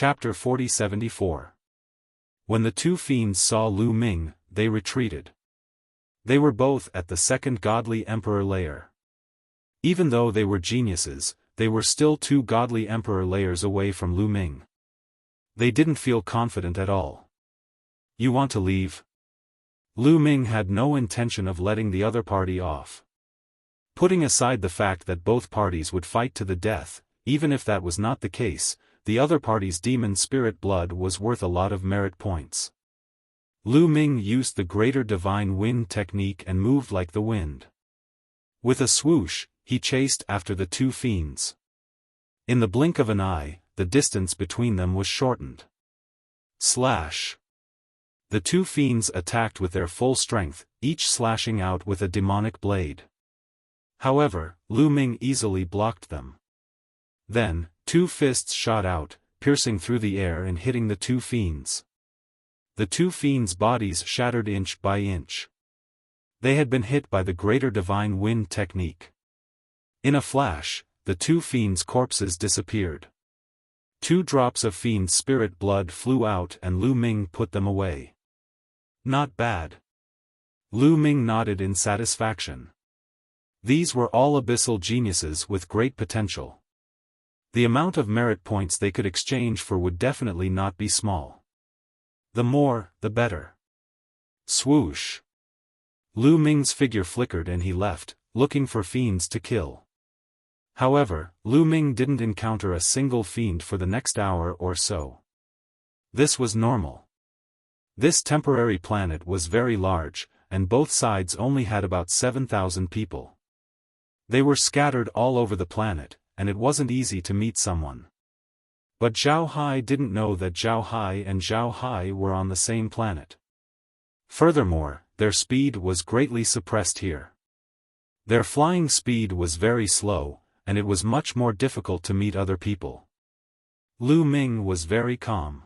Chapter 40-74. When the two fiends saw Lu Ming, they retreated. They were both at the second godly emperor layer. Even though they were geniuses, they were still two godly emperor layers away from Lu Ming. They didn't feel confident at all. "You want to leave?" Lu Ming had no intention of letting the other party off. Putting aside the fact that both parties would fight to the death, even if that was not the case, the other party's demon spirit blood was worth a lot of merit points. Lu Ming used the greater divine wind technique and moved like the wind. With a swoosh, he chased after the two fiends. In the blink of an eye, the distance between them was shortened. Slash! The two fiends attacked with their full strength, each slashing out with a demonic blade. However, Lu Ming easily blocked them. Then, two fists shot out, piercing through the air and hitting the two fiends. The two fiends' bodies shattered inch by inch. They had been hit by the greater divine wind technique. In a flash, the two fiends' corpses disappeared. 2 drops of fiend spirit blood flew out and Lu Ming put them away. Not bad. Lu Ming nodded in satisfaction. These were all abyssal geniuses with great potential. The amount of merit points they could exchange for would definitely not be small. The more, the better. Swoosh! Lu Ming's figure flickered and he left, looking for fiends to kill. However, Lu Ming didn't encounter a single fiend for the next hour or so. This was normal. This temporary planet was very large, and both sides only had about 7,000 people. They were scattered all over the planet, and it wasn't easy to meet someone. But Zhao Hai didn't know that Zhao Hai and Zhao Hai were on the same planet. Furthermore, their speed was greatly suppressed here. Their flying speed was very slow, and it was much more difficult to meet other people. Lu Ming was very calm.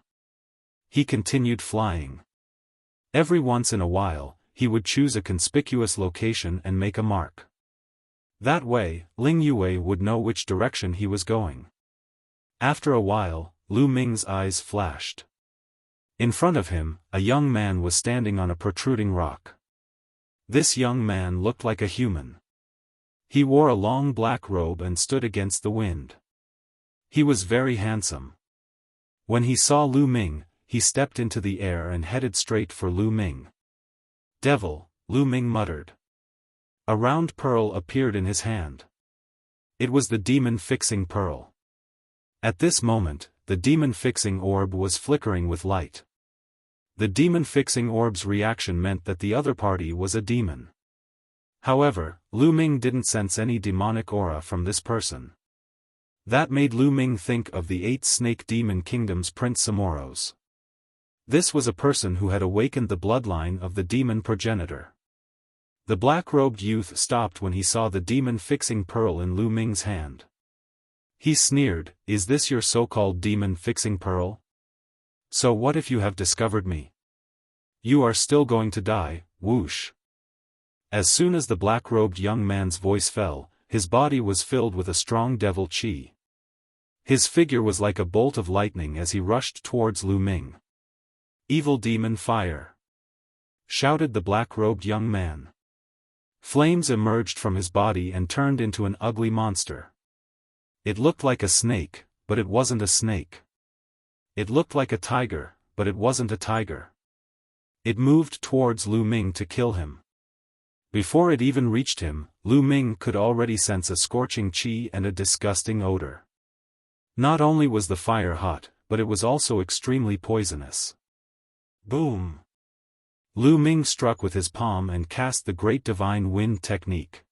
He continued flying. Every once in a while, he would choose a conspicuous location and make a mark. That way, Ling Yue would know which direction he was going. After a while, Lu Ming's eyes flashed. In front of him, a young man was standing on a protruding rock. This young man looked like a human. He wore a long black robe and stood against the wind. He was very handsome. When he saw Lu Ming, he stepped into the air and headed straight for Lu Ming. "Devil," Lu Ming muttered. A round pearl appeared in his hand. It was the demon-fixing pearl. At this moment, the demon-fixing orb was flickering with light. The demon-fixing orb's reaction meant that the other party was a demon. However, Lu Ming didn't sense any demonic aura from this person. That made Lu Ming think of the 8 Snake Demon Kingdom's Prince Samoros. This was a person who had awakened the bloodline of the demon progenitor. The black-robed youth stopped when he saw the demon-fixing pearl in Lu Ming's hand. He sneered, "Is this your so-called demon-fixing pearl? So what if you have discovered me? You are still going to die." Whoosh! As soon as the black-robed young man's voice fell, his body was filled with a strong devil chi. His figure was like a bolt of lightning as he rushed towards Lu Ming. "Evil demon fire!" shouted the black-robed young man. Flames emerged from his body and turned into an ugly monster. It looked like a snake, but it wasn't a snake. It looked like a tiger, but it wasn't a tiger. It moved towards Lu Ming to kill him. Before it even reached him, Lu Ming could already sense a scorching chi and a disgusting odor. Not only was the fire hot, but it was also extremely poisonous. Boom! Lu Ming struck with his palm and cast the Great Divine Wind technique.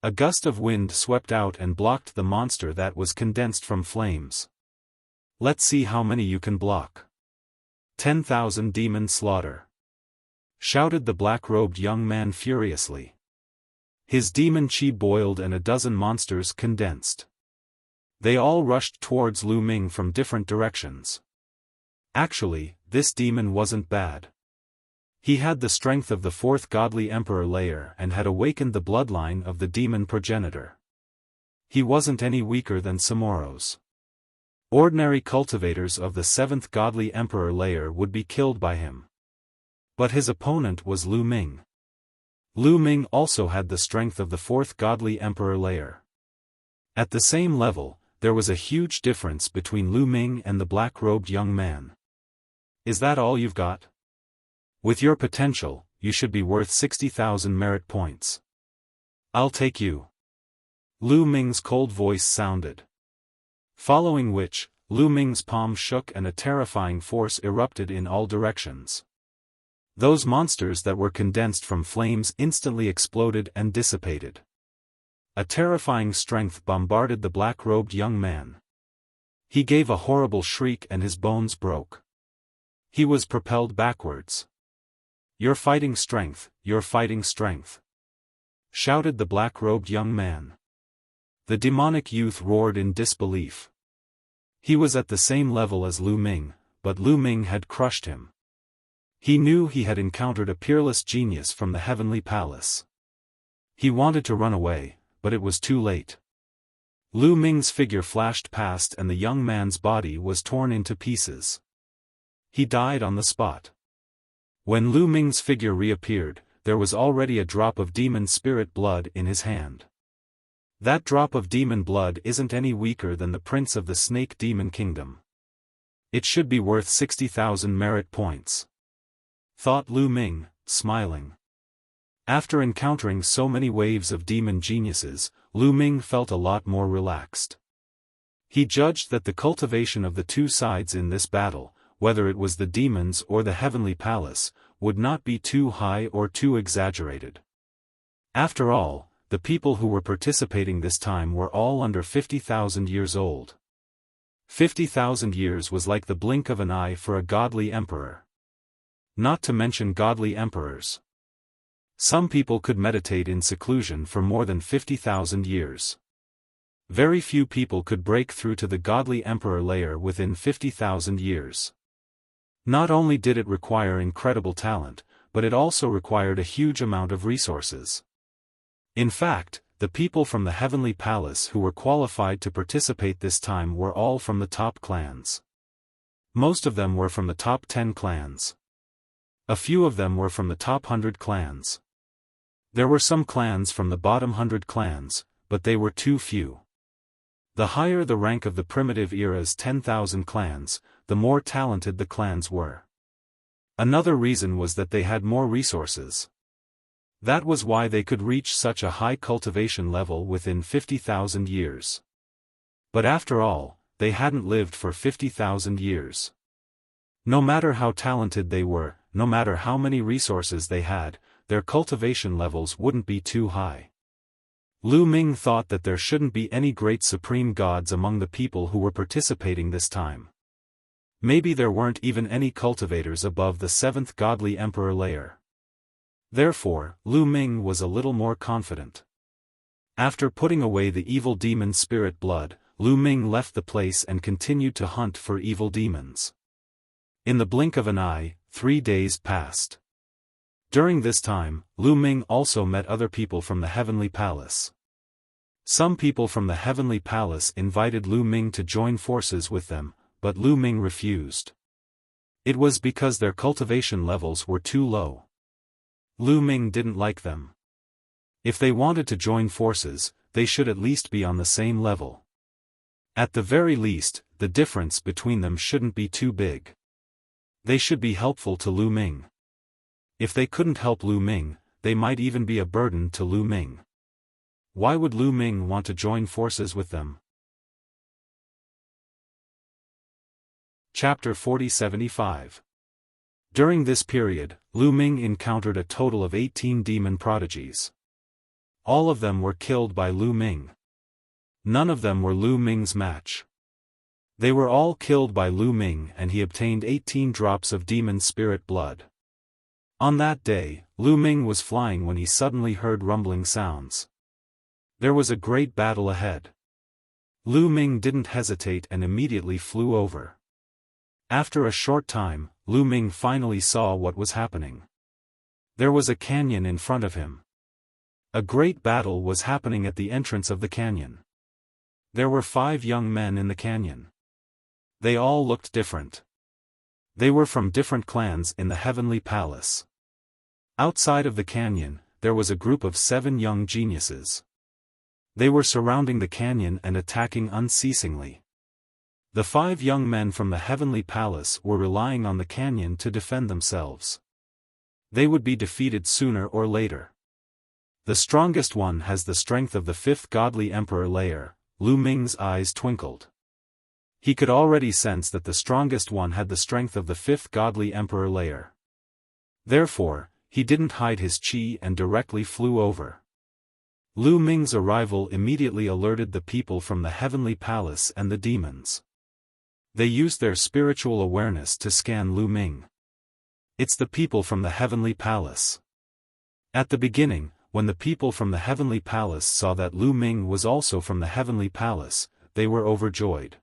A gust of wind swept out and blocked the monster that was condensed from flames. "Let's see how many you can block." 10,000 demon slaughter! shouted the black-robed young man furiously. His demon chi boiled and a dozen monsters condensed. They all rushed towards Lu Ming from different directions. Actually, this demon wasn't bad. He had the strength of the 4th godly emperor layer and had awakened the bloodline of the demon progenitor. He wasn't any weaker than Samoros. Ordinary cultivators of the 7th godly emperor layer would be killed by him. But his opponent was Lu Ming. Lu Ming also had the strength of the 4th godly emperor layer. At the same level, there was a huge difference between Lu Ming and the black-robed young man. Is that all you've got? With your potential, you should be worth 60,000 merit points. I'll take you. Lu Ming's cold voice sounded. Following which, Lu Ming's palm shook and a terrifying force erupted in all directions. Those monsters that were condensed from flames instantly exploded and dissipated. A terrifying strength bombarded the black-robed young man. He gave a horrible shriek and his bones broke. He was propelled backwards. "You're fighting strength, you're fighting strength," shouted the black-robed young man. The demonic youth roared in disbelief. He was at the same level as Lu Ming, but Lu Ming had crushed him. He knew he had encountered a peerless genius from the heavenly palace. He wanted to run away, but it was too late. Lu Ming's figure flashed past and the young man's body was torn into pieces. He died on the spot. When Lu Ming's figure reappeared, there was already a drop of demon spirit blood in his hand. That drop of demon blood isn't any weaker than the prince of the snake demon kingdom. It should be worth 60,000 merit points, thought Lu Ming, smiling. After encountering so many waves of demon geniuses, Lu Ming felt a lot more relaxed. He judged that the cultivation of the two sides in this battle, whether it was the demons or the heavenly palace, would not be too high or too exaggerated. After all, the people who were participating this time were all under 50,000 years old. 50,000 years was like the blink of an eye for a godly emperor. Not to mention godly emperors. Some people could meditate in seclusion for more than 50,000 years. Very few people could break through to the godly emperor layer within 50,000 years. Not only did it require incredible talent, but it also required a huge amount of resources. In fact, the people from the heavenly palace who were qualified to participate this time were all from the top clans. Most of them were from the top 10 clans. A few of them were from the top 100 clans. There were some clans from the bottom 100 clans, but they were too few. The higher the rank of the primitive era's 10,000 clans, the more talented the clans were. Another reason was that they had more resources. That was why they could reach such a high cultivation level within 50,000 years. But after all, they hadn't lived for 50,000 years. No matter how talented they were, no matter how many resources they had, their cultivation levels wouldn't be too high. Lu Ming thought that there shouldn't be any great supreme gods among the people who were participating this time. Maybe there weren't even any cultivators above the 7th godly emperor layer. Therefore, Lu Ming was a little more confident. After putting away the evil demon spirit blood, Lu Ming left the place and continued to hunt for evil demons. In the blink of an eye, 3 days passed. During this time, Lu Ming also met other people from the heavenly palace. Some people from the heavenly palace invited Lu Ming to join forces with them, but Lu Ming refused. It was because their cultivation levels were too low. Lu Ming didn't like them. If they wanted to join forces, they should at least be on the same level. At the very least, the difference between them shouldn't be too big. They should be helpful to Lu Ming. If they couldn't help Lu Ming, they might even be a burden to Lu Ming. Why would Lu Ming want to join forces with them? Chapter 4075. During this period, Lu Ming encountered a total of 18 demon prodigies. All of them were killed by Lu Ming. None of them were Lu Ming's match. They were all killed by Lu Ming and he obtained 18 drops of demon spirit blood. On that day, Lu Ming was flying when he suddenly heard rumbling sounds. There was a great battle ahead. Lu Ming didn't hesitate and immediately flew over. After a short time, Lu Ming finally saw what was happening. There was a canyon in front of him. A great battle was happening at the entrance of the canyon. There were 5 young men in the canyon. They all looked different. They were from different clans in the Heavenly Palace. Outside of the canyon, there was a group of 7 young geniuses. They were surrounding the canyon and attacking unceasingly. The 5 young men from the Heavenly Palace were relying on the canyon to defend themselves. They would be defeated sooner or later. The strongest one has the strength of the 5th godly emperor layer. Lu Ming's eyes twinkled. He could already sense that the strongest one had the strength of the 5th godly emperor layer. Therefore, he didn't hide his chi and directly flew over. Lu Ming's arrival immediately alerted the people from the Heavenly Palace and the demons. They used their spiritual awareness to scan Lu Ming. It's the people from the Heavenly Palace. At the beginning, when the people from the Heavenly Palace saw that Lu Ming was also from the Heavenly Palace, they were overjoyed.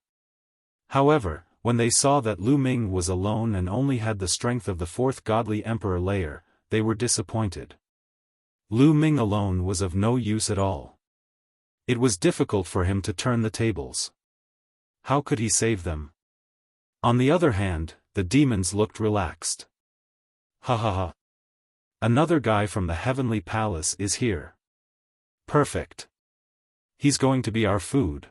However, when they saw that Lu Ming was alone and only had the strength of the 4th godly emperor layer, they were disappointed. Lu Ming alone was of no use at all. It was difficult for him to turn the tables. How could he save them? On the other hand, the demons looked relaxed. Ha ha ha. Another guy from the Heavenly Palace is here. Perfect. He's going to be our food.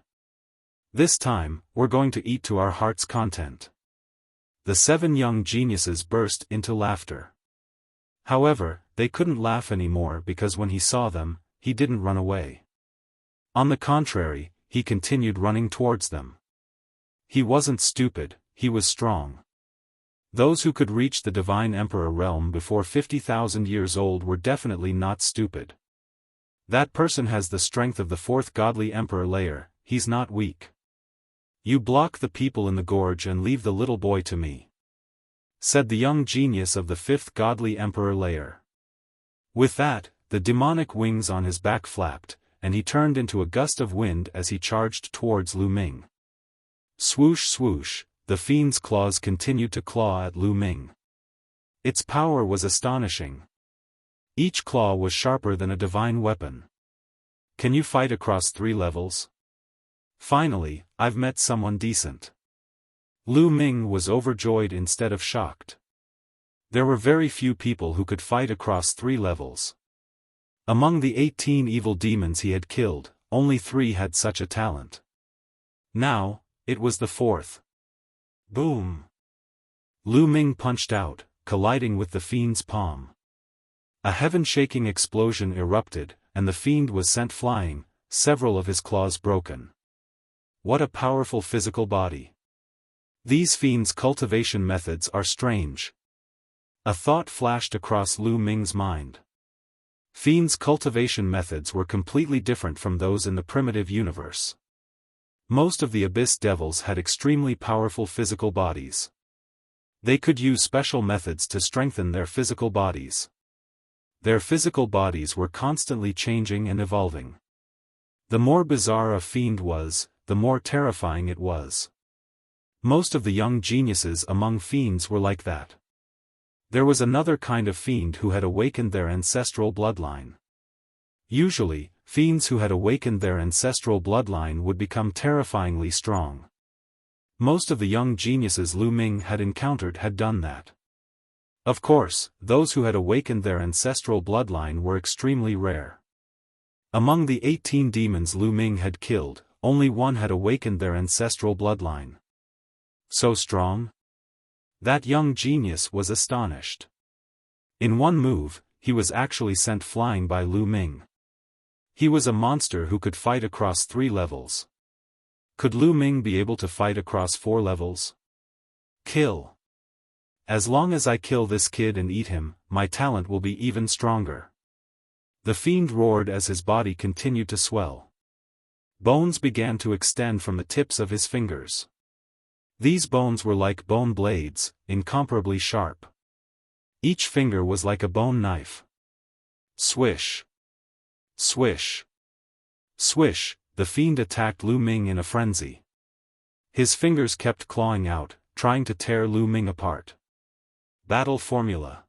This time, we're going to eat to our heart's content. The 7 young geniuses burst into laughter. However, they couldn't laugh anymore because when he saw them, he didn't run away. On the contrary, he continued running towards them. He wasn't stupid, he was strong. Those who could reach the Divine Emperor realm before 50,000 years old were definitely not stupid. That person has the strength of the 4th godly emperor layer, he's not weak. You block the people in the gorge and leave the little boy to me, said the young genius of the 5th godly emperor layer. With that, the demonic wings on his back flapped, and he turned into a gust of wind as he charged towards Lu Ming. Swoosh swoosh, the fiend's claws continued to claw at Lu Ming. Its power was astonishing. Each claw was sharper than a divine weapon. Can you fight across 3 levels? Finally, I've met someone decent. Lu Ming was overjoyed instead of shocked. There were very few people who could fight across 3 levels. Among the 18 evil demons he had killed, only 3 had such a talent. Now, it was the 4th. Boom! Lu Ming punched out, colliding with the fiend's palm. A heaven-shaking explosion erupted, and the fiend was sent flying, several of his claws broken. What a powerful physical body! These fiends' cultivation methods are strange. A thought flashed across Lu Ming's mind. Fiends' cultivation methods were completely different from those in the primitive universe. Most of the Abyss Devils had extremely powerful physical bodies. They could use special methods to strengthen their physical bodies. Their physical bodies were constantly changing and evolving. The more bizarre a fiend was, the more terrifying it was. Most of the young geniuses among fiends were like that. There was another kind of fiend who had awakened their ancestral bloodline. Usually, fiends who had awakened their ancestral bloodline would become terrifyingly strong. Most of the young geniuses Lu Ming had encountered had done that. Of course, those who had awakened their ancestral bloodline were extremely rare. Among the 18 demons Lu Ming had killed, only 1 had awakened their ancestral bloodline. So strong? That young genius was astonished. In one move, he was actually sent flying by Lu Ming. He was a monster who could fight across 3 levels. Could Lu Ming be able to fight across 4 levels? Kill. As long as I kill this kid and eat him, my talent will be even stronger. The fiend roared as his body continued to swell. Bones began to extend from the tips of his fingers. These bones were like bone blades, incomparably sharp. Each finger was like a bone knife. Swish. Swish. Swish, the fiend attacked Lu Ming in a frenzy. His fingers kept clawing out, trying to tear Lu Ming apart. Battle Formula.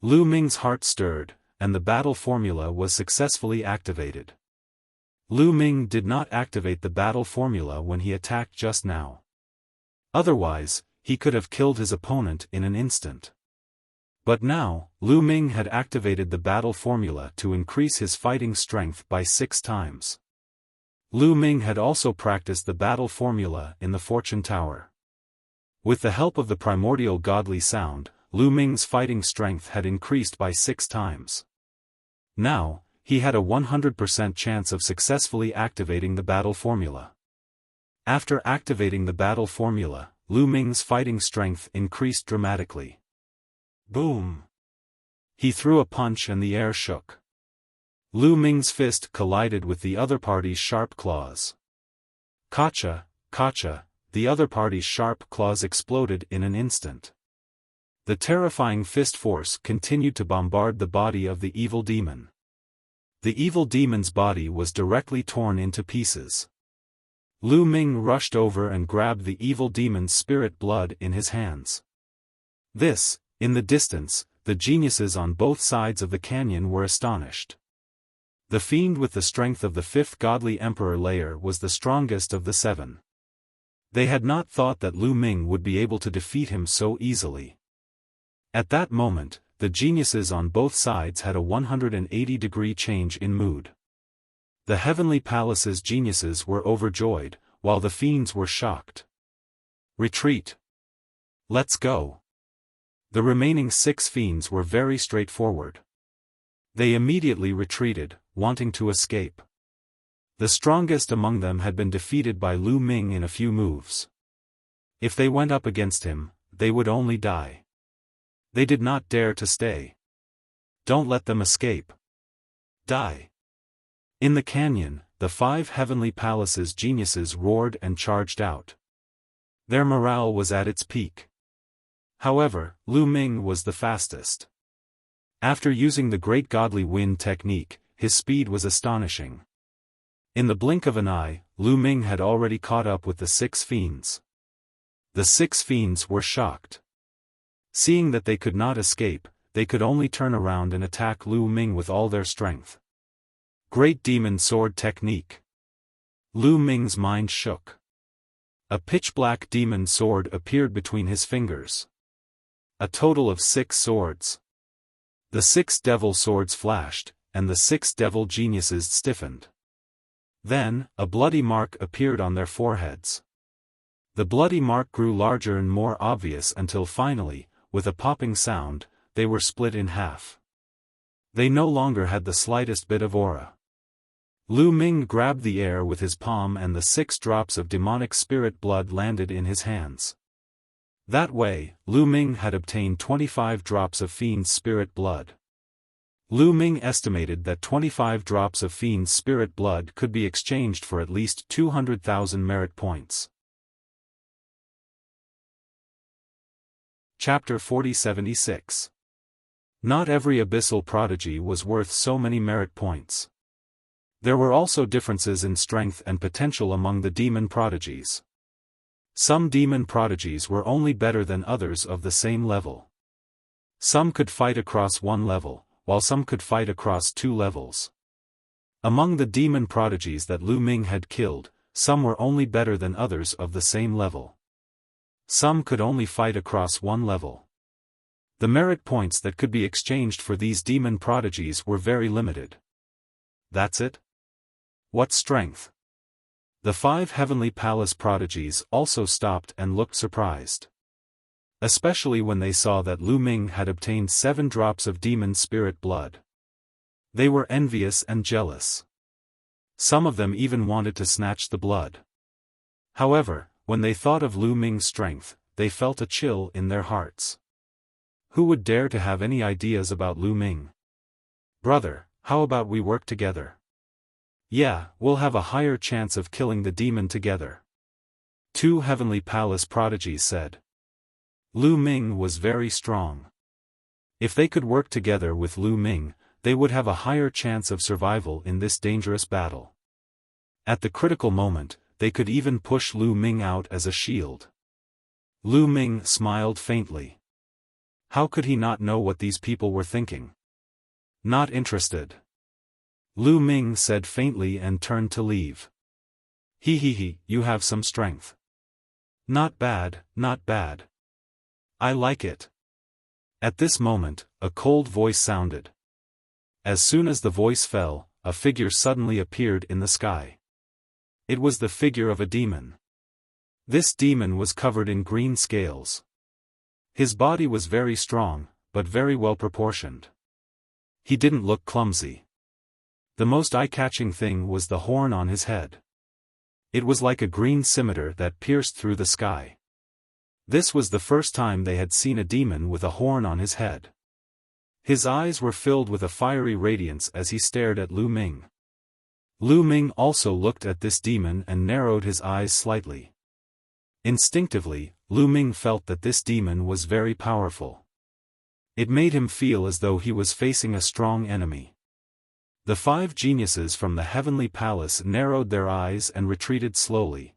Lu Ming's heart stirred, and the battle formula was successfully activated. Lu Ming did not activate the battle formula when he attacked just now. Otherwise, he could have killed his opponent in an instant. But now, Lu Ming had activated the battle formula to increase his fighting strength by 6 times. Lu Ming had also practiced the battle formula in the Fortune Tower. With the help of the primordial godly sound, Lu Ming's fighting strength had increased by 6 times. Now, he had a 100% chance of successfully activating the battle formula. After activating the battle formula, Lu Ming's fighting strength increased dramatically. Boom! He threw a punch and the air shook. Lu Ming's fist collided with the other party's sharp claws. Kacha, kacha, the other party's sharp claws exploded in an instant. The terrifying fist force continued to bombard the body of the evil demon. The evil demon's body was directly torn into pieces. Lu Ming rushed over and grabbed the evil demon's spirit blood in his hands. In the distance, the geniuses on both sides of the canyon were astonished. The fiend with the strength of the 5th godly emperor layer was the strongest of the 7. They had not thought that Lu Ming would be able to defeat him so easily. At that moment, the geniuses on both sides had a 180-degree change in mood. The Heavenly Palace's geniuses were overjoyed, while the fiends were shocked. Retreat! Let's go! The remaining 6 fiends were very straightforward. They immediately retreated, wanting to escape. The strongest among them had been defeated by Lu Ming in a few moves. If they went up against him, they would only die. They did not dare to stay. Don't let them escape. Die. In the canyon, the 5 Heavenly Palace's geniuses roared and charged out. Their morale was at its peak. However, Lu Ming was the fastest. After using the Great Godly Wind technique, his speed was astonishing. In the blink of an eye, Lu Ming had already caught up with the 6 fiends. The 6 fiends were shocked. Seeing that they could not escape, they could only turn around and attack Lu Ming with all their strength. Great Demon Sword Technique. Lu Ming's mind shook. A pitch-black demon sword appeared between his fingers. A total of 6 swords. The 6 devil swords flashed, and the 6 devil geniuses stiffened. Then, a bloody mark appeared on their foreheads. The bloody mark grew larger and more obvious until finally, with a popping sound, they were split in half. They no longer had the slightest bit of aura. Lu Ming grabbed the air with his palm and the 6 drops of demonic spirit blood landed in his hands. That way, Lu Ming had obtained 25 drops of fiend's spirit blood. Lu Ming estimated that 25 drops of fiend's spirit blood could be exchanged for at least 200,000 merit points. Chapter 4076. Not every abyssal prodigy was worth so many merit points. There were also differences in strength and potential among the demon prodigies. Some demon prodigies were only better than others of the same level. Some could fight across 1 level, while some could fight across 2 levels. Among the demon prodigies that Lu Ming had killed, some were only better than others of the same level. Some could only fight across 1 level. The merit points that could be exchanged for these demon prodigies were very limited. That's it? What strength? The 5 Heavenly Palace prodigies also stopped and looked surprised. Especially when they saw that Lu Ming had obtained 7 drops of demon spirit blood. They were envious and jealous. Some of them even wanted to snatch the blood. However, when they thought of Lu Ming's strength, they felt a chill in their hearts. Who would dare to have any ideas about Lu Ming? Brother, how about we work together? Yeah, we'll have a higher chance of killing the demon together. 2 Heavenly Palace prodigies said. Lu Ming was very strong. If they could work together with Lu Ming, they would have a higher chance of survival in this dangerous battle. At the critical moment, they could even push Lu Ming out as a shield. Lu Ming smiled faintly. How could he not know what these people were thinking? Not interested. Lu Ming said faintly and turned to leave. You have some strength. Not bad, not bad. I like it. At this moment, a cold voice sounded. As soon as the voice fell, a figure suddenly appeared in the sky. It was the figure of a demon. This demon was covered in green scales. His body was very strong, but very well proportioned. He didn't look clumsy. The most eye-catching thing was the horn on his head. It was like a green scimitar that pierced through the sky. This was the first time they had seen a demon with a horn on his head. His eyes were filled with a fiery radiance as he stared at Lu Ming. Lu Ming also looked at this demon and narrowed his eyes slightly. Instinctively, Lu Ming felt that this demon was very powerful. It made him feel as though he was facing a strong enemy. The 5 geniuses from the heavenly palace narrowed their eyes and retreated slowly.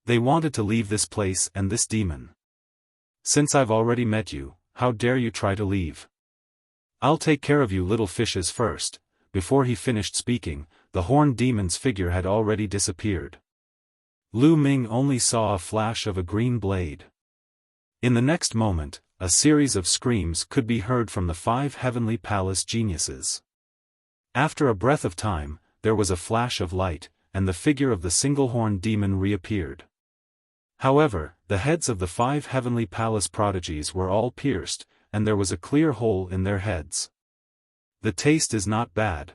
They wanted to leave this place and this demon. Since I've already met you, how dare you try to leave? I'll take care of you little fishes first. Before he finished speaking, the horned demon's figure had already disappeared. Lu Ming only saw a flash of a green blade. In the next moment, a series of screams could be heard from the 5 heavenly palace geniuses. After a breath of time, there was a flash of light, and the figure of the single-horned demon reappeared. However, the heads of the 5 heavenly palace prodigies were all pierced, and there was a clear hole in their heads. The taste is not bad.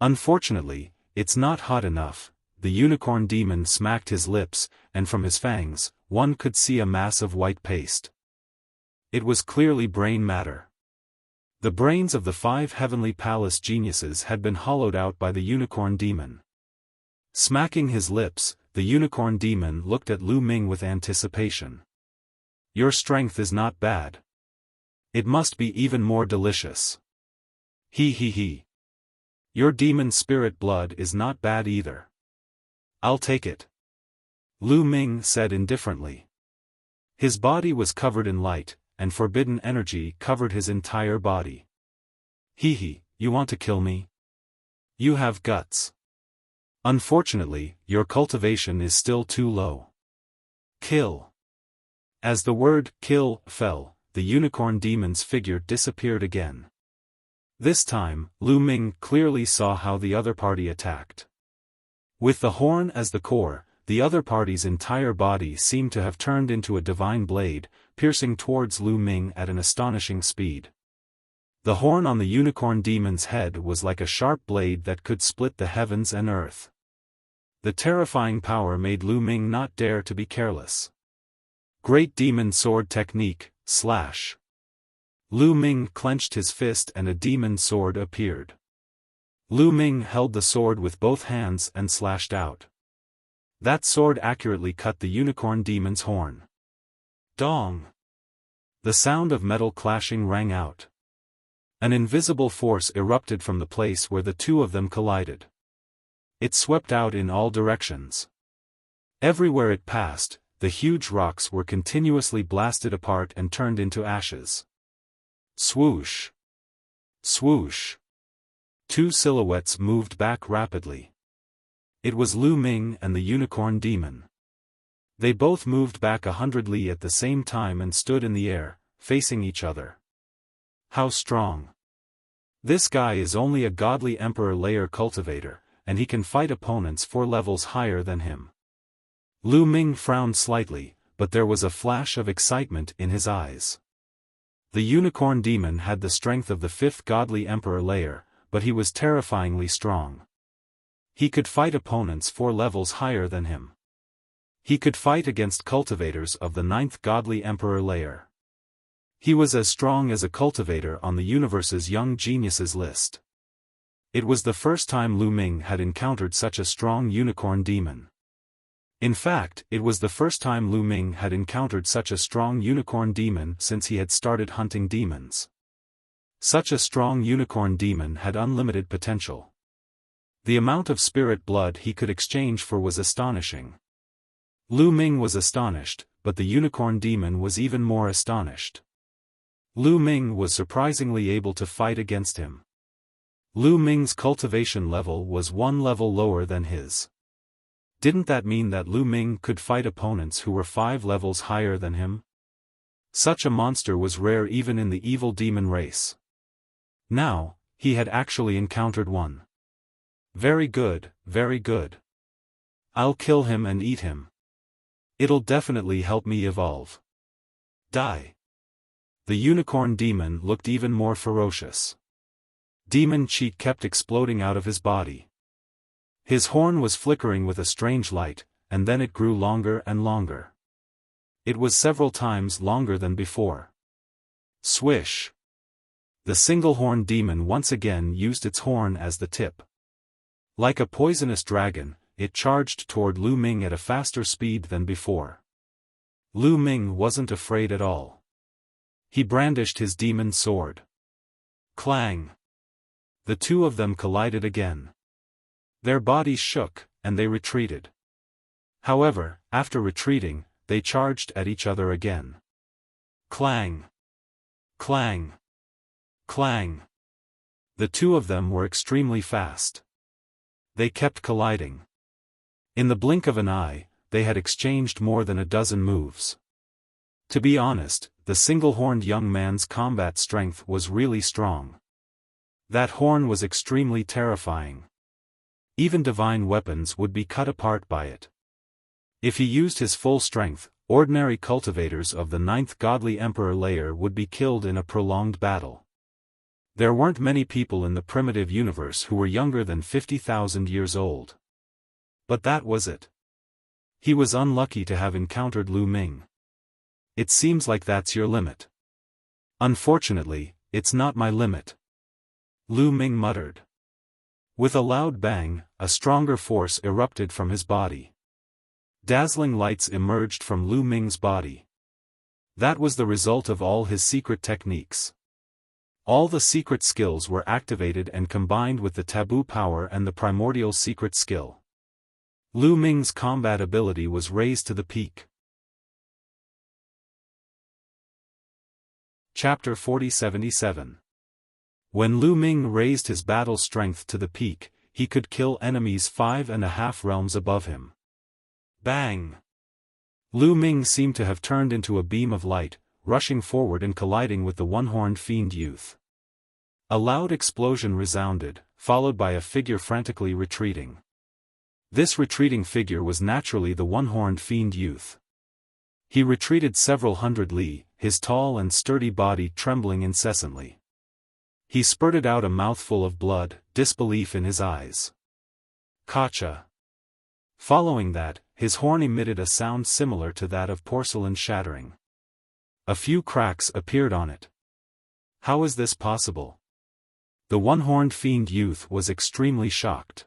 Unfortunately, it's not hot enough. The unicorn demon smacked his lips, and from his fangs, one could see a mass of white paste. It was clearly brain matter. The brains of the 5 heavenly palace geniuses had been hollowed out by the unicorn demon. Smacking his lips, the unicorn demon looked at Lu Ming with anticipation. Your strength is not bad. It must be even more delicious. He. Your demon spirit blood is not bad either. I'll take it. Lu Ming said indifferently. His body was covered in light, and forbidden energy covered his entire body. You want to kill me? You have guts. Unfortunately, your cultivation is still too low. Kill. As the word kill fell, the unicorn demon's figure disappeared again. This time, Lu Ming clearly saw how the other party attacked. With the horn as the core, the other party's entire body seemed to have turned into a divine blade, piercing towards Lu Ming at an astonishing speed. The horn on the unicorn demon's head was like a sharp blade that could split the heavens and earth. The terrifying power made Lu Ming not dare to be careless. Great demon sword technique, slash. Lu Ming clenched his fist and a demon sword appeared. Lu Ming held the sword with both hands and slashed out. That sword accurately cut the unicorn demon's horn. Dong! The sound of metal clashing rang out. An invisible force erupted from the place where the two of them collided. It swept out in all directions. Everywhere it passed, the huge rocks were continuously blasted apart and turned into ashes. Swoosh! Swoosh! 2 silhouettes moved back rapidly. It was Lu Ming and the unicorn demon. They both moved back 100 li at the same time and stood in the air, facing each other. How strong! This guy is only a godly emperor layer cultivator, and he can fight opponents 4 levels higher than him. Lu Ming frowned slightly, but there was a flash of excitement in his eyes. The unicorn demon had the strength of the 5th godly emperor layer, but he was terrifyingly strong. He could fight opponents 4 levels higher than him. He could fight against cultivators of the 9th godly emperor layer. He was as strong as a cultivator on the universe's young geniuses list. It was the first time Lu Ming had encountered such a strong unicorn demon. In fact, it was the first time Lu Ming had encountered such a strong unicorn demon since he had started hunting demons. Such a strong unicorn demon had unlimited potential. The amount of spirit blood he could exchange for was astonishing. Lu Ming was astonished, but the unicorn demon was even more astonished. Lu Ming was surprisingly able to fight against him. Lu Ming's cultivation level was 1 level lower than his. Didn't that mean that Lu Ming could fight opponents who were 5 levels higher than him? Such a monster was rare even in the evil demon race. Now, he had actually encountered one. Very good, very good. I'll kill him and eat him. It'll definitely help me evolve. Die. The unicorn demon looked even more ferocious. Demon chi kept exploding out of his body. His horn was flickering with a strange light, and then it grew longer and longer. It was several times longer than before. Swish! The single-horn demon once again used its horn as the tip. Like a poisonous dragon, it charged toward Lu Ming at a faster speed than before. Lu Ming wasn't afraid at all. He brandished his demon sword. Clang! The two of them collided again. Their bodies shook, and they retreated. However, after retreating, they charged at each other again. Clang! Clang! Clang! The two of them were extremely fast. They kept colliding. In the blink of an eye, they had exchanged more than a dozen moves. To be honest, the single-horned young man's combat strength was really strong. That horn was extremely terrifying. Even divine weapons would be cut apart by it. If he used his full strength, ordinary cultivators of the 9th godly emperor layer would be killed in a prolonged battle. There weren't many people in the primitive universe who were younger than 50,000 years old. But that was it. He was unlucky to have encountered Lu Ming. It seems like that's your limit. Unfortunately, it's not my limit. Lu Ming muttered. With a loud bang, a stronger force erupted from his body. Dazzling lights emerged from Lu Ming's body. That was the result of all his secret techniques. All the secret skills were activated and combined with the taboo power and the primordial secret skill. Lu Ming's combat ability was raised to the peak. Chapter 4077. When Lu Ming raised his battle strength to the peak, he could kill enemies 5.5 realms above him. Bang! Lu Ming seemed to have turned into a beam of light, rushing forward and colliding with the one-horned fiend youth. A loud explosion resounded, followed by a figure frantically retreating. This retreating figure was naturally the one-horned fiend youth. He retreated several hundred li, his tall and sturdy body trembling incessantly. He spurted out a mouthful of blood, disbelief in his eyes. Kacha. Following that, his horn emitted a sound similar to that of porcelain shattering. A few cracks appeared on it. How is this possible? The one-horned fiend youth was extremely shocked.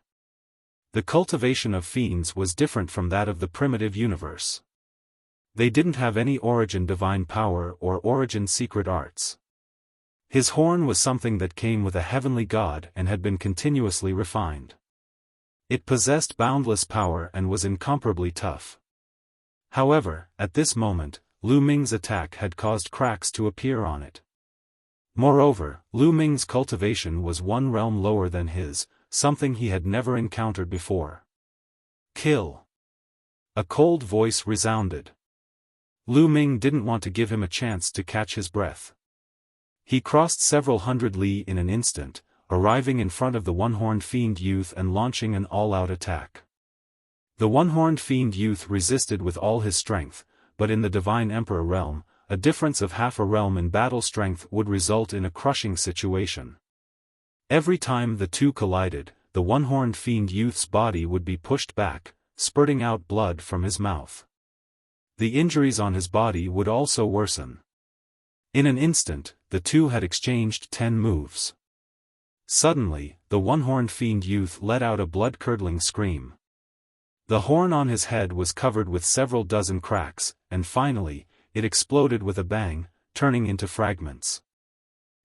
The cultivation of fiends was different from that of the primitive universe. They didn't have any origin divine power or origin secret arts. His horn was something that came with a heavenly god and had been continuously refined. It possessed boundless power and was incomparably tough. However, at this moment, Lu Ming's attack had caused cracks to appear on it. Moreover, Lu Ming's cultivation was 1 realm lower than his, something he had never encountered before. Kill! A cold voice resounded. Lu Ming didn't want to give him a chance to catch his breath. He crossed several hundred li in an instant, arriving in front of the one-horned fiend youth and launching an all-out attack. The one-horned fiend youth resisted with all his strength, but in the divine emperor realm, a difference of half a realm in battle strength would result in a crushing situation. Every time the two collided, the one-horned fiend youth's body would be pushed back, spurting out blood from his mouth. The injuries on his body would also worsen. In an instant, the two had exchanged 10 moves. Suddenly, the one-horned fiend youth let out a blood-curdling scream. The horn on his head was covered with several dozen cracks, and finally, it exploded with a bang, turning into fragments.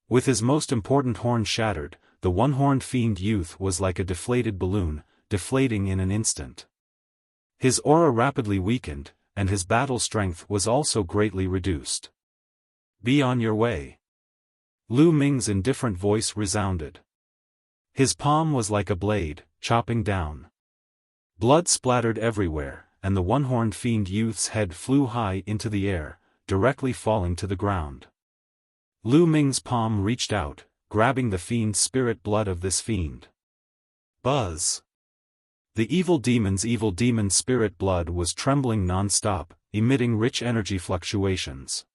With his most important horn shattered, the one-horned fiend youth was like a deflated balloon, deflating in an instant. His aura rapidly weakened, and his battle strength was also greatly reduced. Be on your way. Lu Ming's indifferent voice resounded. His palm was like a blade, chopping down. Blood splattered everywhere, and the one-horned fiend youth's head flew high into the air, directly falling to the ground. Lu Ming's palm reached out, grabbing the fiend's spirit blood of this fiend. Buzz! The evil demon's spirit blood was trembling non-stop, emitting rich energy fluctuations.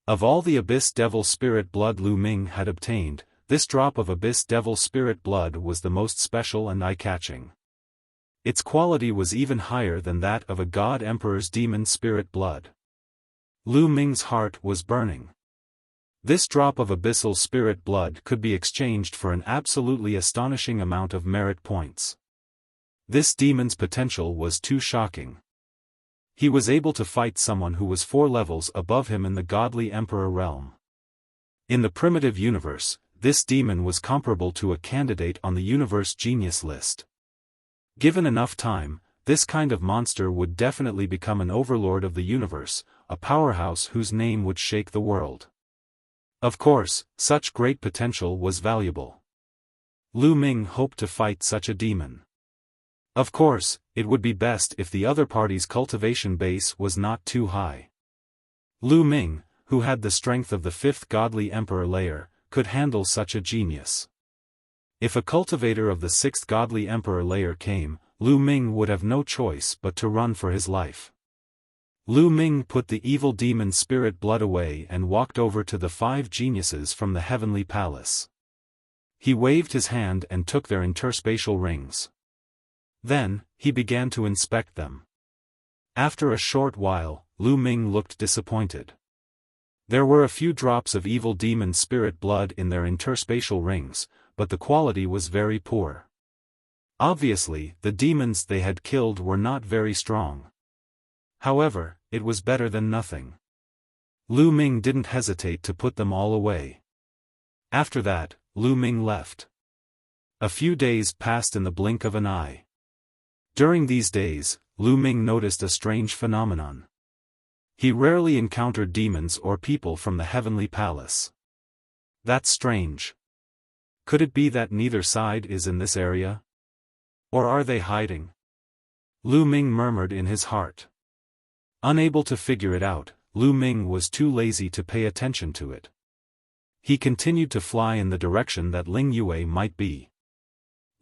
Of all the Abyss Devil spirit blood Lu Ming had obtained, this drop of Abyss Devil spirit blood was the most special and eye-catching. Its quality was even higher than that of a God Emperor's demon spirit blood. Lu Ming's heart was burning. This drop of abyssal spirit blood could be exchanged for an absolutely astonishing amount of merit points. This demon's potential was too shocking. He was able to fight someone who was 4 levels above him in the godly emperor realm. In the primitive universe, this demon was comparable to a candidate on the universe genius list. Given enough time, this kind of monster would definitely become an overlord of the universe, a powerhouse whose name would shake the world. Of course, such great potential was valuable. Lu Ming hoped to fight such a demon. Of course, it would be best if the other party's cultivation base was not too high. Lu Ming, who had the strength of the 5th godly emperor layer, could handle such a genius. If a cultivator of the 6th godly emperor layer came, Lu Ming would have no choice but to run for his life. Lu Ming put the evil demon spirit blood away and walked over to the 5 geniuses from the heavenly palace. He waved his hand and took their interspatial rings. Then, he began to inspect them. After a short while, Lu Ming looked disappointed. There were a few drops of evil demon spirit blood in their interspatial rings, but the quality was very poor. Obviously, the demons they had killed were not very strong. However, it was better than nothing. Lu Ming didn't hesitate to put them all away. After that, Lu Ming left. A few days passed in the blink of an eye. During these days, Lu Ming noticed a strange phenomenon. He rarely encountered demons or people from the heavenly palace. That's strange. Could it be that neither side is in this area? Or are they hiding? Lu Ming murmured in his heart. Unable to figure it out, Lu Ming was too lazy to pay attention to it. He continued to fly in the direction that Ling Yue might be.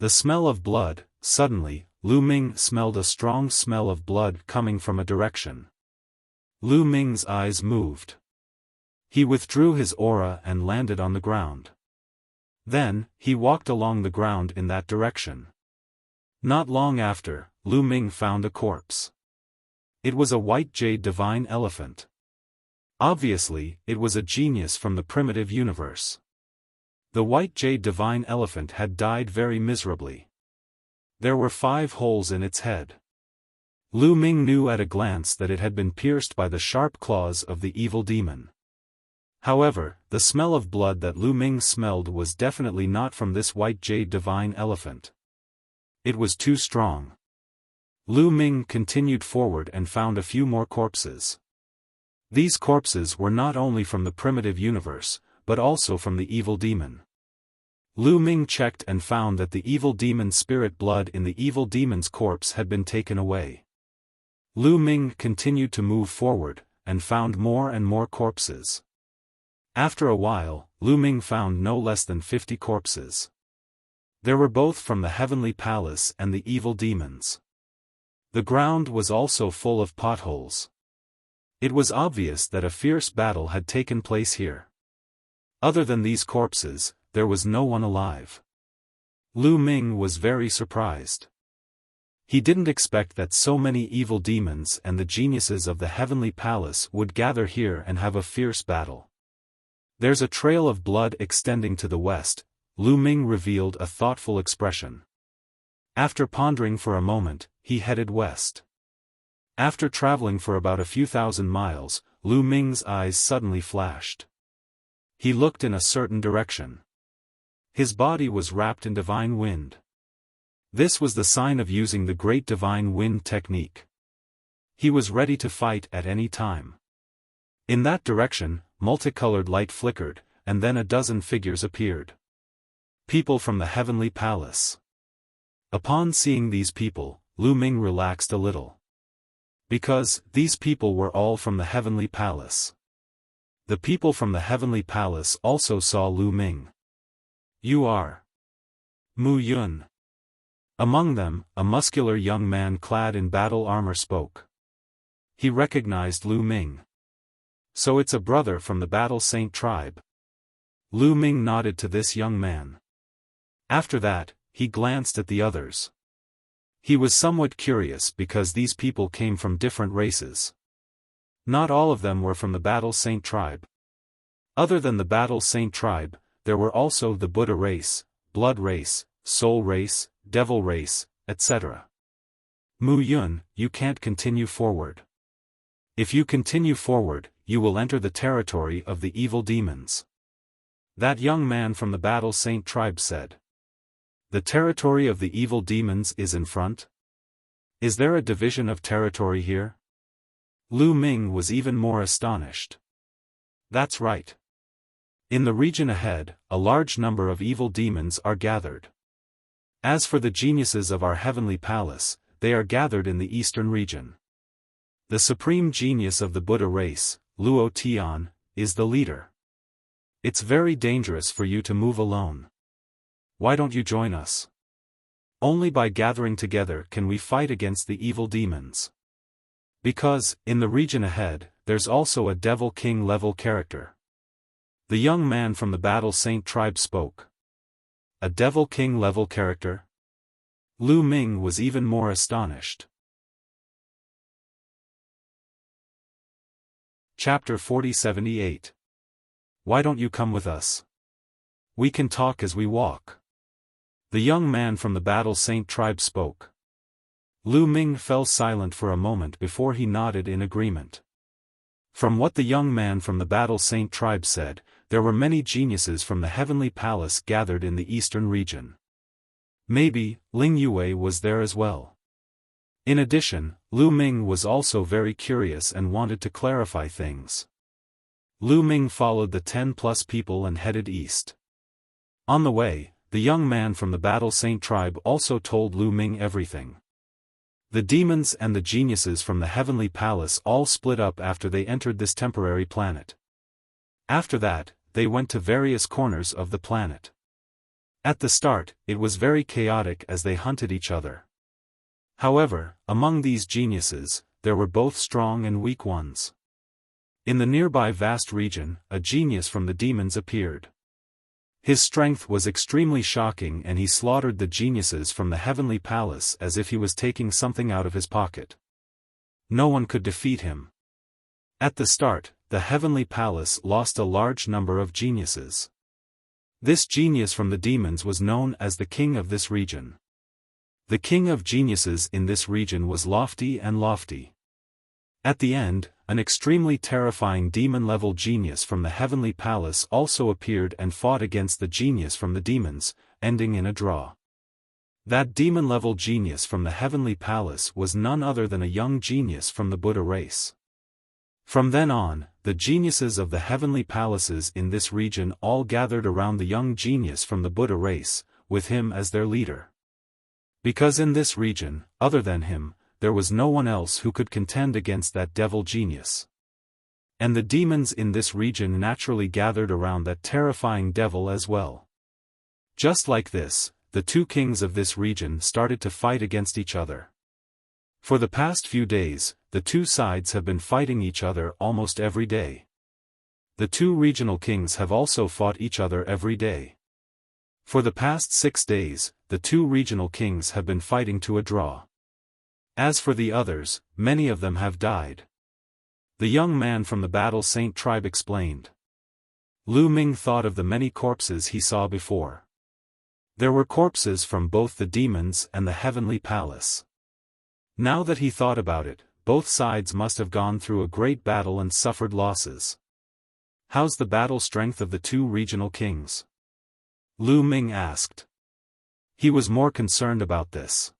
The smell of blood. Suddenly, Lu Ming smelled a strong smell of blood coming from a direction. Lu Ming's eyes moved. He withdrew his aura and landed on the ground. Then, he walked along the ground in that direction. Not long after, Lu Ming found a corpse. It was a white jade divine elephant. Obviously, it was a genius from the primitive universe. The white jade divine elephant had died very miserably. There were 5 holes in its head. Lu Ming knew at a glance that it had been pierced by the sharp claws of the evil demon. However, the smell of blood that Lu Ming smelled was definitely not from this white jade divine elephant. It was too strong. Lu Ming continued forward and found a few more corpses. These corpses were not only from the primitive universe, but also from the evil demon. Lu Ming checked and found that the evil demon's spirit blood in the evil demon's corpse had been taken away. Lu Ming continued to move forward, and found more and more corpses. After a while, Lu Ming found no less than 50 corpses. There were both from the heavenly palace and the evil demons. The ground was also full of potholes. It was obvious that a fierce battle had taken place here. Other than these corpses, there was no one alive. Lu Ming was very surprised. He didn't expect that so many evil demons and the geniuses of the heavenly palace would gather here and have a fierce battle. There's a trail of blood extending to the west. Lu Ming revealed a thoughtful expression. After pondering for a moment, he headed west. After traveling for about a few thousand miles, Lu Ming's eyes suddenly flashed. He looked in a certain direction. His body was wrapped in divine wind. This was the sign of using the great divine wind technique. He was ready to fight at any time. In that direction, multicolored light flickered, and then a dozen figures appeared. People from the heavenly palace. Upon seeing these people, Lu Ming relaxed a little. Because, these people were all from the heavenly palace. The people from the heavenly palace also saw Lu Ming. You are Mu Yun. Among them, a muscular young man clad in battle armor spoke. He recognized Lu Ming. So it's a brother from the Battle Saint tribe. Lu Ming nodded to this young man. After that, he glanced at the others. He was somewhat curious because these people came from different races. Not all of them were from the Battle Saint tribe. Other than the Battle Saint tribe, there were also the Buddha race, Blood race, Soul race, Devil race, etc. Mu Yun, you can't continue forward. If you continue forward, you will enter the territory of the evil demons. That young man from the Battle Saint tribe said. The territory of the evil demons is in front? Is there a division of territory here? Lu Ming was even more astonished. That's right. In the region ahead, a large number of evil demons are gathered. As for the geniuses of our heavenly palace, they are gathered in the eastern region. The supreme genius of the Buddha race, Luo Tian, is the leader. It's very dangerous for you to move alone. Why don't you join us? Only by gathering together can we fight against the evil demons. Because, in the region ahead, there's also a Devil King level character. The young man from the Battle Saint tribe spoke. A Devil King level character? Lu Ming was even more astonished. Chapter 4078. Why don't you come with us? We can talk as we walk. The young man from the Battle Saint tribe spoke. Lu Ming fell silent for a moment before he nodded in agreement. From what the young man from the Battle Saint tribe said, there were many geniuses from the heavenly palace gathered in the eastern region. Maybe, Ling Yue was there as well. In addition, Lu Ming was also very curious and wanted to clarify things. Lu Ming followed the 10+ people and headed east. On the way, the young man from the Battle Saint tribe also told Lu Ming everything. The demons and the geniuses from the heavenly palace all split up after they entered this temporary planet. After that, they went to various corners of the planet. At the start, it was very chaotic as they hunted each other. However, among these geniuses, there were both strong and weak ones. In the nearby vast region, a genius from the demons appeared. His strength was extremely shocking and he slaughtered the geniuses from the heavenly palace as if he was taking something out of his pocket. No one could defeat him. At the start, the heavenly palace lost a large number of geniuses. This genius from the demons was known as the king of this region. The king of geniuses in this region was lofty and lofty. At the end, an extremely terrifying demon-level genius from the heavenly palace also appeared and fought against the genius from the demons, ending in a draw. That demon-level genius from the heavenly palace was none other than a young genius from the Buddha race. From then on, the geniuses of the heavenly palaces in this region all gathered around the young genius from the Buddha race, with him as their leader. Because in this region, other than him, there was no one else who could contend against that devil genius. And the demons in this region naturally gathered around that terrifying devil as well. Just like this, the two kings of this region started to fight against each other. For the past few days, the two sides have been fighting each other almost every day. The two regional kings have also fought each other every day. For the past 6 days, the two regional kings have been fighting to a draw. As for the others, many of them have died. The young man from the Battle Saint tribe explained. Lu Ming thought of the many corpses he saw before. There were corpses from both the demons and the heavenly palace. Now that he thought about it, both sides must have gone through a great battle and suffered losses. How's the battle strength of the two regional kings? Lu Ming asked. He was more concerned about this.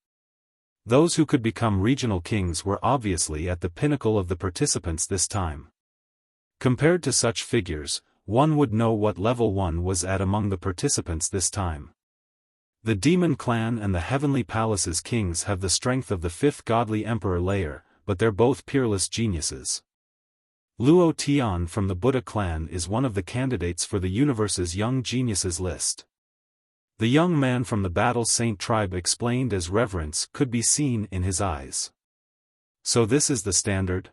Those who could become regional kings were obviously at the pinnacle of the participants this time. Compared to such figures, one would know what level one was at among the participants this time. The demon clan and the heavenly palace's kings have the strength of the fifth godly emperor layer, but they're both peerless geniuses. Luo Tian from the Buddha clan is one of the candidates for the universe's young geniuses list. The young man from the Battle Saint tribe explained as reverence could be seen in his eyes. So this is the standard?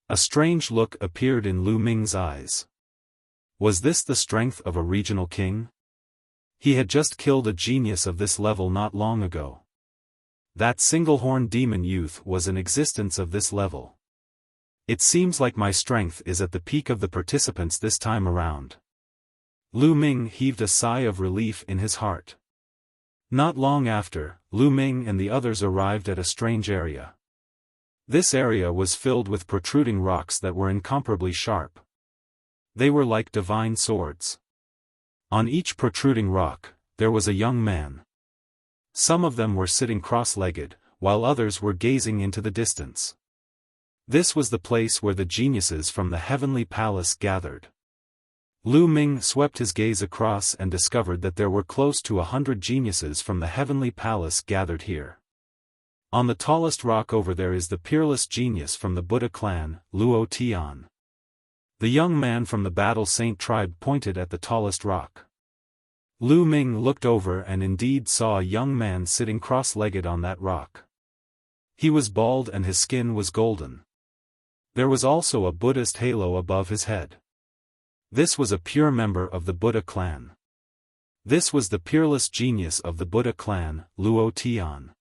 A strange look appeared in Lu Ming's eyes. Was this the strength of a regional king? He had just killed a genius of this level not long ago. That single-horned demon youth was an existence of this level. It seems like my strength is at the peak of the participants this time around. Lu Ming heaved a sigh of relief in his heart. Not long after, Lu Ming and the others arrived at a strange area. This area was filled with protruding rocks that were incomparably sharp. They were like divine swords. On each protruding rock, there was a young man. Some of them were sitting cross-legged, while others were gazing into the distance. This was the place where the geniuses from the heavenly palace gathered. Lu Ming swept his gaze across and discovered that there were close to 100 geniuses from the heavenly palace gathered here. On the tallest rock over there is the peerless genius from the Buddha clan, Luo Tian. The young man from the Battle Saint tribe pointed at the tallest rock. Lu Ming looked over and indeed saw a young man sitting cross-legged on that rock. He was bald and his skin was golden. There was also a Buddhist halo above his head. This was a pure member of the Buddha clan. This was the peerless genius of the Buddha clan, Luo Tian.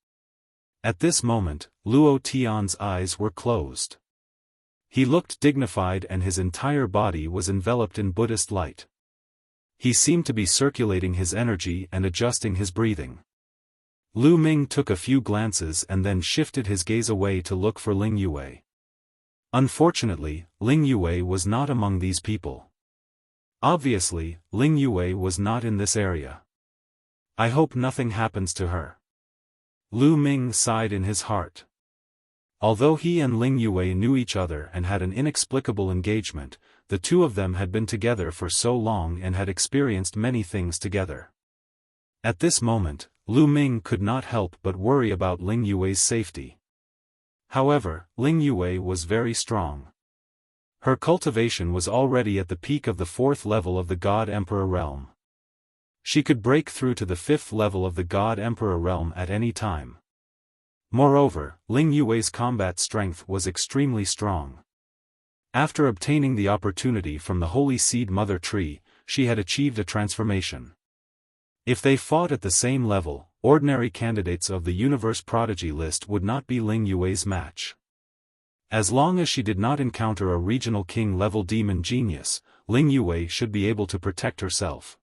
At this moment, Luo Tian's eyes were closed. He looked dignified and his entire body was enveloped in Buddhist light. He seemed to be circulating his energy and adjusting his breathing. Lu Ming took a few glances and then shifted his gaze away to look for Ling Yue. Unfortunately, Ling Yue was not among these people. Obviously, Ling Yue was not in this area. I hope nothing happens to her. Lu Ming sighed in his heart. Although he and Ling Yue knew each other and had an inexplicable engagement, the two of them had been together for so long and had experienced many things together. At this moment, Lu Ming could not help but worry about Ling Yue's safety. However, Ling Yue was very strong. Her cultivation was already at the peak of the 4th level of the God Emperor realm. She could break through to the 5th level of the God Emperor realm at any time. Moreover, Ling Yue's combat strength was extremely strong. After obtaining the opportunity from the Holy Seed Mother Tree, she had achieved a transformation. If they fought at the same level, ordinary candidates of the Universe Prodigy list would not be Ling Yue's match. As long as she did not encounter a regional king-level demon genius, Ling Yue should be able to protect herself.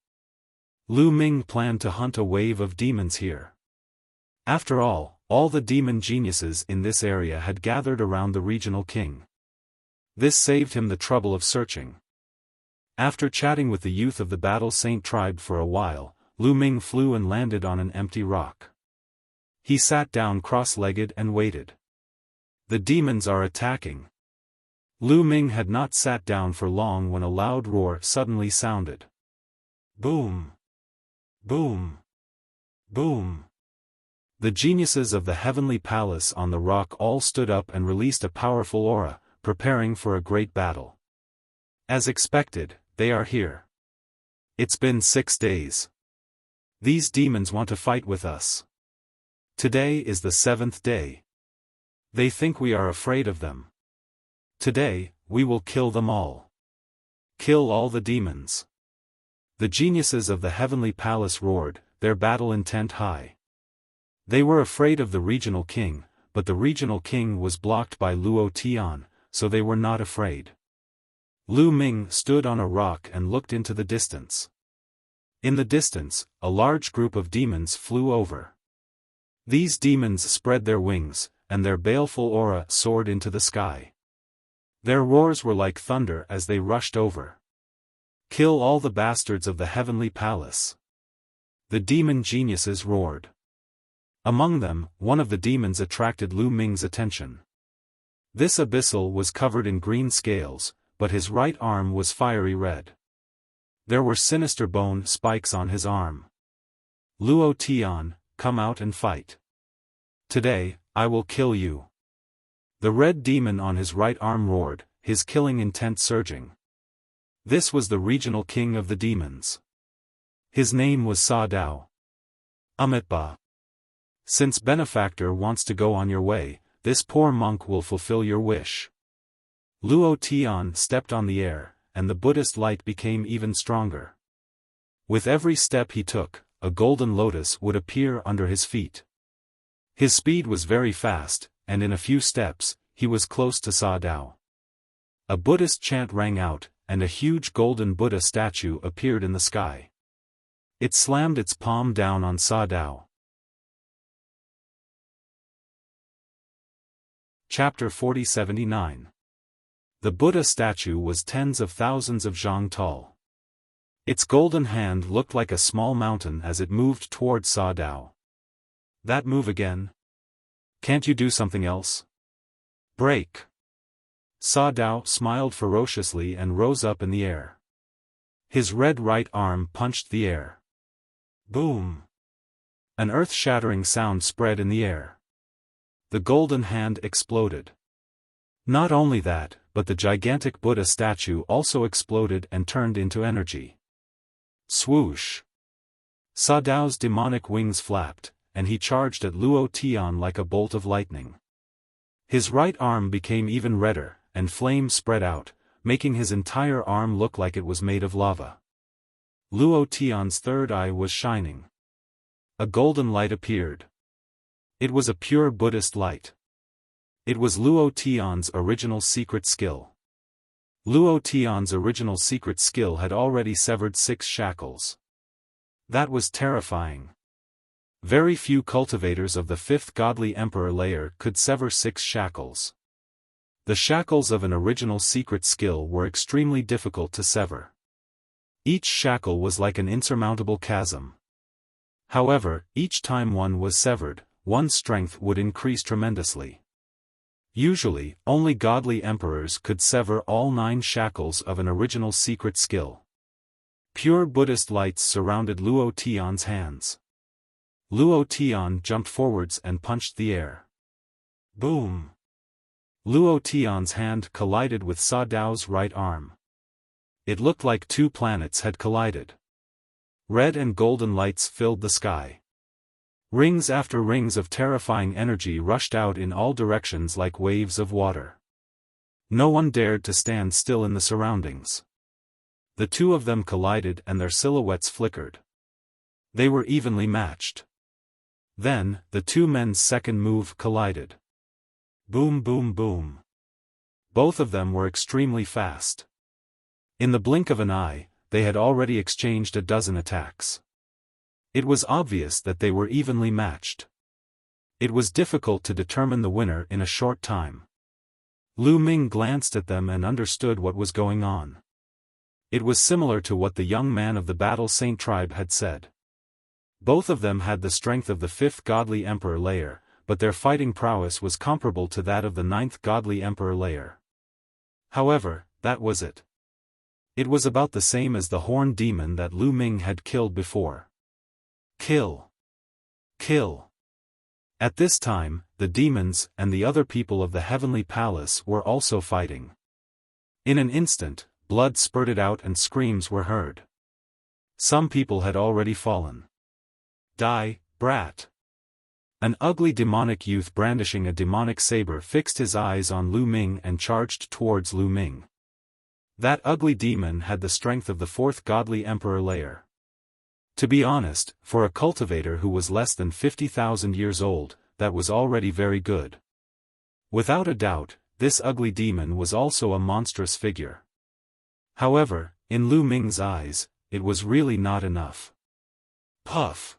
Lu Ming planned to hunt a wave of demons here. After all the demon geniuses in this area had gathered around the regional king. This saved him the trouble of searching. After chatting with the youth of the Battle Saint tribe for a while, Lu Ming flew and landed on an empty rock. He sat down cross-legged and waited. The demons are attacking. Lu Ming had not sat down for long when a loud roar suddenly sounded. Boom! Boom! Boom! The geniuses of the heavenly palace on the rock all stood up and released a powerful aura, preparing for a great battle. As expected, they are here. It's been 6 days. These demons want to fight with us. Today is the 7th day. They think we are afraid of them. Today, we will kill them all. Kill all the demons. The geniuses of the heavenly palace roared, their battle intent high. They were afraid of the regional king, but the regional king was blocked by Luo Tian, so they were not afraid. Lu Ming stood on a rock and looked into the distance. In the distance, a large group of demons flew over. These demons spread their wings, and their baleful aura soared into the sky. Their roars were like thunder as they rushed over. Kill all the bastards of the heavenly palace. The demon geniuses roared. Among them, one of the demons attracted Lu Ming's attention. This abyssal was covered in green scales, but his right arm was fiery red. There were sinister bone spikes on his arm. Luo Tian, come out and fight. Today, I will kill you. The red demon on his right arm roared, his killing intent surging. This was the regional king of the demons. His name was Sa Dao. Amitba. Since benefactor wants to go on your way, this poor monk will fulfill your wish. Luo Tian stepped on the air, and the Buddhist light became even stronger. With every step he took, a golden lotus would appear under his feet. His speed was very fast, and in a few steps, he was close to Sa Dao. A Buddhist chant rang out, and a huge golden Buddha statue appeared in the sky. It slammed its palm down on Sa Dao. Chapter 4079. The Buddha statue was tens of thousands of zhang tall. Its golden hand looked like a small mountain as it moved toward Sa Dao. That move again? Can't you do something else? Break. Sa Dao smiled ferociously and rose up in the air. His red right arm punched the air. Boom! An earth-shattering sound spread in the air. The golden hand exploded. Not only that, but the gigantic Buddha statue also exploded and turned into energy. Swoosh! Sa Dao's demonic wings flapped, and he charged at Luo Tian like a bolt of lightning. His right arm became even redder, and flames spread out, making his entire arm look like it was made of lava. Luo Tian's third eye was shining. A golden light appeared. It was a pure Buddhist light. It was Luo Tian's original secret skill. Luo Tian's original secret skill had already severed 6 shackles. That was terrifying. Very few cultivators of the 5th godly emperor layer could sever 6 shackles. The shackles of an original secret skill were extremely difficult to sever. Each shackle was like an insurmountable chasm. However, each time one was severed, one's strength would increase tremendously. Usually, only godly emperors could sever all 9 shackles of an original secret skill. Pure Buddhist lights surrounded Luo Tian's hands. Luo Tian jumped forwards and punched the air. Boom! Luo Tian's hand collided with Sa Dao's right arm. It looked like 2 planets had collided. Red and golden lights filled the sky. Rings after rings of terrifying energy rushed out in all directions like waves of water. No one dared to stand still in the surroundings. The 2 of them collided and their silhouettes flickered. They were evenly matched. Then, the 2 men's second move collided. Boom boom boom. Both of them were extremely fast. In the blink of an eye, they had already exchanged a dozen attacks. It was obvious that they were evenly matched. It was difficult to determine the winner in a short time. Lu Ming glanced at them and understood what was going on. It was similar to what the young man of the Battle Saint tribe had said. Both of them had the strength of the 5th godly emperor layer, but their fighting prowess was comparable to that of the 9th godly emperor layer. However, that was it. It was about the same as the horned demon that Lu Ming had killed before. Kill! Kill! At this time, the demons and the other people of the heavenly palace were also fighting. In an instant, blood spurted out and screams were heard. Some people had already fallen. Die, brat! An ugly demonic youth brandishing a demonic saber fixed his eyes on Lu Ming and charged towards Lu Ming. That ugly demon had the strength of the 4th godly emperor layer. To be honest, for a cultivator who was less than 50,000 years old, that was already very good. Without a doubt, this ugly demon was also a monstrous figure. However, in Lu Ming's eyes, it was really not enough. Puff!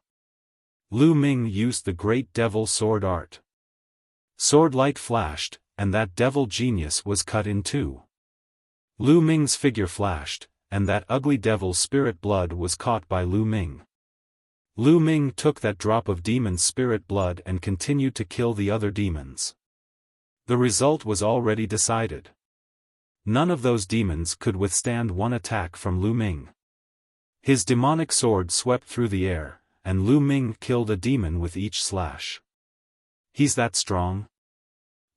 Lu Ming used the great devil sword art. Sword light flashed, and that devil genius was cut in 2. Lu Ming's figure flashed, and that ugly devil's spirit blood was caught by Lu Ming. Lu Ming took that drop of demon spirit blood and continued to kill the other demons. The result was already decided. None of those demons could withstand one attack from Lu Ming. His demonic sword swept through the air, and Lu Ming killed a demon with each slash. He's that strong?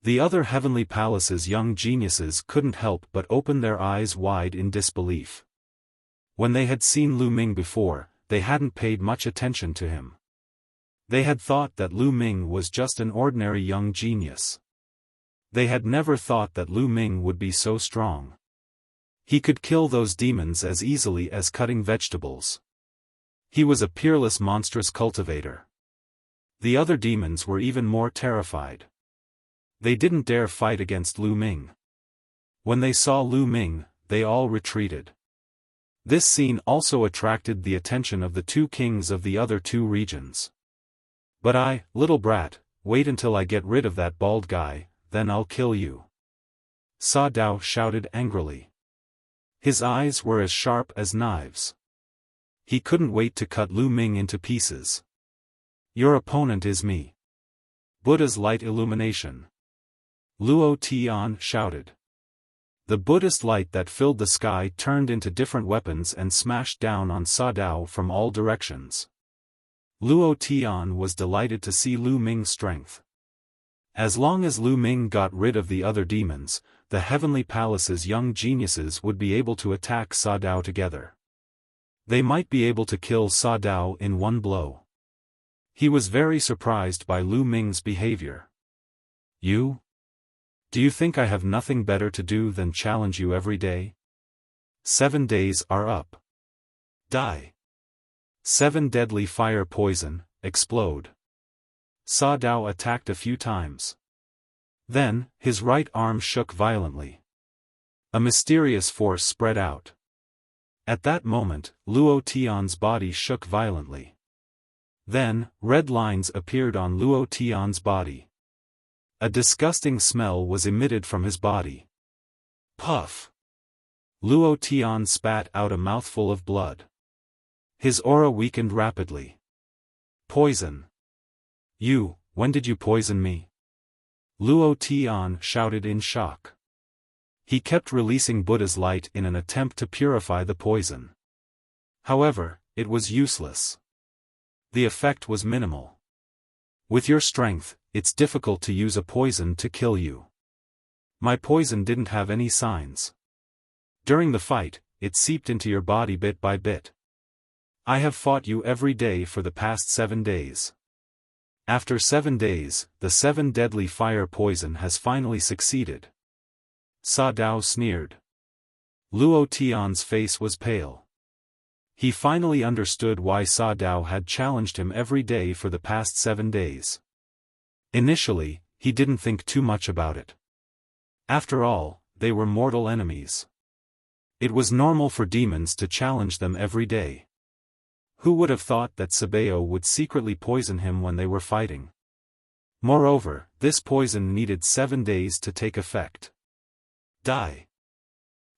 The other Heavenly Palace's young geniuses couldn't help but open their eyes wide in disbelief. When they had seen Lu Ming before, they hadn't paid much attention to him. They had thought that Lu Ming was just an ordinary young genius. They had never thought that Lu Ming would be so strong. He could kill those demons as easily as cutting vegetables. He was a peerless monstrous cultivator. The other demons were even more terrified. They didn't dare fight against Lu Ming. When they saw Lu Ming, they all retreated. This scene also attracted the attention of the two kings of the other two regions. But little brat, wait until I get rid of that bald guy, then I'll kill you. Sa Dao shouted angrily. His eyes were as sharp as knives. He couldn't wait to cut Lu Ming into pieces. Your opponent is me. Buddha's light illumination. Luo Tian shouted. The Buddhist light that filled the sky turned into different weapons and smashed down on Sa Dao from all directions. Luo Tian was delighted to see Lu Ming's strength. As long as Lu Ming got rid of the other demons, the Heavenly Palace's young geniuses would be able to attack Sa Dao together. They might be able to kill Sa Dao in one blow. He was very surprised by Lu Ming's behavior. You? Do you think I have nothing better to do than challenge you every day? 7 days are up. Die. 7 deadly fire poison, explode. Sa Dao attacked a few times. Then, his right arm shook violently. A mysterious force spread out. At that moment, Luo Tian's body shook violently. Then, red lines appeared on Luo Tian's body. A disgusting smell was emitted from his body. Puff! Luo Tian spat out a mouthful of blood. His aura weakened rapidly. Poison! When did you poison me? Luo Tian shouted in shock. He kept releasing Buddha's light in an attempt to purify the poison. However, it was useless. The effect was minimal. With your strength, it's difficult to use a poison to kill you. My poison didn't have any signs. During the fight, it seeped into your body bit by bit. I have fought you every day for the past 7 days. After 7 days, the 7 deadly fire poison has finally succeeded. Sa Dao sneered. Luo Tian's face was pale. He finally understood why Sa Dao had challenged him every day for the past 7 days. Initially, he didn't think too much about it. After all, they were mortal enemies. It was normal for demons to challenge them every day. Who would have thought that Sabeo would secretly poison him when they were fighting? Moreover, this poison needed 7 days to take effect. Die!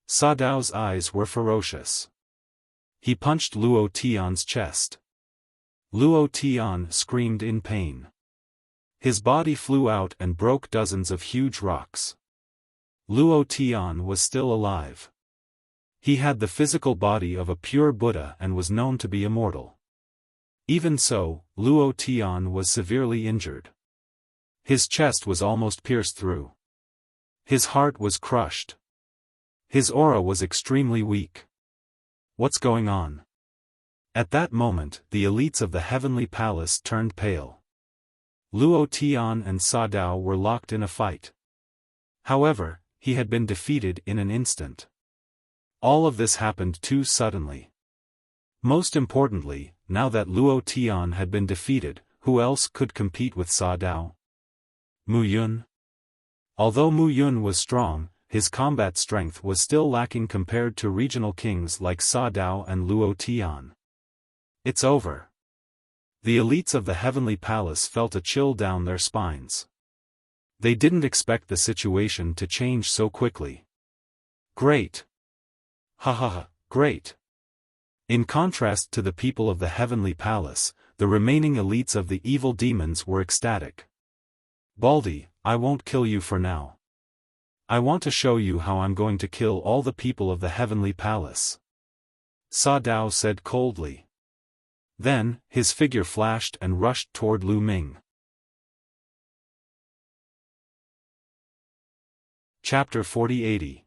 Sa Dao's eyes were ferocious. He punched Luo Tian's chest. Luo Tian screamed in pain. His body flew out and broke dozens of huge rocks. Luo Tian was still alive. He had the physical body of a pure Buddha and was known to be immortal. Even so, Luo Tian was severely injured. His chest was almost pierced through. His heart was crushed. His aura was extremely weak. What's going on? At that moment, the elites of the Heavenly Palace turned pale. Luo Tian and Sa Dao were locked in a fight. However, he had been defeated in an instant. All of this happened too suddenly. Most importantly, now that Luo Tian had been defeated, who else could compete with Sa Dao? Mu Yun? Although Mu Yun was strong, his combat strength was still lacking compared to regional kings like Sa Dao and Luo Tian. It's over. The elites of the Heavenly Palace felt a chill down their spines. They didn't expect the situation to change so quickly. Great! Ha ha ha, great! In contrast to the people of the Heavenly Palace, the remaining elites of the evil demons were ecstatic. Baldy, I won't kill you for now. I want to show you how I'm going to kill all the people of the Heavenly Palace. Sa Dao said coldly. Then, his figure flashed and rushed toward Lu Ming. Chapter 40-80.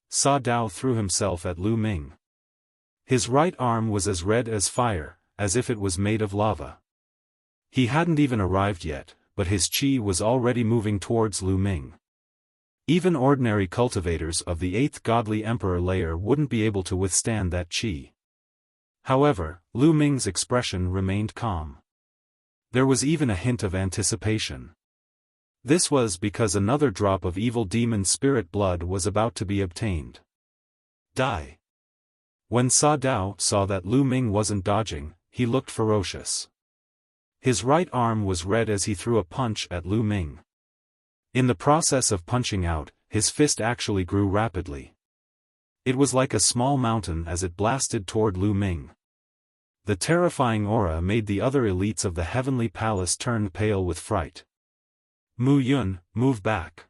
Sa Dao threw himself at Lu Ming. His right arm was as red as fire, as if it was made of lava. He hadn't even arrived yet, but his qi was already moving towards Lu Ming. Even ordinary cultivators of the 8th godly emperor layer wouldn't be able to withstand that qi. However, Lu Ming's expression remained calm. There was even a hint of anticipation. This was because another drop of evil demon spirit blood was about to be obtained. Die. When Sa Dao saw that Lu Ming wasn't dodging, he looked ferocious. His right arm was red as he threw a punch at Lu Ming. In the process of punching out, his fist actually grew rapidly. It was like a small mountain as it blasted toward Lu Ming. The terrifying aura made the other elites of the heavenly palace turn pale with fright. "Mu Yun, move back!"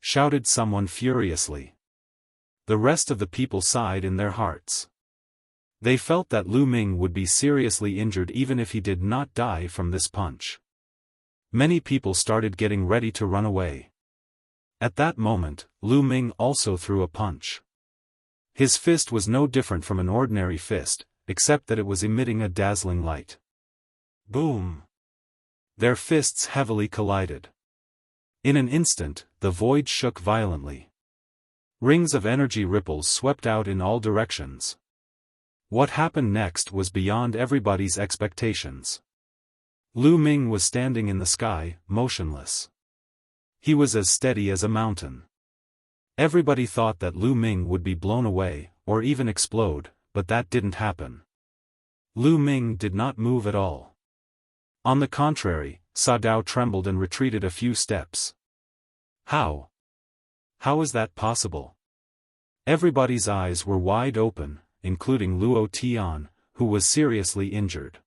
shouted someone furiously. The rest of the people sighed in their hearts. They felt that Lu Ming would be seriously injured even if he did not die from this punch. Many people started getting ready to run away. At that moment, Lu Ming also threw a punch. His fist was no different from an ordinary fist, except that it was emitting a dazzling light. Boom! Their fists heavily collided. In an instant, the void shook violently. Rings of energy ripples swept out in all directions. What happened next was beyond everybody's expectations. Lu Ming was standing in the sky, motionless. He was as steady as a mountain. Everybody thought that Lu Ming would be blown away, or even explode, but that didn't happen. Lu Ming did not move at all. On the contrary, Sa Dao trembled and retreated a few steps. How? How is that possible? Everybody's eyes were wide open, including Luo Tian, who was seriously injured.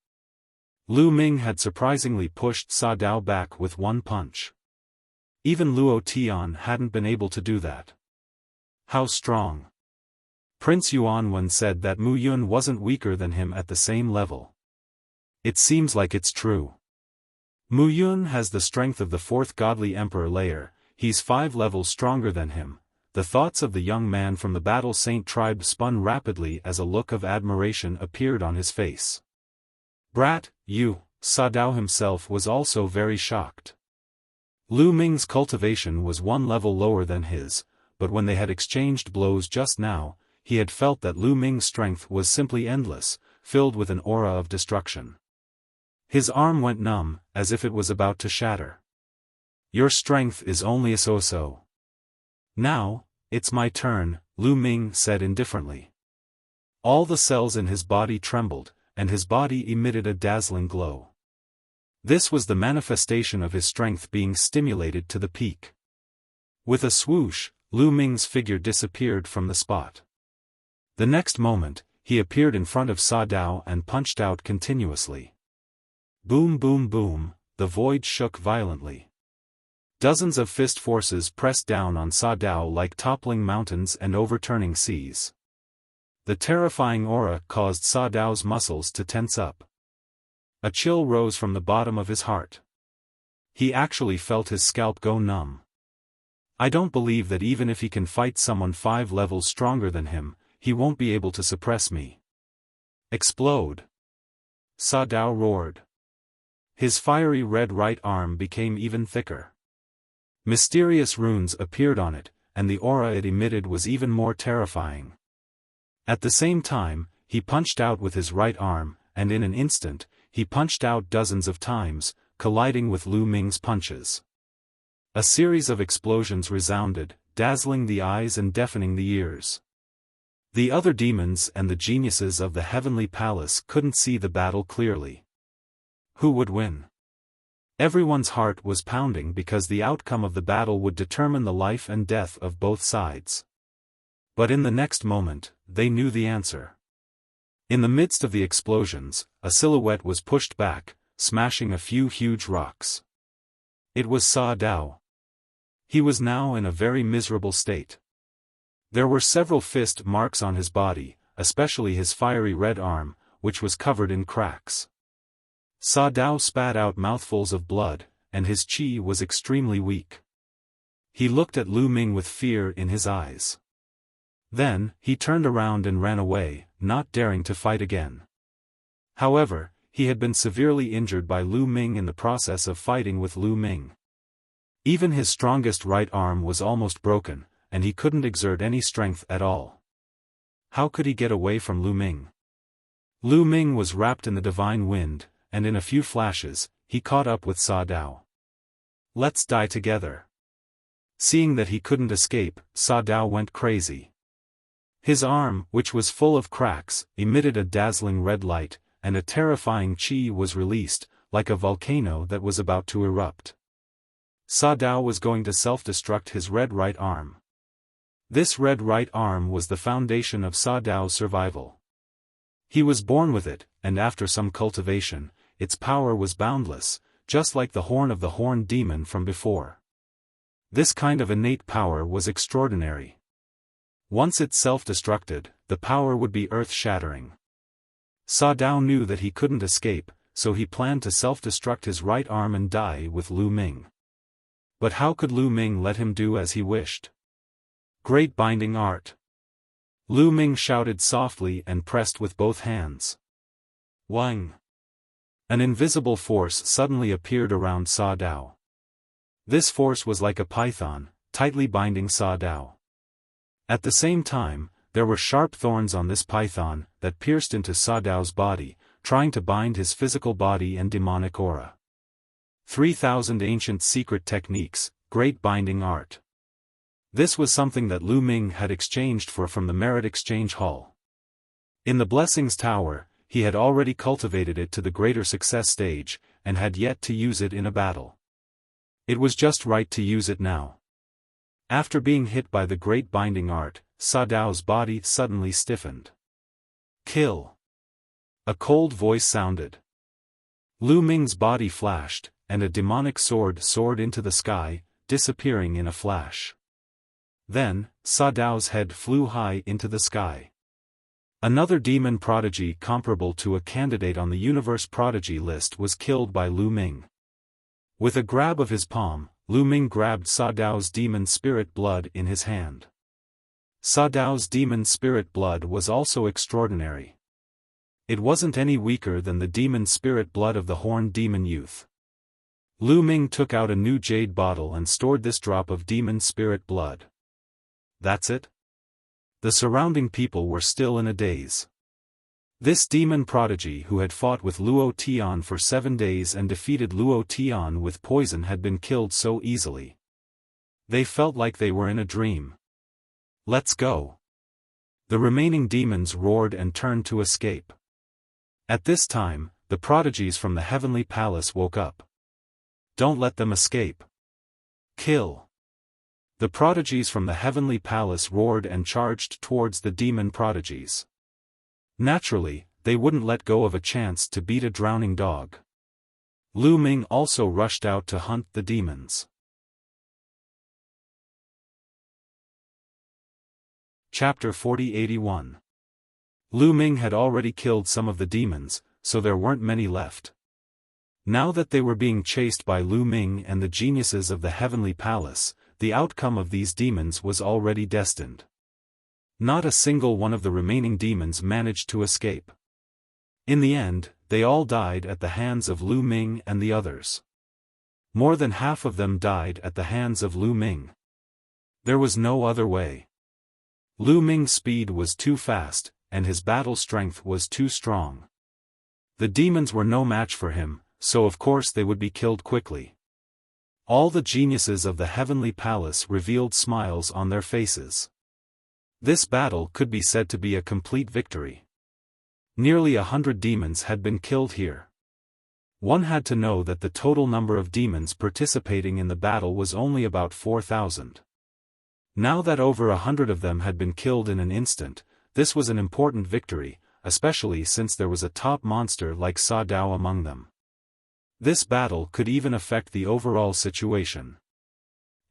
Lu Ming had surprisingly pushed Sa Dao back with one punch. Even Luo Tian hadn't been able to do that. How strong! Prince Yuanwen said that Mu Yun wasn't weaker than him at the same level. It seems like it's true. Mu Yun has the strength of the 4th godly emperor layer, he's 5 levels stronger than him. The thoughts of the young man from the Battle Saint tribe spun rapidly as a look of admiration appeared on his face. Brat, you, Sa Dao himself was also very shocked. Lu Ming's cultivation was 1 level lower than his, but when they had exchanged blows just now, he had felt that Lu Ming's strength was simply endless, filled with an aura of destruction. His arm went numb, as if it was about to shatter. Your strength is only a so-so. Now, it's my turn, Lu Ming said indifferently. All the cells in his body trembled, and his body emitted a dazzling glow. This was the manifestation of his strength being stimulated to the peak. With a swoosh, Lu Ming's figure disappeared from the spot. The next moment, he appeared in front of Sa Dao and punched out continuously. Boom boom boom, the void shook violently. Dozens of fist forces pressed down on Sa Dao like toppling mountains and overturning seas. The terrifying aura caused Sa Dao's muscles to tense up. A chill rose from the bottom of his heart. He actually felt his scalp go numb. I don't believe that even if he can fight someone 5 levels stronger than him, he won't be able to suppress me. Explode! Sa Dao roared. His fiery red right arm became even thicker. Mysterious runes appeared on it, and the aura it emitted was even more terrifying. At the same time, he punched out with his right arm, and in an instant, he punched out dozens of times, colliding with Lu Ming's punches. A series of explosions resounded, dazzling the eyes and deafening the ears. The other demons and the geniuses of the heavenly palace couldn't see the battle clearly. Who would win? Everyone's heart was pounding because the outcome of the battle would determine the life and death of both sides. But in the next moment, they knew the answer. In the midst of the explosions, a silhouette was pushed back, smashing a few huge rocks. It was Sa Dao. He was now in a very miserable state. There were several fist marks on his body, especially his fiery red arm, which was covered in cracks. Sa Dao spat out mouthfuls of blood, and his qi was extremely weak. He looked at Lu Ming with fear in his eyes. Then, he turned around and ran away, not daring to fight again. However, he had been severely injured by Lu Ming in the process of fighting with Lu Ming. Even his strongest right arm was almost broken, and he couldn't exert any strength at all. How could he get away from Lu Ming? Lu Ming was wrapped in the divine wind, and in a few flashes, he caught up with Sa Dao. "Let's die together." Seeing that he couldn't escape, Sa Dao went crazy. His arm, which was full of cracks, emitted a dazzling red light, and a terrifying qi was released, like a volcano that was about to erupt. Sa Dao was going to self-destruct his red right arm. This red right arm was the foundation of Sa Dao's survival. He was born with it, and after some cultivation, its power was boundless, just like the horn of the horned demon from before. This kind of innate power was extraordinary. Once it self-destructed, the power would be earth-shattering. Sa Dao knew that he couldn't escape, so he planned to self-destruct his right arm and die with Lu Ming. But how could Lu Ming let him do as he wished? Great binding art. Lu Ming shouted softly and pressed with both hands. Wang! An invisible force suddenly appeared around Sa Dao. This force was like a python, tightly binding Sa Dao. At the same time, there were sharp thorns on this python that pierced into Sa Dao's body, trying to bind his physical body and demonic aura. 3,000 ancient secret techniques, great binding art. This was something that Lu Ming had exchanged for from the Merit Exchange Hall. In the Blessings Tower, he had already cultivated it to the greater success stage, and had yet to use it in a battle. It was just right to use it now. After being hit by the great binding art, Sa Dao's body suddenly stiffened. Kill! A cold voice sounded. Lu Ming's body flashed, and a demonic sword soared into the sky, disappearing in a flash. Then, Sa Dao's head flew high into the sky. Another demon prodigy comparable to a candidate on the Universe Prodigy list was killed by Lu Ming. With a grab of his palm, Lu Ming grabbed Sa Dao's demon spirit blood in his hand. Sa Dao's demon spirit blood was also extraordinary. It wasn't any weaker than the demon spirit blood of the horned demon youth. Lu Ming took out a new jade bottle and stored this drop of demon spirit blood. That's it? The surrounding people were still in a daze. This demon prodigy who had fought with Luo Tian for 7 days and defeated Luo Tian with poison had been killed so easily. They felt like they were in a dream. Let's go! The remaining demons roared and turned to escape. At this time, the prodigies from the heavenly palace woke up. Don't let them escape. Kill! The prodigies from the heavenly palace roared and charged towards the demon prodigies. Naturally, they wouldn't let go of a chance to beat a drowning dog. Lu Ming also rushed out to hunt the demons. Chapter 4081. Lu Ming had already killed some of the demons, so there weren't many left. Now that they were being chased by Lu Ming and the geniuses of the heavenly palace, the outcome of these demons was already destined. Not a single one of the remaining demons managed to escape. In the end, they all died at the hands of Lu Ming and the others. More than half of them died at the hands of Lu Ming. There was no other way. Lu Ming's speed was too fast, and his battle strength was too strong. The demons were no match for him, so of course they would be killed quickly. All the geniuses of the heavenly palace revealed smiles on their faces. This battle could be said to be a complete victory. Nearly 100 demons had been killed here. One had to know that the total number of demons participating in the battle was only about 4,000. Now that over 100 of them had been killed in an instant, this was an important victory, especially since there was a top monster like Sa Dao among them. This battle could even affect the overall situation.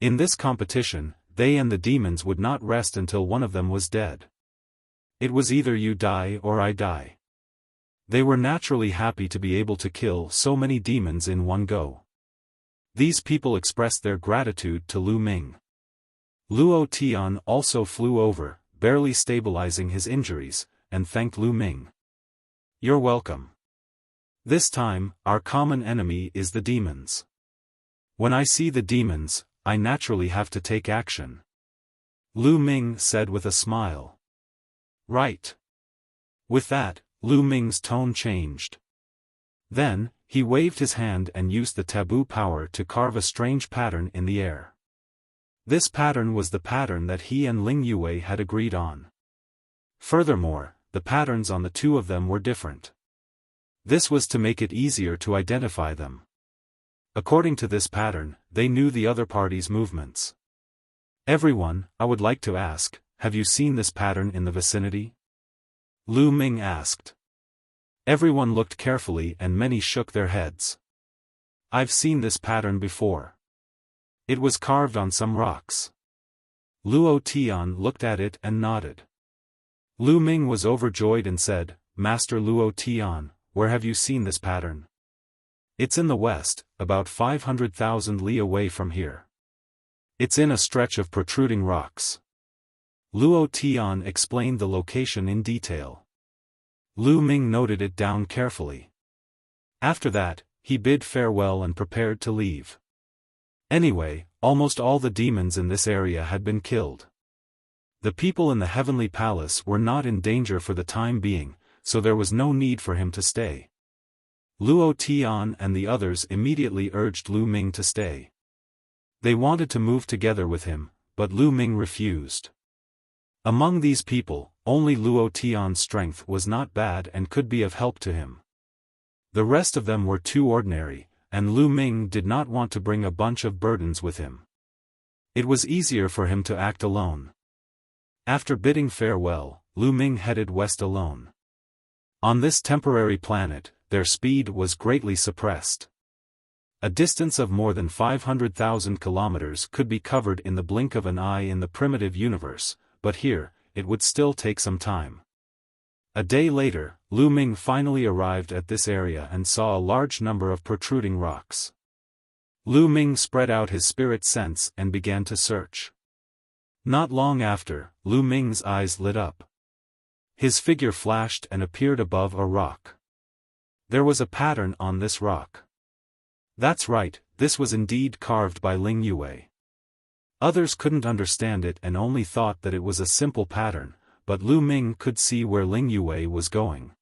In this competition, they and the demons would not rest until one of them was dead. It was either you die or I die. They were naturally happy to be able to kill so many demons in one go. These people expressed their gratitude to Lu Ming. Luo Tian also flew over, barely stabilizing his injuries, and thanked Lu Ming. "You're welcome. This time, our common enemy is the demons. When I see the demons, I naturally have to take action," Lu Ming said with a smile. "Right." With that, Lu Ming's tone changed. Then, he waved his hand and used the taboo power to carve a strange pattern in the air. This pattern was the pattern that he and Ling Yue had agreed on. Furthermore, the patterns on the two of them were different. This was to make it easier to identify them. According to this pattern, they knew the other party's movements. "Everyone, I would like to ask, have you seen this pattern in the vicinity?" Lu Ming asked. Everyone looked carefully and many shook their heads. "I've seen this pattern before. It was carved on some rocks." Luo Tian looked at it and nodded. Lu Ming was overjoyed and said, "Master Luo Tian, where have you seen this pattern?" "It's in the west, about 500,000 li away from here. It's in a stretch of protruding rocks." Luo Tian explained the location in detail. Lu Ming noted it down carefully. After that, he bid farewell and prepared to leave. Anyway, almost all the demons in this area had been killed. The people in the heavenly palace were not in danger for the time being, so there was no need for him to stay. Luo Tian and the others immediately urged Lu Ming to stay. They wanted to move together with him, but Lu Ming refused. Among these people, only Luo Tian's strength was not bad and could be of help to him. The rest of them were too ordinary, and Lu Ming did not want to bring a bunch of burdens with him. It was easier for him to act alone. After bidding farewell, Lu Ming headed west alone. On this temporary planet, their speed was greatly suppressed. A distance of more than 500,000 kilometers could be covered in the blink of an eye in the primitive universe, but here, it would still take some time. A day later, Lu Ming finally arrived at this area and saw a large number of protruding rocks. Lu Ming spread out his spirit sense and began to search. Not long after, Lu Ming's eyes lit up. His figure flashed and appeared above a rock. There was a pattern on this rock. That's right, this was indeed carved by Ling Yue. Others couldn't understand it and only thought that it was a simple pattern, but Lu Ming could see where Ling Yue was going.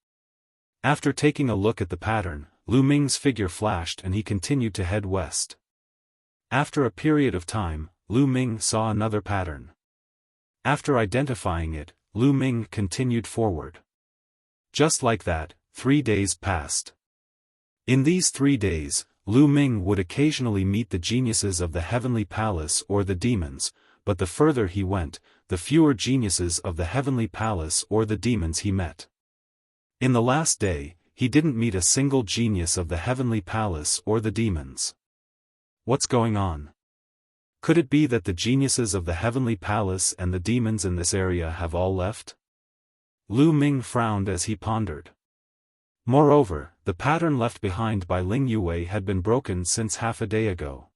After taking a look at the pattern, Lu Ming's figure flashed and he continued to head west. After a period of time, Lu Ming saw another pattern. After identifying it, Lu Ming continued forward. Just like that, 3 days passed. In these 3 days, Lu Ming would occasionally meet the geniuses of the heavenly palace or the demons, but the further he went, the fewer geniuses of the heavenly palace or the demons he met. In the last day, he didn't meet a single genius of the heavenly palace or the demons. What's going on? Could it be that the geniuses of the heavenly palace and the demons in this area have all left? Lu Ming frowned as he pondered. Moreover, the pattern left behind by Ling Yue had been broken since half a day ago.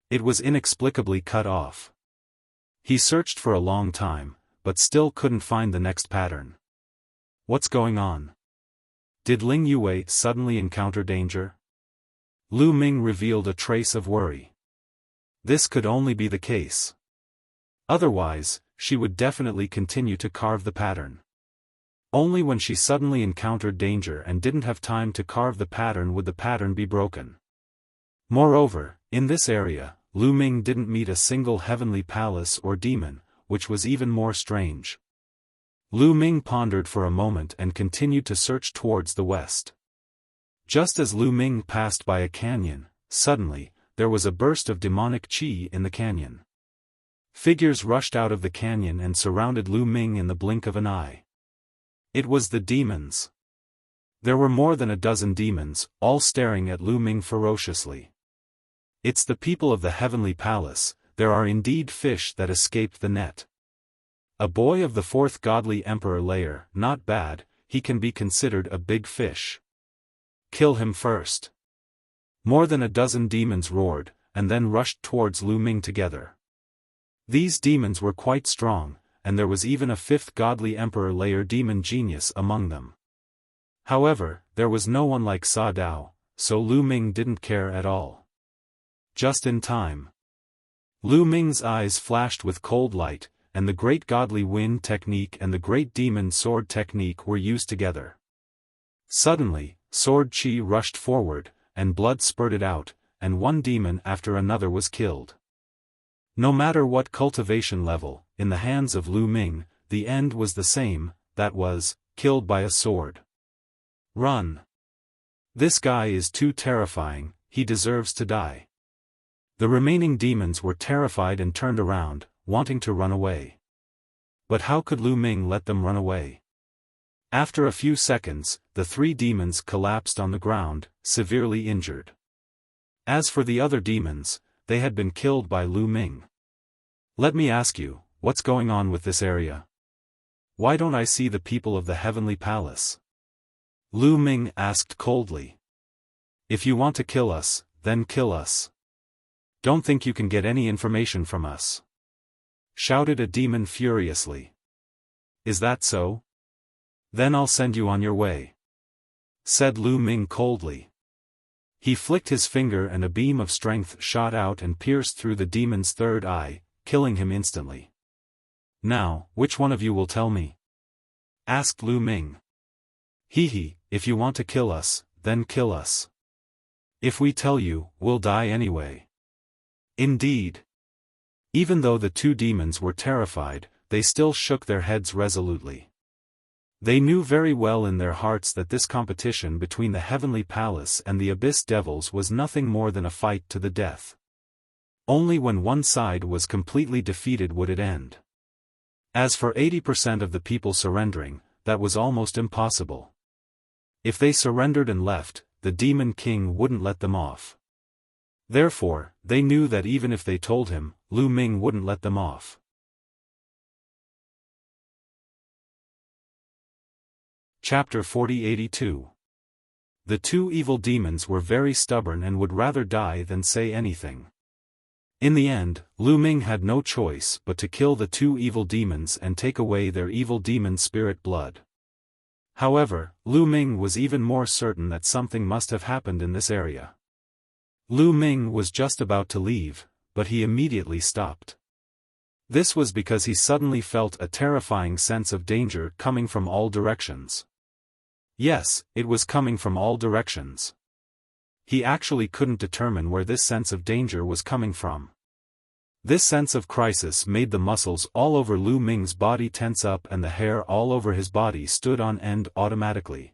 It was inexplicably cut off. He searched for a long time, but still couldn't find the next pattern. What's going on? Did Ling Yue suddenly encounter danger? Lu Ming revealed a trace of worry. This could only be the case. Otherwise, she would definitely continue to carve the pattern. Only when she suddenly encountered danger and didn't have time to carve the pattern would the pattern be broken. Moreover, in this area, Lu Ming didn't meet a single heavenly palace or demon, which was even more strange. Lu Ming pondered for a moment and continued to search towards the west. Just as Lu Ming passed by a canyon, suddenly, there was a burst of demonic qi in the canyon. Figures rushed out of the canyon and surrounded Lu Ming in the blink of an eye. It was the demons. There were more than a dozen demons, all staring at Lu Ming ferociously. It's the people of the heavenly palace, there are indeed fish that escaped the net. A boy of the 4th godly emperor layer, not bad, he can be considered a big fish. Kill him first. More than a dozen demons roared, and then rushed towards Lu Ming together. These demons were quite strong, and there was even a fifth godly emperor layer demon genius among them. However, there was no one like Sa Dao, so Lu Ming didn't care at all. Just in time. Lu Ming's eyes flashed with cold light, and the great godly wind technique and the great demon sword technique were used together. Suddenly, sword chi rushed forward, and blood spurted out, and one demon after another was killed. No matter what cultivation level, in the hands of Lu Ming, the end was the same, that was, killed by a sword. Run. This guy is too terrifying, he deserves to die. The remaining demons were terrified and turned around, wanting to run away. But how could Lu Ming let them run away? After a few seconds, the three demons collapsed on the ground, severely injured. As for the other demons, they had been killed by Lu Ming. Let me ask you, what's going on with this area? Why don't I see the people of the heavenly palace? Lu Ming asked coldly. If you want to kill us, then kill us. Don't think you can get any information from us. Shouted a demon furiously. Is that so? Then I'll send you on your way. Said Lu Ming coldly. He flicked his finger and a beam of strength shot out and pierced through the demon's third eye, killing him instantly. Now, which one of you will tell me? Asked Lu Ming. He, if you want to kill us, then kill us. If we tell you, we'll die anyway. Indeed. Even though the two demons were terrified, they still shook their heads resolutely. They knew very well in their hearts that this competition between the heavenly palace and the abyss devils was nothing more than a fight to the death. Only when one side was completely defeated would it end. As for 80% of the people surrendering, that was almost impossible. If they surrendered and left, the demon king wouldn't let them off. Therefore, they knew that even if they told him, Lu Ming wouldn't let them off. Chapter 4082. The two evil demons were very stubborn and would rather die than say anything. In the end, Lu Ming had no choice but to kill the two evil demons and take away their evil demon spirit blood. However, Lu Ming was even more certain that something must have happened in this area. Lu Ming was just about to leave, but he immediately stopped. This was because he suddenly felt a terrifying sense of danger coming from all directions. Yes, it was coming from all directions. He actually couldn't determine where this sense of danger was coming from. This sense of crisis made the muscles all over Lu Ming's body tense up and the hair all over his body stood on end automatically.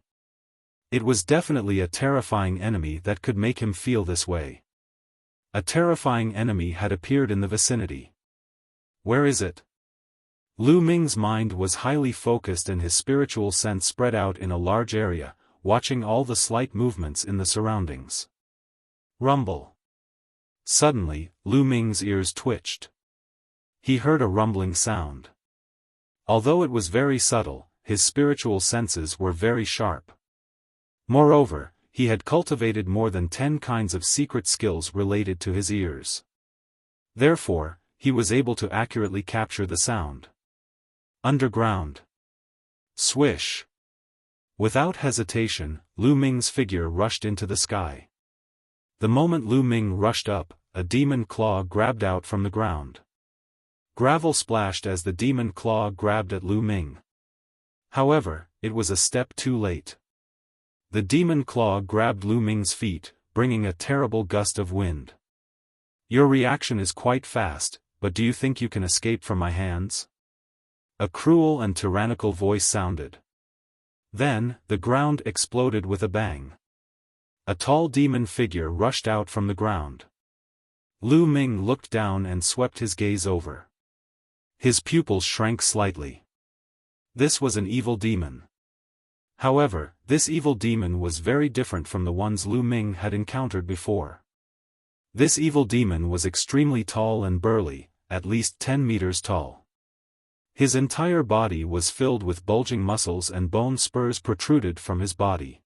It was definitely a terrifying enemy that could make him feel this way. A terrifying enemy had appeared in the vicinity. Where is it? Lu Ming's mind was highly focused and his spiritual sense spread out in a large area, watching all the slight movements in the surroundings. Rumble. Suddenly, Lu Ming's ears twitched. He heard a rumbling sound. Although it was very subtle, his spiritual senses were very sharp. Moreover, he had cultivated more than 10 kinds of secret skills related to his ears. Therefore, he was able to accurately capture the sound. Underground. Swish. Without hesitation, Lu Ming's figure rushed into the sky. The moment Lu Ming rushed up, a demon claw grabbed out from the ground. Gravel splashed as the demon claw grabbed at Lu Ming. However, it was a step too late. The demon claw grabbed Lu Ming's feet, bringing a terrible gust of wind. Your reaction is quite fast, but do you think you can escape from my hands? A cruel and tyrannical voice sounded. Then, the ground exploded with a bang. A tall demon figure rushed out from the ground. Lu Ming looked down and swept his gaze over. His pupils shrank slightly. This was an evil demon. However, this evil demon was very different from the ones Lu Ming had encountered before. This evil demon was extremely tall and burly, at least 10 meters tall. His entire body was filled with bulging muscles and bone spurs protruded from his body.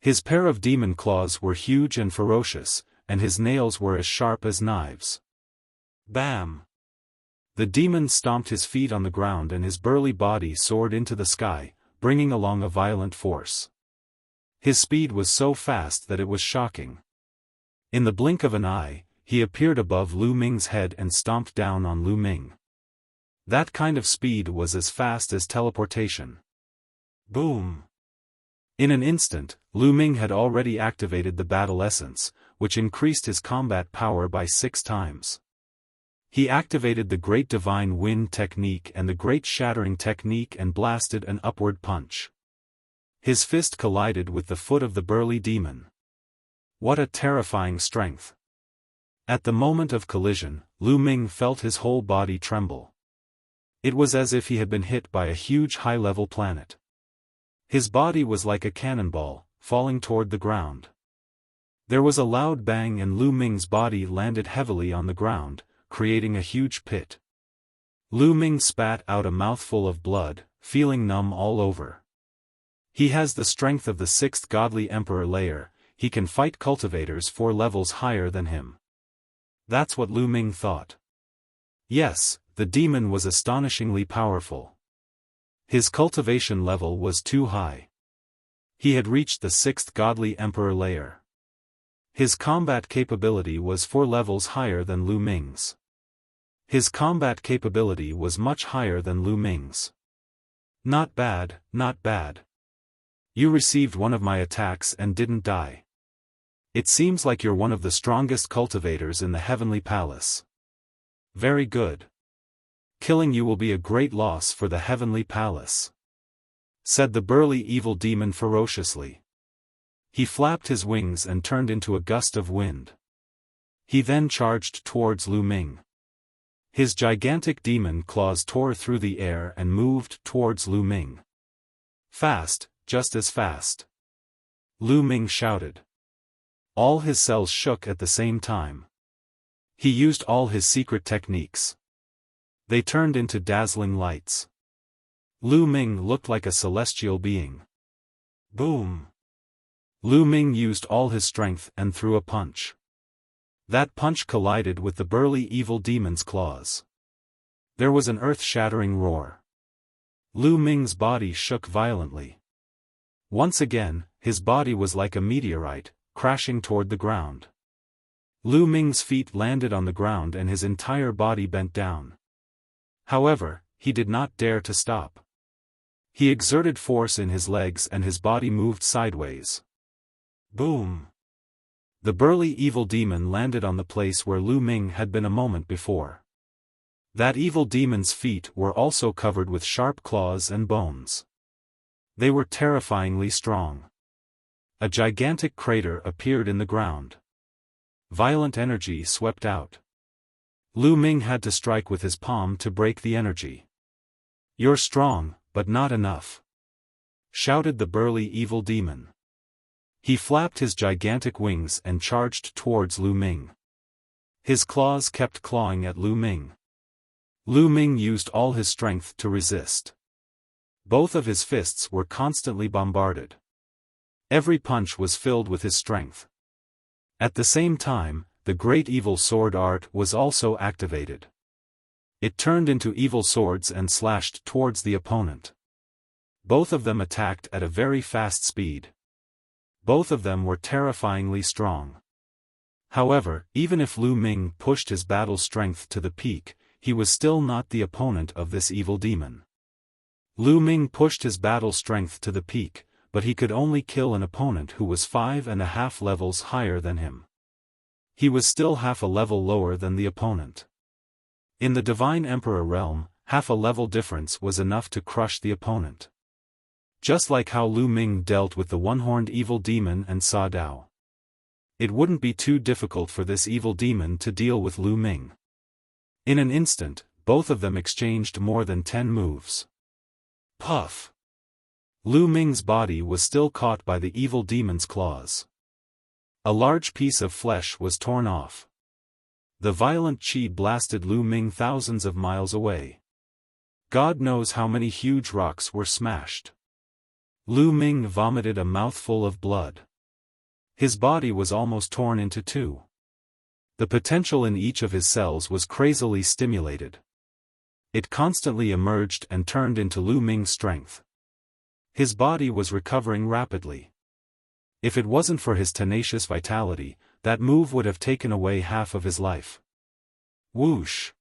His pair of demon claws were huge and ferocious, and his nails were as sharp as knives. Bam! The demon stomped his feet on the ground and his burly body soared into the sky, bringing along a violent force. His speed was so fast that it was shocking. In the blink of an eye, he appeared above Lu Ming's head and stomped down on Lu Ming. That kind of speed was as fast as teleportation. Boom! In an instant, Lu Ming had already activated the battle essence, which increased his combat power by 6 times. He activated the Great Divine Wind technique and the Great Shattering technique and blasted an upward punch. His fist collided with the foot of the burly demon. What a terrifying strength! At the moment of collision, Lu Ming felt his whole body tremble. It was as if he had been hit by a huge high-level planet. His body was like a cannonball, falling toward the ground. There was a loud bang and Lu Ming's body landed heavily on the ground, creating a huge pit. Lu Ming spat out a mouthful of blood, feeling numb all over. He has the strength of the 6th godly emperor layer, he can fight cultivators 4 levels higher than him. That's what Lu Ming thought. Yes, the demon was astonishingly powerful. His cultivation level was too high. He had reached the 6th godly emperor layer. His combat capability was 4 levels higher than Lu Ming's. His combat capability was much higher than Lu Ming's. Not bad, not bad. You received one of my attacks and didn't die. It seems like you're one of the strongest cultivators in the Heavenly Palace. Very good. Killing you will be a great loss for the Heavenly Palace, said the burly evil demon ferociously. He flapped his wings and turned into a gust of wind. He then charged towards Lu Ming. His gigantic demon claws tore through the air and moved towards Lu Ming. Fast, just as fast. Lu Ming shouted. All his cells shook at the same time. He used all his secret techniques. They turned into dazzling lights. Lu Ming looked like a celestial being. Boom! Lu Ming used all his strength and threw a punch. That punch collided with the burly evil demon's claws. There was an earth-shattering roar. Lu Ming's body shook violently. Once again, his body was like a meteorite, crashing toward the ground. Lu Ming's feet landed on the ground and his entire body bent down. However, he did not dare to stop. He exerted force in his legs and his body moved sideways. Boom! The burly evil demon landed on the place where Lu Ming had been a moment before. That evil demon's feet were also covered with sharp claws and bones. They were terrifyingly strong. A gigantic crater appeared in the ground. Violent energy swept out. Lu Ming had to strike with his palm to break the energy. You're strong, but not enough, shouted the burly evil demon. He flapped his gigantic wings and charged towards Lu Ming. His claws kept clawing at Lu Ming. Lu Ming used all his strength to resist. Both of his fists were constantly bombarded. Every punch was filled with his strength. At the same time, the great evil sword art was also activated. It turned into evil swords and slashed towards the opponent. Both of them attacked at a very fast speed. Both of them were terrifyingly strong. However, even if Lu Ming pushed his battle strength to the peak, he was still not the opponent of this evil demon. Lu Ming pushed his battle strength to the peak, but he could only kill an opponent who was 5.5 levels higher than him. He was still half a level lower than the opponent. In the Divine Emperor realm, half a level difference was enough to crush the opponent. Just like how Lu Ming dealt with the one-horned evil demon and Sa Dao. It wouldn't be too difficult for this evil demon to deal with Lu Ming. In an instant, both of them exchanged more than 10 moves. Puff! Lu Ming's body was still caught by the evil demon's claws. A large piece of flesh was torn off. The violent chi blasted Lu Ming thousands of miles away. God knows how many huge rocks were smashed. Lu Ming vomited a mouthful of blood. His body was almost torn into two. The potential in each of his cells was crazily stimulated. It constantly emerged and turned into Lu Ming's strength. His body was recovering rapidly. If it wasn't for his tenacious vitality, that move would have taken away half of his life. Whoosh!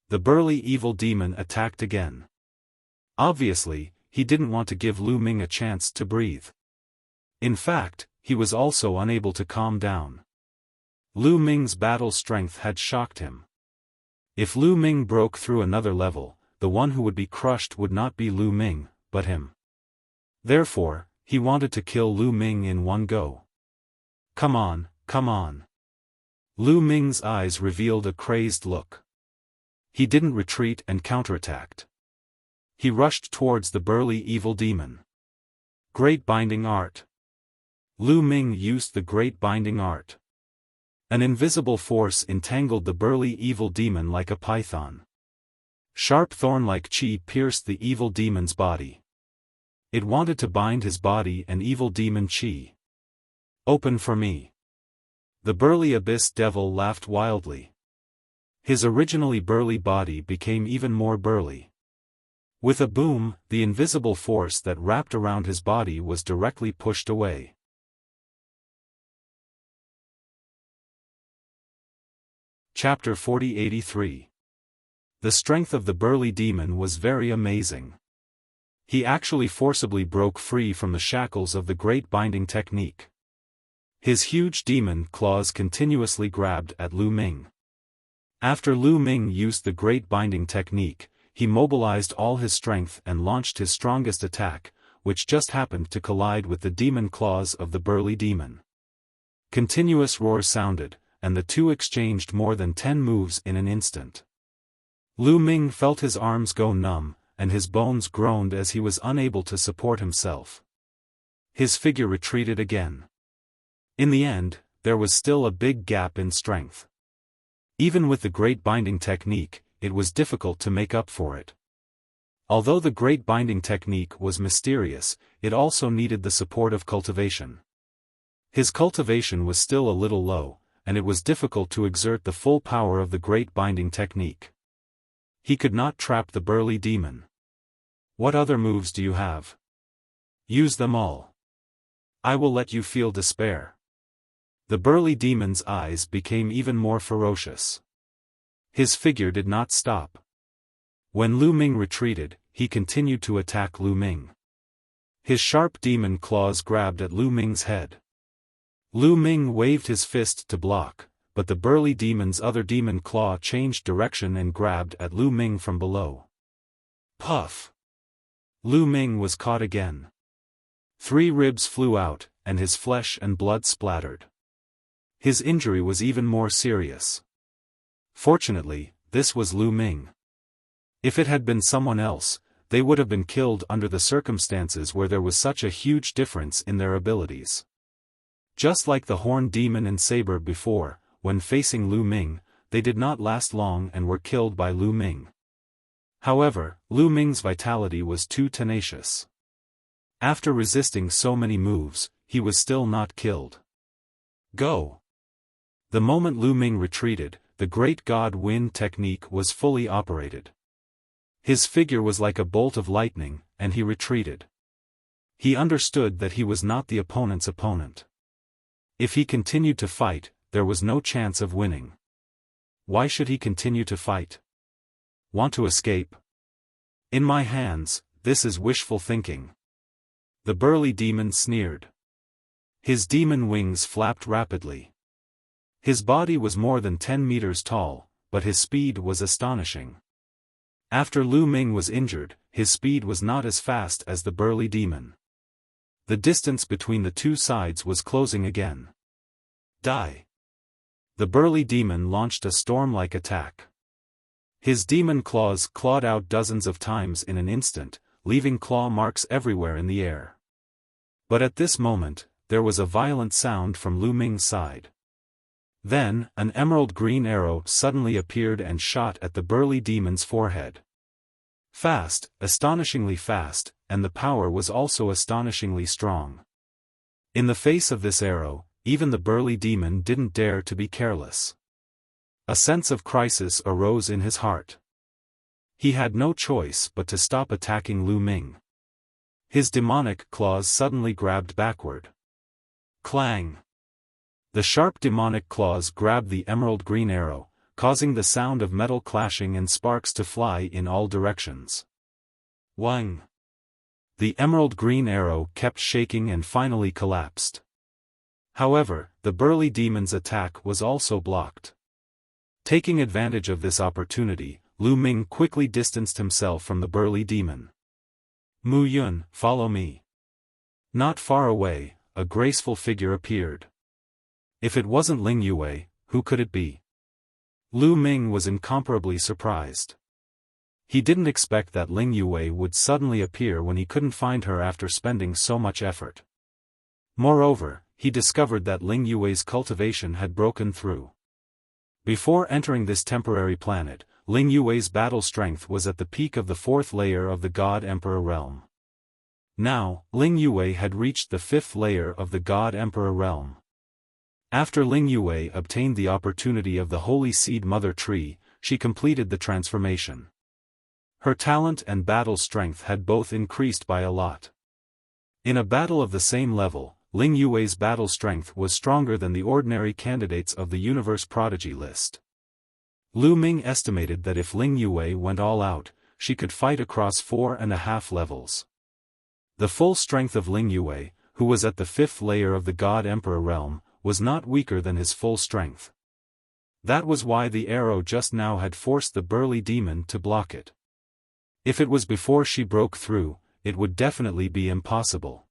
The burly evil demon attacked again. Obviously, he didn't want to give Lu Ming a chance to breathe. In fact, he was also unable to calm down. Lu Ming's battle strength had shocked him. If Lu Ming broke through another level, the one who would be crushed would not be Lu Ming, but him. Therefore, he wanted to kill Lu Ming in one go. Come on, come on. Lu Ming's eyes revealed a crazed look. He didn't retreat and counterattacked. He rushed towards the burly evil demon. Great Binding Art. Lu Ming used the Great Binding Art. An invisible force entangled the burly evil demon like a python. Sharp thorn-like chi pierced the evil demon's body. It wanted to bind his body and evil demon chi. Open for me. The burly abyss devil laughed wildly. His originally burly body became even more burly. With a boom, the invisible force that wrapped around his body was directly pushed away. Chapter 4083. The strength of the burly demon was very amazing. He actually forcibly broke free from the shackles of the Great Binding Technique. His huge demon claws continuously grabbed at Lu Ming. After Lu Ming used the Great Binding Technique, he mobilized all his strength and launched his strongest attack, which just happened to collide with the demon claws of the burly demon. Continuous roars sounded, and the two exchanged more than 10 moves in an instant. Lu Ming felt his arms go numb, and his bones groaned as he was unable to support himself. His figure retreated again. In the end, there was still a big gap in strength. Even with the Great Binding Technique, it was difficult to make up for it. Although the Great Binding Technique was mysterious, it also needed the support of cultivation. His cultivation was still a little low, and it was difficult to exert the full power of the Great Binding Technique. He could not trap the burly demon. What other moves do you have? Use them all. I will let you feel despair. The burly demon's eyes became even more ferocious. His figure did not stop. When Lu Ming retreated, he continued to attack Lu Ming. His sharp demon claws grabbed at Lu Ming's head. Lu Ming waved his fist to block, but the burly demon's other demon claw changed direction and grabbed at Lu Ming from below. Puff! Lu Ming was caught again. 3 ribs flew out, and his flesh and blood splattered. His injury was even more serious. Fortunately, this was Lu Ming. If it had been someone else, they would have been killed under the circumstances where there was such a huge difference in their abilities. Just like the Horn Demon and Saber before, when facing Lu Ming, they did not last long and were killed by Lu Ming. However, Lu Ming's vitality was too tenacious. After resisting so many moves, he was still not killed. Go! The moment Lu Ming retreated, the Great God Wind Technique was fully operated. His figure was like a bolt of lightning, and he retreated. He understood that he was not the opponent's opponent. If he continued to fight, there was no chance of winning. Why should he continue to fight? Want to escape? In my hands, this is wishful thinking. The burly demon sneered. His demon wings flapped rapidly. His body was more than 10 meters tall, but his speed was astonishing. After Lu Ming was injured, his speed was not as fast as the burly demon. The distance between the two sides was closing again. Die! The burly demon launched a storm-like attack. His demon claws clawed out dozens of times in an instant, leaving claw marks everywhere in the air. But at this moment, there was a violent sound from Lu Ming's side. Then, an emerald green arrow suddenly appeared and shot at the burly demon's forehead. Fast, astonishingly fast, and the power was also astonishingly strong. In the face of this arrow, even the burly demon didn't dare to be careless. A sense of crisis arose in his heart. He had no choice but to stop attacking Lu Ming. His demonic claws suddenly grabbed backward. Clang! The sharp demonic claws grabbed the emerald green arrow, causing the sound of metal clashing and sparks to fly in all directions. Wang! The emerald green arrow kept shaking and finally collapsed. However, the burly demon's attack was also blocked. Taking advantage of this opportunity, Lu Ming quickly distanced himself from the burly demon. Mu Yun, follow me. Not far away, a graceful figure appeared. If it wasn't Ling Yue, who could it be? Lu Ming was incomparably surprised. He didn't expect that Ling Yue would suddenly appear when he couldn't find her after spending so much effort. Moreover, he discovered that Ling Yue's cultivation had broken through. Before entering this temporary planet, Ling Yue's battle strength was at the peak of the 4th layer of the God Emperor realm. Now, Ling Yue had reached the 5th layer of the God Emperor realm. After Ling Yue obtained the opportunity of the Holy Seed Mother Tree, she completed the transformation. Her talent and battle strength had both increased by a lot. In a battle of the same level, Ling Yue's battle strength was stronger than the ordinary candidates of the Universe Prodigy list. Lu Ming estimated that if Ling Yue went all out, she could fight across 4.5 levels. The full strength of Ling Yue, who was at the 5th layer of the God Emperor realm, was not weaker than his full strength. That was why the arrow just now had forced the burly demon to block it. If it was before she broke through, it would definitely be impossible.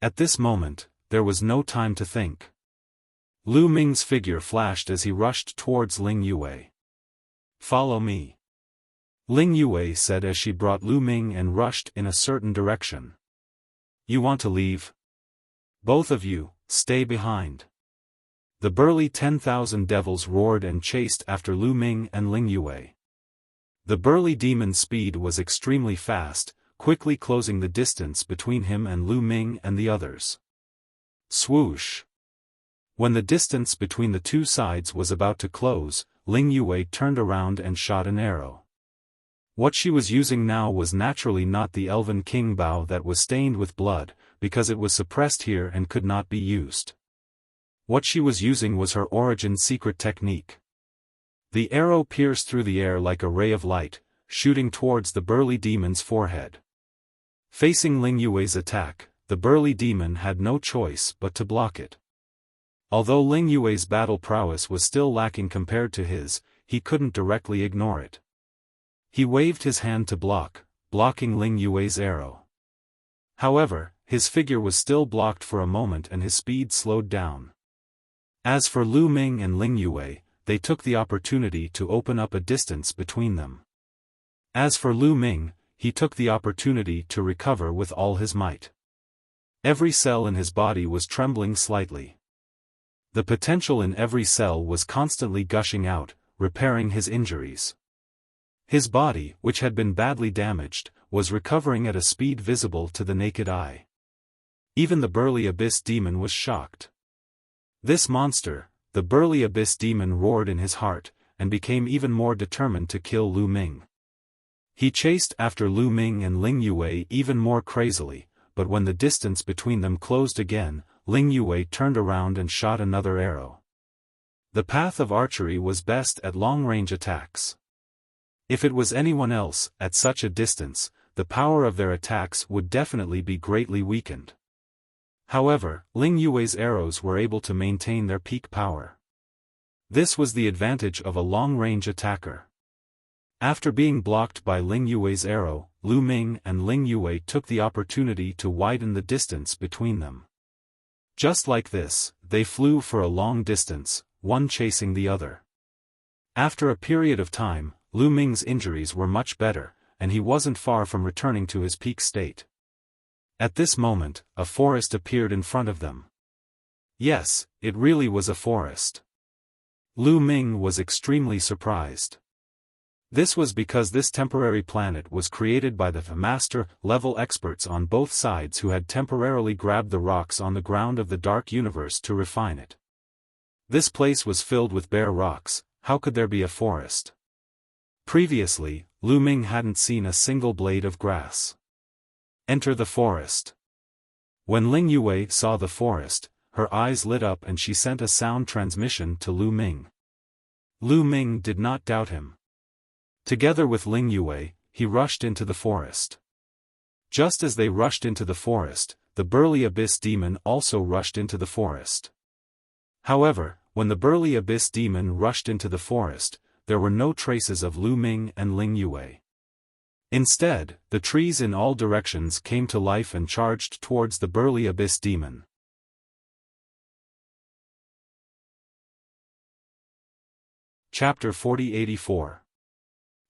At this moment, there was no time to think. Lu Ming's figure flashed as he rushed towards Ling Yue. Follow me. Ling Yue said as she brought Lu Ming and rushed in a certain direction. You want to leave? Both of you, stay behind. The burly 10,000 devils roared and chased after Lu Ming and Ling Yue. The burly demon's speed was extremely fast, quickly closing the distance between him and Lu Ming and the others. Swoosh! When the distance between the two sides was about to close, Ling Yue turned around and shot an arrow. What she was using now was naturally not the Elven King bow that was stained with blood, because it was suppressed here and could not be used. What she was using was her origin secret technique. The arrow pierced through the air like a ray of light, shooting towards the burly demon's forehead. Facing Ling Yue's attack, the burly demon had no choice but to block it. Although Ling Yue's battle prowess was still lacking compared to his, he couldn't directly ignore it. He waved his hand to block, blocking Ling Yue's arrow. However, his figure was still blocked for a moment and his speed slowed down. As for Lu Ming and Ling Yue, they took the opportunity to open up a distance between them. As for Lu Ming, he took the opportunity to recover with all his might. Every cell in his body was trembling slightly. The potential in every cell was constantly gushing out, repairing his injuries. His body, which had been badly damaged, was recovering at a speed visible to the naked eye. Even the burly abyss demon was shocked. This monster, the burly abyss demon, roared in his heart, and became even more determined to kill Lu Ming. He chased after Lu Ming and Ling Yue even more crazily, but when the distance between them closed again, Ling Yue turned around and shot another arrow. The path of archery was best at long-range attacks. If it was anyone else, at such a distance, the power of their attacks would definitely be greatly weakened. However, Ling Yue's arrows were able to maintain their peak power. This was the advantage of a long-range attacker. After being blocked by Ling Yue's arrow, Lu Ming and Ling Yue took the opportunity to widen the distance between them. Just like this, they flew for a long distance, one chasing the other. After a period of time, Lu Ming's injuries were much better, and he wasn't far from returning to his peak state. At this moment, a forest appeared in front of them. Yes, it really was a forest. Lu Ming was extremely surprised. This was because this temporary planet was created by the master-level experts on both sides who had temporarily grabbed the rocks on the ground of the dark universe to refine it. This place was filled with bare rocks. How could there be a forest? Previously, Lu Ming hadn't seen a single blade of grass. Enter the forest. When Ling Yue saw the forest, her eyes lit up and she sent a sound transmission to Lu Ming. Lu Ming did not doubt him. Together with Ling Yue, he rushed into the forest. Just as they rushed into the forest, the burly abyss demon also rushed into the forest. However, when the burly abyss demon rushed into the forest, there were no traces of Lu Ming and Ling Yue. Instead, the trees in all directions came to life and charged towards the burly abyss demon. Chapter 4084.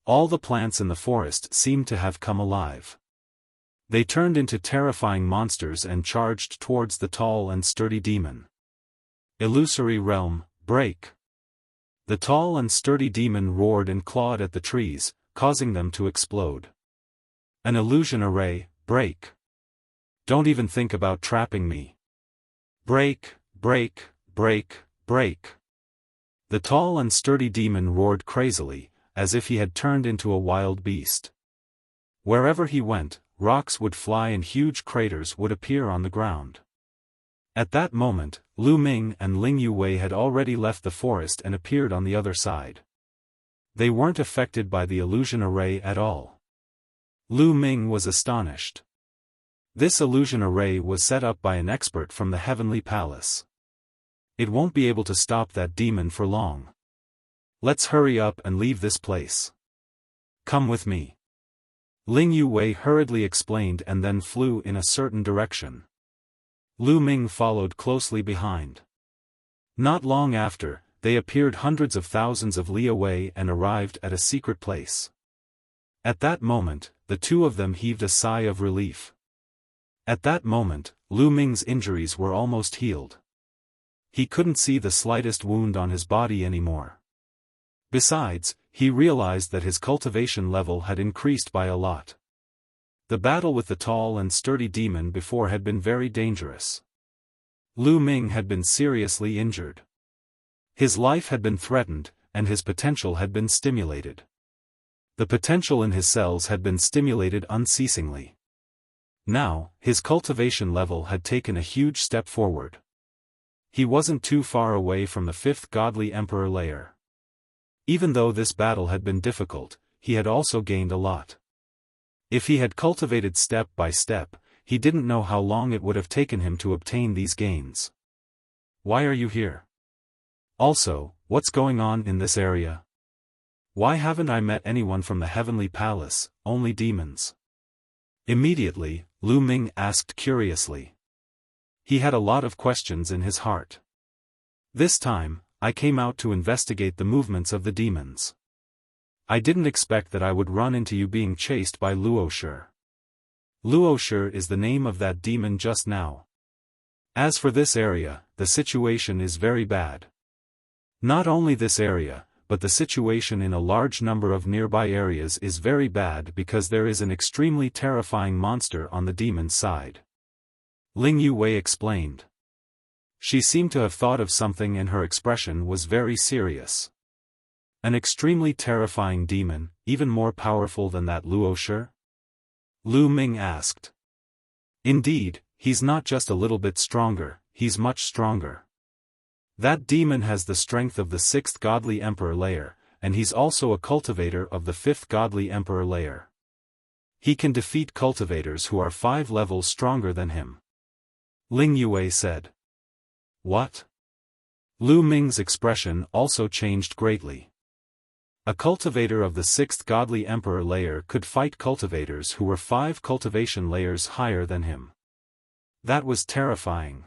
All the plants in the forest seemed to have come alive. They turned into terrifying monsters and charged towards the tall and sturdy demon. Illusory realm, break! The tall and sturdy demon roared and clawed at the trees, causing them to explode. An illusion array, break! Don't even think about trapping me. Break, break, break, break! The tall and sturdy demon roared crazily, as if he had turned into a wild beast. Wherever he went, rocks would fly and huge craters would appear on the ground. At that moment, Lu Ming and Ling Yue had already left the forest and appeared on the other side. They weren't affected by the illusion array at all. Lu Ming was astonished. This illusion array was set up by an expert from the Heavenly Palace. It won't be able to stop that demon for long. Let's hurry up and leave this place. Come with me. Ling Yue hurriedly explained and then flew in a certain direction. Lu Ming followed closely behind. Not long after, they appeared hundreds of thousands of li away and arrived at a secret place. At that moment, the two of them heaved a sigh of relief. At that moment, Lu Ming's injuries were almost healed. He couldn't see the slightest wound on his body anymore. Besides, he realized that his cultivation level had increased by a lot. The battle with the tall and sturdy demon before had been very dangerous. Lu Ming had been seriously injured. His life had been threatened, and his potential had been stimulated. The potential in his cells had been stimulated unceasingly. Now, his cultivation level had taken a huge step forward. He wasn't too far away from the fifth godly emperor layer. Even though this battle had been difficult, he had also gained a lot. If he had cultivated step by step, he didn't know how long it would have taken him to obtain these gains. Why are you here? Also, what's going on in this area? Why haven't I met anyone from the Heavenly Palace, only demons? Immediately, Lu Ming asked curiously. He had a lot of questions in his heart. This time, I came out to investigate the movements of the demons. I didn't expect that I would run into you being chased by Luoshi. Luoshi is the name of that demon just now. As for this area, the situation is very bad. Not only this area, but the situation in a large number of nearby areas is very bad because there is an extremely terrifying monster on the demon's side. Ling Yue explained. She seemed to have thought of something and her expression was very serious. An extremely terrifying demon, even more powerful than that Luoshi? Lu Ming asked. Indeed, he's not just a little bit stronger, he's much stronger. That demon has the strength of the sixth godly emperor layer, and he's also a cultivator of the fifth godly emperor layer. He can defeat cultivators who are 5 levels stronger than him. Ling Yue said. What? Lu Ming's expression also changed greatly. A cultivator of the 6th godly emperor layer could fight cultivators who were 5 cultivation layers higher than him. That was terrifying.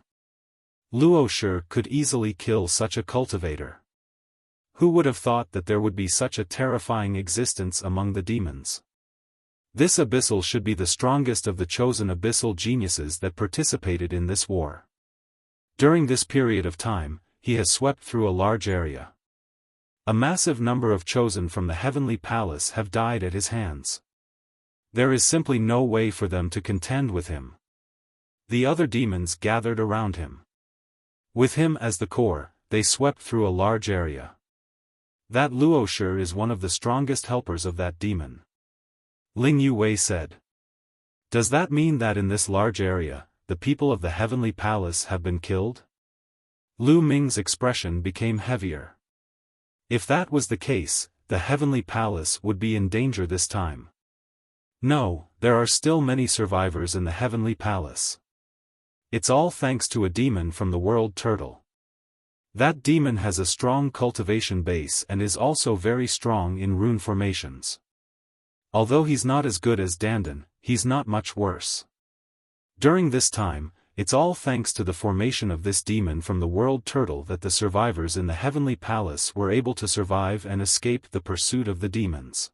Luoshi could easily kill such a cultivator. Who would have thought that there would be such a terrifying existence among the demons? This abyssal should be the strongest of the chosen abyssal geniuses that participated in this war. During this period of time, he has swept through a large area. A massive number of chosen from the heavenly palace have died at his hands. There is simply no way for them to contend with him. The other demons gathered around him. With him as the core, they swept through a large area. That Luoshi is one of the strongest helpers of that demon. Ling Yue said. Does that mean that in this large area, the people of the heavenly palace have been killed? Lu Ming's expression became heavier. If that was the case, the heavenly palace would be in danger this time. No, there are still many survivors in the heavenly palace. It's all thanks to a demon from the world turtle. That demon has a strong cultivation base and is also very strong in rune formations. Although he's not as good as Dandan, he's not much worse. During this time, it's all thanks to the formation of this demon from the world turtle that the survivors in the heavenly palace were able to survive and escape the pursuit of the demons.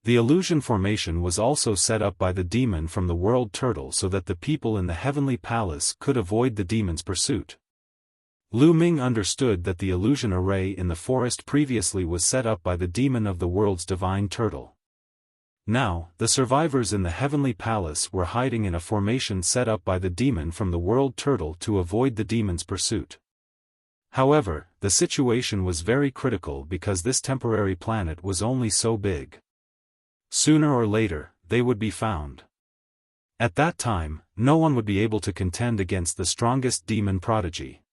The illusion formation was also set up by the demon from the world turtle so that the people in the heavenly palace could avoid the demon's pursuit. Lu Ming understood that the illusion array in the forest previously was set up by the demon of the world's divine turtle. Now, the survivors in the heavenly palace were hiding in a formation set up by the demon from the world turtle to avoid the demon's pursuit. However, the situation was very critical because this temporary planet was only so big. Sooner or later, they would be found. At that time, no one would be able to contend against the strongest demon prodigy.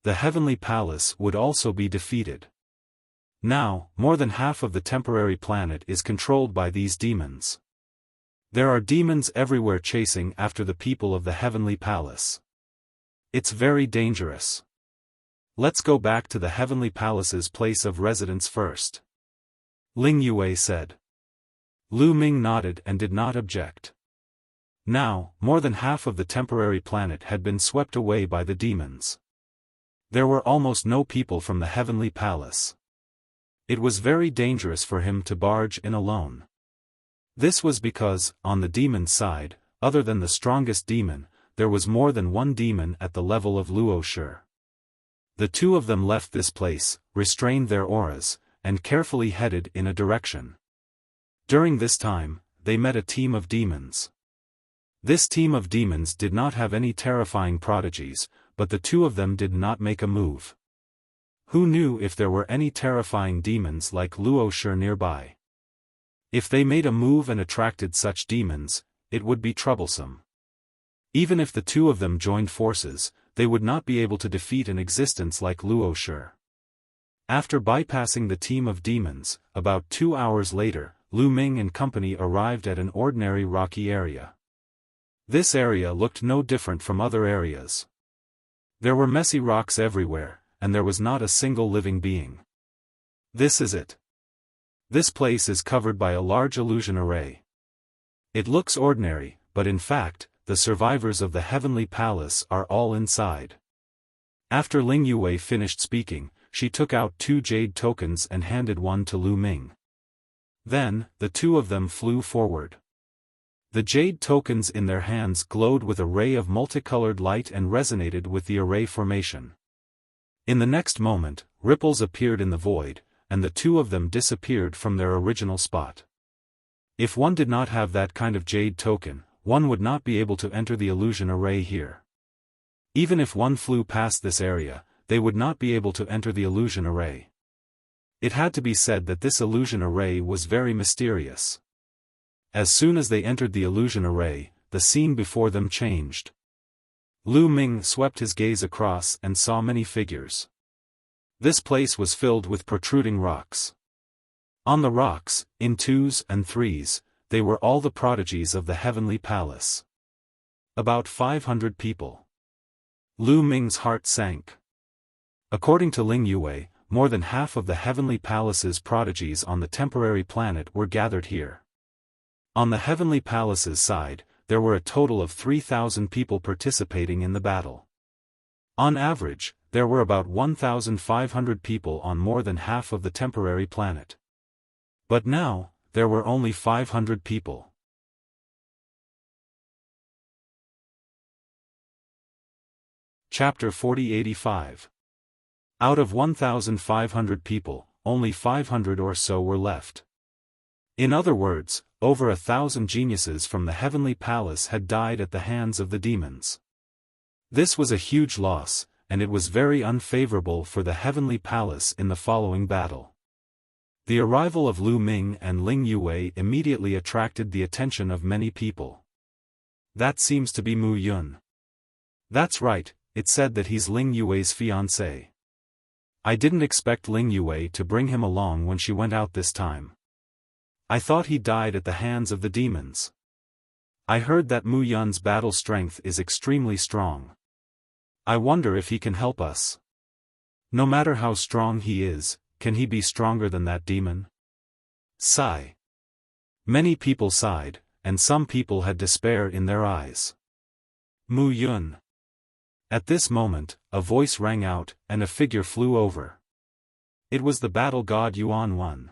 The heavenly palace would also be defeated. Now, more than half of the temporary planet is controlled by these demons. There are demons everywhere chasing after the people of the heavenly palace. It's very dangerous. Let's go back to the heavenly palace's place of residence first. Ling Yue said. Lu Ming nodded and did not object. Now, more than half of the temporary planet had been swept away by the demons. There were almost no people from the heavenly palace. It was very dangerous for him to barge in alone. This was because, on the demon's side, other than the strongest demon, there was more than one demon at the level of Luoshi. The two of them left this place, restrained their auras, and carefully headed in a direction. During this time, they met a team of demons. This team of demons did not have any terrifying prodigies, but the two of them did not make a move. Who knew if there were any terrifying demons like Luoshi nearby? If they made a move and attracted such demons, it would be troublesome. Even if the two of them joined forces, they would not be able to defeat an existence like Luoshi. After bypassing the team of demons, about 2 hours later, Lu Ming and company arrived at an ordinary rocky area. This area looked no different from other areas. There were messy rocks everywhere, and there was not a single living being. This is it. This place is covered by a large illusion array. It looks ordinary, but in fact, the survivors of the heavenly palace are all inside. After Ling Yue finished speaking, she took out 2 jade tokens and handed one to Lu Ming. Then, the two of them flew forward. The jade tokens in their hands glowed with a ray of multicolored light and resonated with the array formation. In the next moment, ripples appeared in the void, and the two of them disappeared from their original spot. If one did not have that kind of jade token, one would not be able to enter the illusion array here. Even if one flew past this area, they would not be able to enter the illusion array. It had to be said that this illusion array was very mysterious. As soon as they entered the illusion array, the scene before them changed. Lu Ming swept his gaze across and saw many figures. This place was filled with protruding rocks. On the rocks, in 2s and 3s, they were all the prodigies of the heavenly palace. About 500 people. Lu Ming's heart sank. According to Ling Yue, more than half of the heavenly palace's prodigies on the temporary planet were gathered here. On the heavenly palace's side, there were a total of 3,000 people participating in the battle. On average, there were about 1,500 people on more than half of the temporary planet. But now, there were only 500 people. Chapter 4085. Out of 1,500 people, only 500 or so were left. In other words, over 1,000 geniuses from the heavenly palace had died at the hands of the demons. This was a huge loss, and it was very unfavorable for the heavenly palace in the following battle. The arrival of Lu Ming and Ling Yue immediately attracted the attention of many people. That seems to be Mu Yun. That's right, it said that he's Ling Yue's fiancé. I didn't expect Ling Yue to bring him along when she went out this time. I thought he died at the hands of the demons. I heard that Mu Yun's battle strength is extremely strong. I wonder if he can help us. No matter how strong he is, can he be stronger than that demon? Sigh. Many people sighed, and some people had despair in their eyes. Mu Yun. At this moment, a voice rang out, and a figure flew over. It was the battle god Yuan Wen.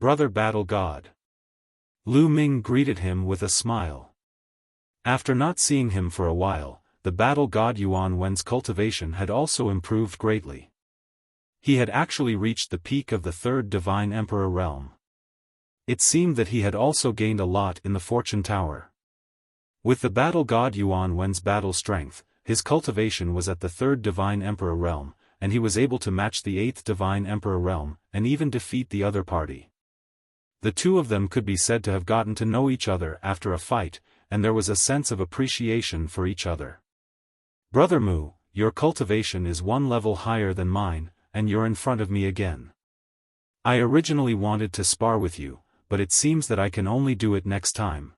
Brother battle god. Lu Ming greeted him with a smile. After not seeing him for a while, the battle god Yuan Wen's cultivation had also improved greatly. He had actually reached the peak of the third divine emperor realm. It seemed that he had also gained a lot in the fortune tower. With the battle god Yuan Wen's battle strength, his cultivation was at the third divine emperor realm, and he was able to match the eighth divine emperor realm, and even defeat the other party. The two of them could be said to have gotten to know each other after a fight, and there was a sense of appreciation for each other. Brother Mu, your cultivation is one level higher than mine, and you're in front of me again. I originally wanted to spar with you, but it seems that I can only do it next time.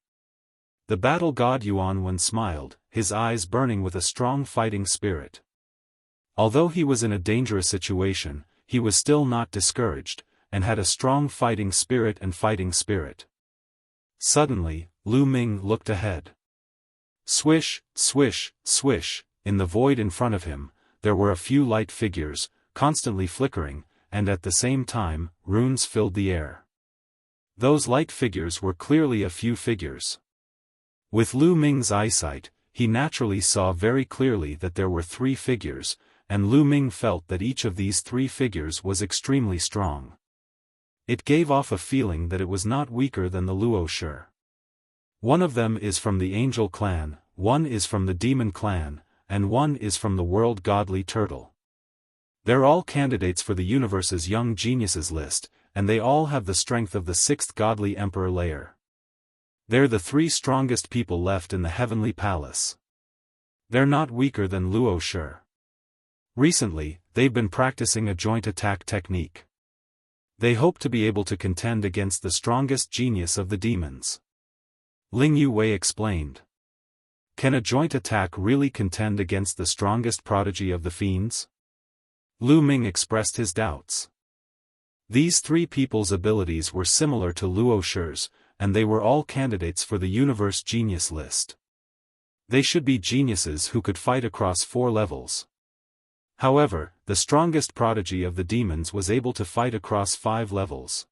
The battle god Yuan Wen smiled, his eyes burning with a strong fighting spirit. Although he was in a dangerous situation, he was still not discouraged, and had a strong fighting spirit Suddenly, Lu Ming looked ahead. Swish, swish, swish, in the void in front of him, there were a few light figures, constantly flickering, and at the same time, runes filled the air. Those light figures were clearly a few figures. With Lu Ming's eyesight, he naturally saw very clearly that there were 3 figures, and Lu Ming felt that each of these 3 figures was extremely strong. It gave off a feeling that it was not weaker than the Luo Shi. One of them is from the Angel clan, one is from the Demon clan, and one is from the World Godly Turtle. They're all candidates for the universe's Young Geniuses list, and they all have the strength of the 6th Godly Emperor layer. They're the 3 strongest people left in the Heavenly Palace. They're not weaker than Luo Shi. Recently, they've been practicing a joint attack technique. They hope to be able to contend against the strongest genius of the demons. Ling Yue explained. Can a joint attack really contend against the strongest prodigy of the fiends? Lu Ming expressed his doubts. These 3 people's abilities were similar to Luo Shi's, and they were all candidates for the Universe Genius list. They should be geniuses who could fight across 4 levels. However, the strongest prodigy of the demons was able to fight across 5 levels.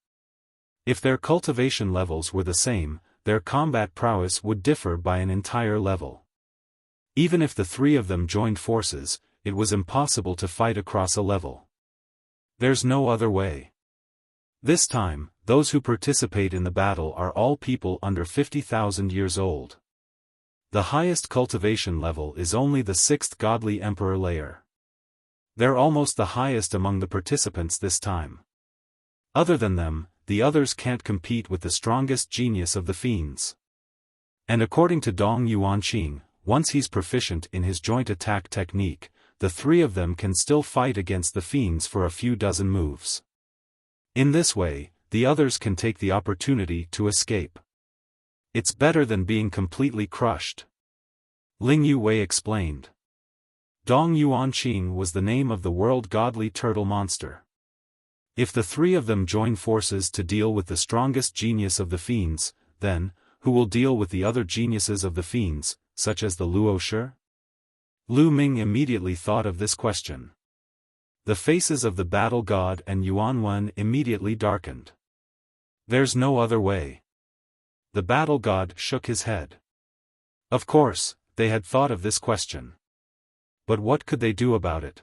If their cultivation levels were the same, their combat prowess would differ by an entire level. Even if the 3 of them joined forces, it was impossible to fight across a level. There's no other way. This time, those who participate in the battle are all people under 50,000 years old. The highest cultivation level is only the 6th Godly Emperor layer. They're almost the highest among the participants this time. Other than them, the others can't compete with the strongest genius of the fiends. And according to Dong Yuanqing, once he's proficient in his joint attack technique, the 3 of them can still fight against the fiends for a few dozen moves. In this way, the others can take the opportunity to escape. It's better than being completely crushed. Ling Yue explained. Dong Yuanqing was the name of the World Godly Turtle monster. If the 3 of them join forces to deal with the strongest genius of the fiends, then, who will deal with the other geniuses of the fiends, such as the Luo Shi? Lu Ming immediately thought of this question. The faces of the battle god and Yuan Wen immediately darkened. There's no other way. The battle god shook his head. Of course, they had thought of this question. But what could they do about it?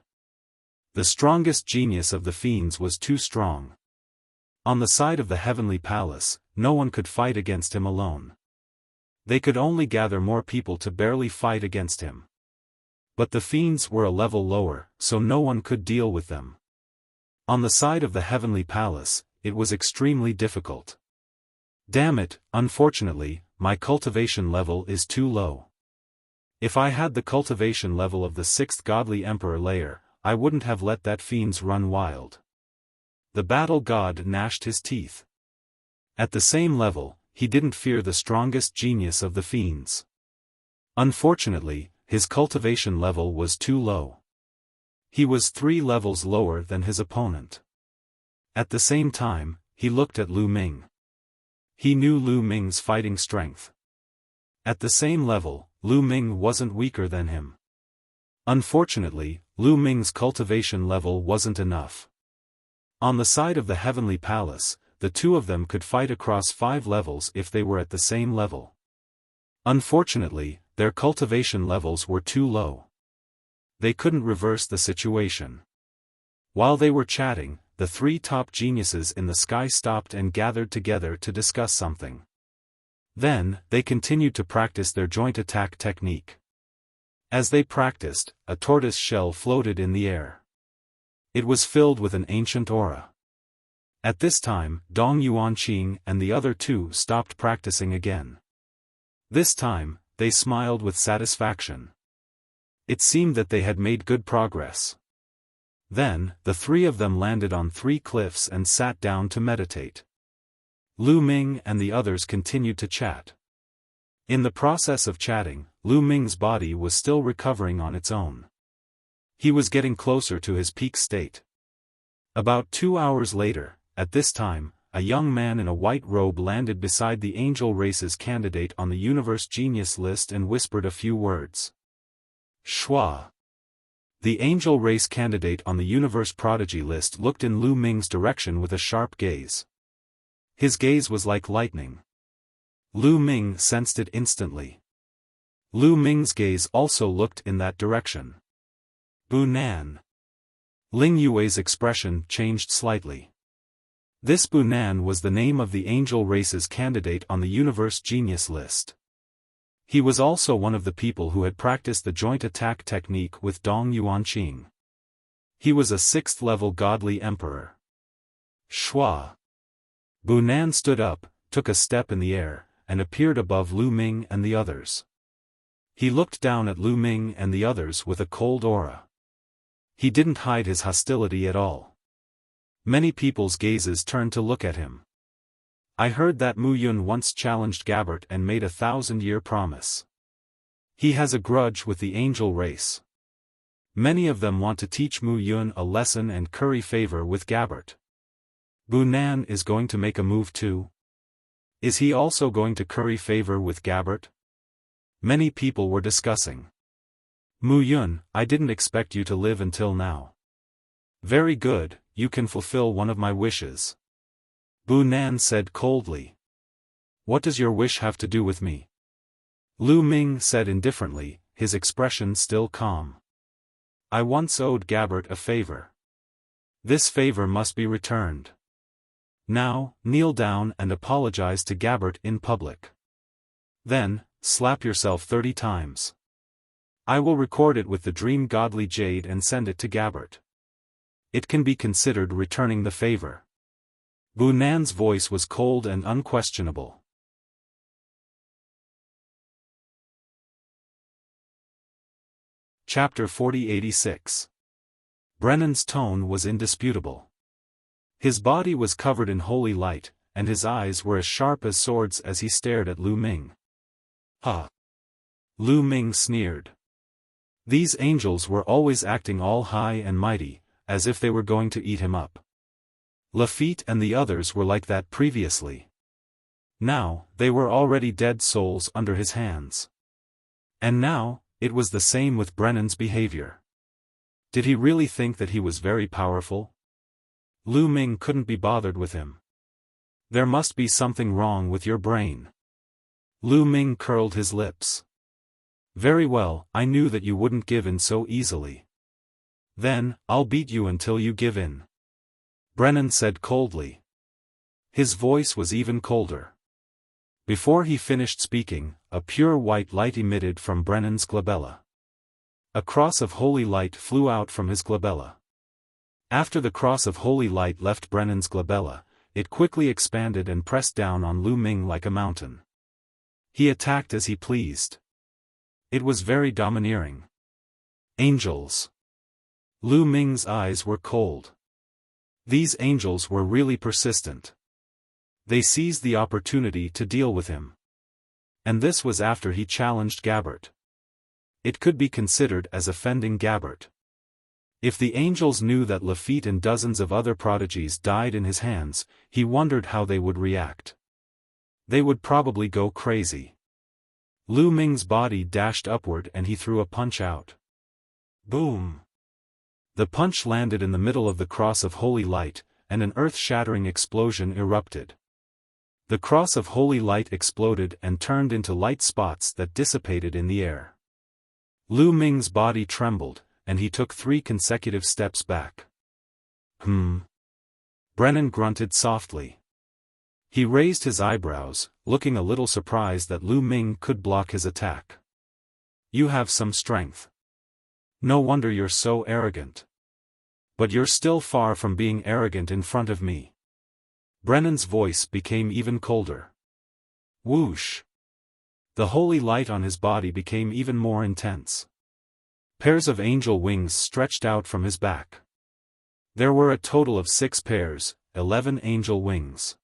The strongest genius of the fiends was too strong. On the side of the heavenly palace, no one could fight against him alone. They could only gather more people to barely fight against him. But the fiends were a level lower, so no one could deal with them. On the side of the heavenly palace, it was extremely difficult. Damn it, unfortunately, my cultivation level is too low. If I had the cultivation level of the 6th godly emperor layer, I wouldn't have let that fiends run wild. The battle god gnashed his teeth. At the same level, he didn't fear the strongest genius of the fiends. Unfortunately, his cultivation level was too low. He was 3 levels lower than his opponent. At the same time, he looked at Lu Ming. He knew Lu Ming's fighting strength. At the same level, Lu Ming wasn't weaker than him. Unfortunately, Lu Ming's cultivation level wasn't enough. On the side of the heavenly palace, the two of them could fight across 5 levels if they were at the same level. Unfortunately, their cultivation levels were too low. They couldn't reverse the situation. While they were chatting, the 3 top geniuses in the sky stopped and gathered together to discuss something. Then, they continued to practice their joint attack technique. As they practiced, a tortoise shell floated in the air. It was filled with an ancient aura. At this time, Dong Yuanqing and the other 2 stopped practicing again. This time, they smiled with satisfaction. It seemed that they had made good progress. Then, the 3 of them landed on 3 cliffs and sat down to meditate. Lu Ming and the others continued to chat. In the process of chatting, Lu Ming's body was still recovering on its own. He was getting closer to his peak state. About 2 hours later, at this time, a young man in a white robe landed beside the angel race's candidate on the universe genius list and whispered a few words. Shua. The angel race candidate on the universe prodigy list looked in Lu Ming's direction with a sharp gaze. His gaze was like lightning. Lu Ming sensed it instantly. Lu Ming's gaze also looked in that direction. Bu Nan. Ling Yue's expression changed slightly. This Bu Nan was the name of the angel race's candidate on the universe genius list. He was also one of the people who had practiced the joint attack technique with Dong Yuanqing. He was a 6th level godly emperor. Shua. Bu Nan stood up, took a step in the air, and appeared above Lu Ming and the others. He looked down at Lu Ming and the others with a cold aura. He didn't hide his hostility at all. Many people's gazes turned to look at him. I heard that Mu Yun once challenged Gabbert and made a 1,000-year promise. He has a grudge with the angel race. Many of them want to teach Mu Yun a lesson and curry favor with Gabbert. Bu Nan is going to make a move too. Is he also going to curry favor with Gabbert? Many people were discussing. Mu Yun, I didn't expect you to live until now. Very good, you can fulfill one of my wishes. Bu Nan said coldly. What does your wish have to do with me? Lu Ming said indifferently, his expression still calm. I once owed Gabbert a favor. This favor must be returned. Now, kneel down and apologize to Gabbert in public. Then, slap yourself 30 times. I will record it with the dream godly jade and send it to Gabbert. It can be considered returning the favor. Bu Nan's voice was cold and unquestionable. Chapter 4086. Brennan's tone was indisputable. His body was covered in holy light, and his eyes were as sharp as swords as he stared at Lu Ming. Ha! Lu Ming sneered. These angels were always acting all high and mighty, as if they were going to eat him up. Lafitte and the others were like that previously. Now, they were already dead souls under his hands. And now, it was the same with Brennan's behavior. Did he really think that he was very powerful? Lu Ming couldn't be bothered with him. There must be something wrong with your brain. Lu Ming curled his lips. Very well, I knew that you wouldn't give in so easily. Then, I'll beat you until you give in. Brennan said coldly. His voice was even colder. Before he finished speaking, a pure white light emitted from Brennan's glabella. A cross of holy light flew out from his glabella. After the cross of holy light left Brennan's glabella, it quickly expanded and pressed down on Lu Ming like a mountain. He attacked as he pleased. It was very domineering. Angels. Lu Ming's eyes were cold. These angels were really persistent. They seized the opportunity to deal with him. And this was after he challenged Gabbert. It could be considered as offending Gabbert. If the angels knew that Lafitte and dozens of other prodigies died in his hands, he wondered how they would react. They would probably go crazy. Lu Ming's body dashed upward and he threw a punch out. Boom! The punch landed in the middle of the cross of holy light, and an earth-shattering explosion erupted. The cross of holy light exploded and turned into light spots that dissipated in the air. Lu Ming's body trembled, and he took 3 consecutive steps back. Brennan grunted softly. He raised his eyebrows, looking a little surprised that Lu Ming could block his attack. You have some strength. No wonder you're so arrogant. But you're still far from being arrogant in front of me. Brennan's voice became even colder. Whoosh! The holy light on his body became even more intense. Pairs of angel wings stretched out from his back. There were a total of 6 pairs, 11 angel wings.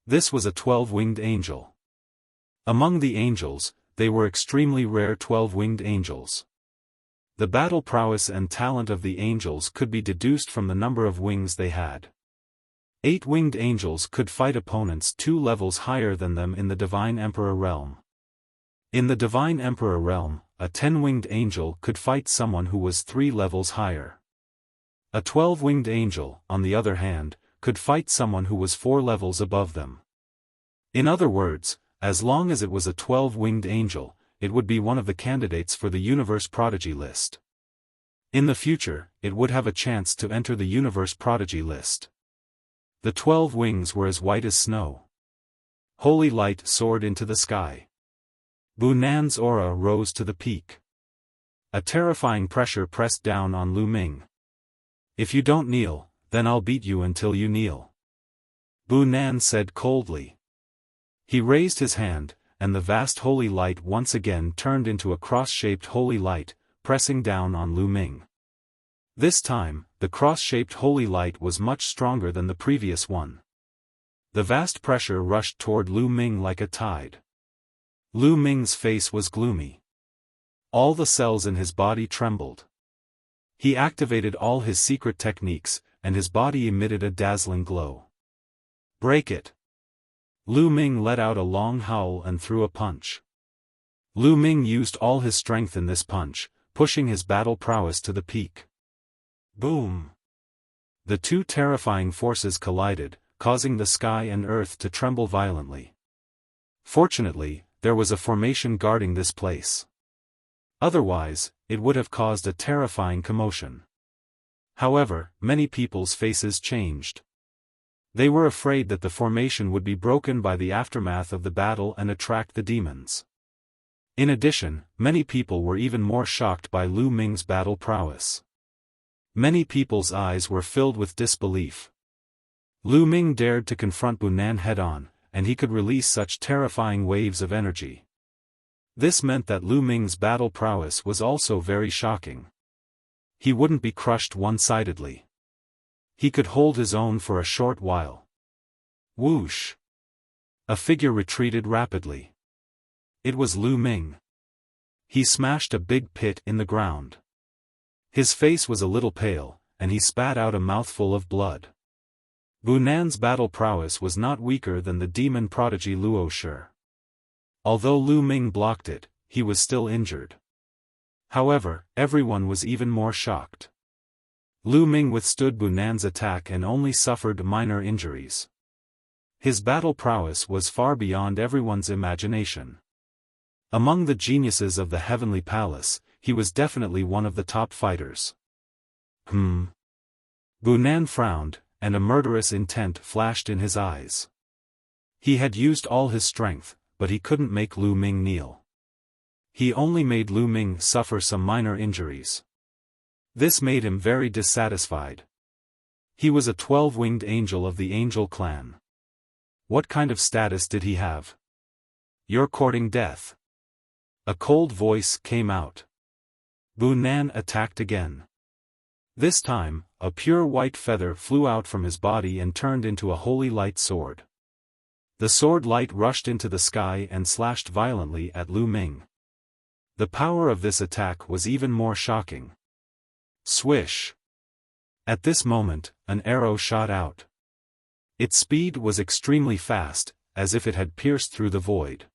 This was a 12-winged angel. Among the angels, they were extremely rare 12-winged angels. The battle prowess and talent of the angels could be deduced from the number of wings they had. 8-winged angels could fight opponents 2 levels higher than them in the Divine Emperor realm. In the Divine Emperor realm, a 10-winged angel could fight someone who was 3 levels higher. A 12-winged angel, on the other hand, could fight someone who was 4 levels above them. In other words, as long as it was a 12-winged angel, it would be one of the candidates for the Universe Prodigy list. In the future, it would have a chance to enter the Universe Prodigy list. The 12 wings were as white as snow. Holy light soared into the sky. Bunan's aura rose to the peak. A terrifying pressure pressed down on Lu Ming. If you don't kneel, then I'll beat you until you kneel. Bunan said coldly. He raised his hand, and the vast holy light once again turned into a cross-shaped holy light, pressing down on Lu Ming. This time, the cross-shaped holy light was much stronger than the previous one. The vast pressure rushed toward Lu Ming like a tide. Lu Ming's face was gloomy. All the cells in his body trembled. He activated all his secret techniques, and his body emitted a dazzling glow. Break it! Lu Ming let out a long howl and threw a punch. Lu Ming used all his strength in this punch, pushing his battle prowess to the peak. Boom! The 2 terrifying forces collided, causing the sky and earth to tremble violently. Fortunately, there was a formation guarding this place. Otherwise, it would have caused a terrifying commotion. However, many people's faces changed. They were afraid that the formation would be broken by the aftermath of the battle and attract the demons. In addition, many people were even more shocked by Lu Ming's battle prowess. Many people's eyes were filled with disbelief. Lu Ming dared to confront Bunan head-on, and he could release such terrifying waves of energy. This meant that Lu Ming's battle prowess was also very shocking. He wouldn't be crushed one-sidedly. He could hold his own for a short while. Whoosh! A figure retreated rapidly. It was Lu Ming. He smashed a big pit in the ground. His face was a little pale, and he spat out a mouthful of blood. Bunan's battle prowess was not weaker than the demon prodigy Luo Shi. Although Lu Ming blocked it, he was still injured. However, everyone was even more shocked. Lu Ming withstood Bunan's attack and only suffered minor injuries. His battle prowess was far beyond everyone's imagination. Among the geniuses of the Heavenly Palace, he was definitely one of the top fighters. Nan frowned, and a murderous intent flashed in his eyes. He had used all his strength, but he couldn't make Lu Ming kneel. He only made Lu Ming suffer some minor injuries. This made him very dissatisfied. He was a 12-winged angel of the angel clan. What kind of status did he have? You're courting death. A cold voice came out. Nan attacked again. This time, a pure white feather flew out from his body and turned into a holy light sword. The sword light rushed into the sky and slashed violently at Lu Ming. The power of this attack was even more shocking. Swish! At this moment, an arrow shot out. Its speed was extremely fast, as if it had pierced through the void.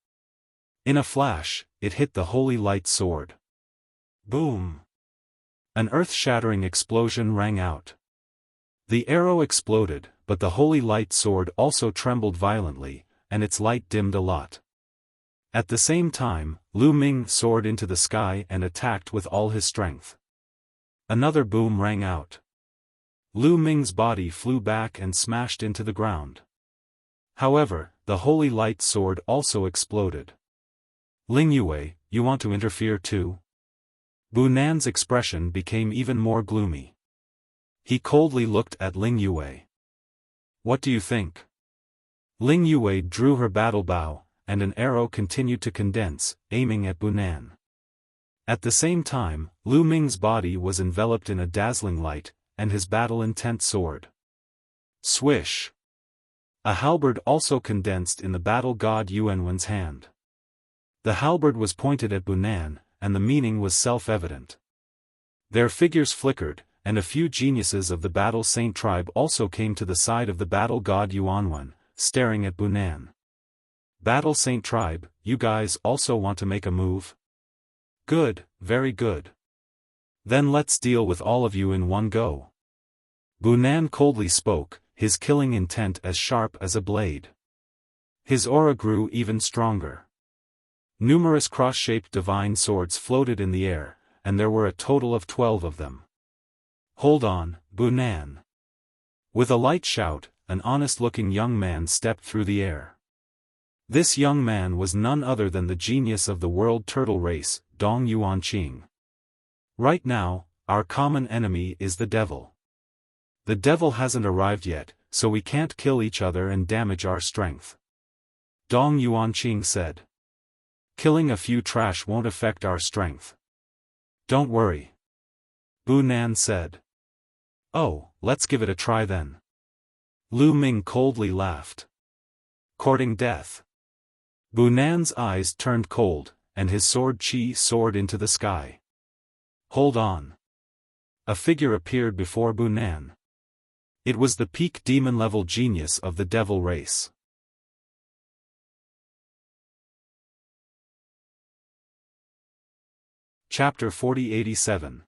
In a flash, it hit the holy light sword. Boom! An earth-shattering explosion rang out. The arrow exploded, but the holy light sword also trembled violently, and its light dimmed a lot. At the same time, Lu Ming soared into the sky and attacked with all his strength. Another boom rang out. Lu Ming's body flew back and smashed into the ground. However, the holy light sword also exploded. Ling Yue, you want to interfere too? Nan's expression became even more gloomy. He coldly looked at Ling Yue. What do you think? Ling Yue drew her battle bow, and an arrow continued to condense, aiming at Nan. At the same time, Lu Ming's body was enveloped in a dazzling light, and his battle-intent soared. Swish! A halberd also condensed in the battle god Yuanwen's hand. The halberd was pointed at Nan, and the meaning was self-evident. Their figures flickered, and a few geniuses of the Battle Saint tribe also came to the side of the battle god Yuanwen, staring at Nan. Battle Saint tribe, you guys also want to make a move? Good, very good. Then let's deal with all of you in one go. Nan coldly spoke, his killing intent as sharp as a blade. His aura grew even stronger. Numerous cross-shaped divine swords floated in the air, and there were a total of 12 of them. Hold on, Nan. With a light shout, an honest-looking young man stepped through the air. This young man was none other than the genius of the world turtle race, Dong Yuanqing. Right now, our common enemy is the devil. The devil hasn't arrived yet, so we can't kill each other and damage our strength. Dong Yuanqing said. Killing a few trash won't affect our strength. Don't worry. Nan said. Oh, let's give it a try then. Lu Ming coldly laughed. Courting death. Nan's eyes turned cold, and his sword chi soared into the sky. Hold on. A figure appeared before Nan. It was the peak demon-level genius of the devil race. Chapter 4087.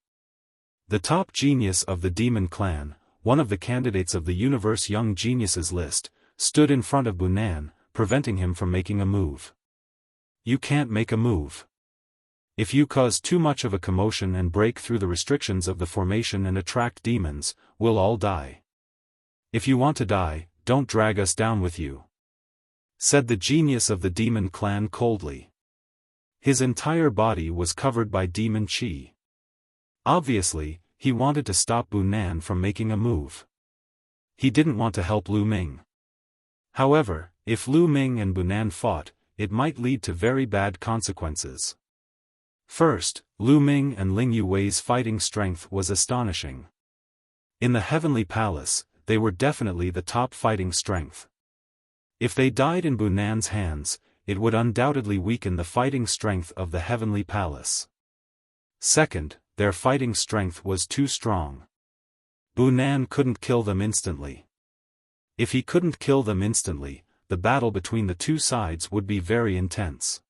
The top genius of the demon clan, one of the candidates of the Universe Young Geniuses list, stood in front of Nan, preventing him from making a move. You can't make a move. If you cause too much of a commotion and break through the restrictions of the formation and attract demons, we'll all die. If you want to die, don't drag us down with you. Said the genius of the demon clan coldly. His entire body was covered by demon chi. Obviously, he wanted to stop Nan from making a move. He didn't want to help Lu Ming. However, if Lu Ming and Nan fought, it might lead to very bad consequences. First, Lu Ming and Ling Yue's fighting strength was astonishing. In the Heavenly Palace, they were definitely the top fighting strength. If they died in Nan's hands, it would undoubtedly weaken the fighting strength of the Heavenly Palace. Second, their fighting strength was too strong. Nan couldn't kill them instantly. If he couldn't kill them instantly, the battle between the two sides would be very intense.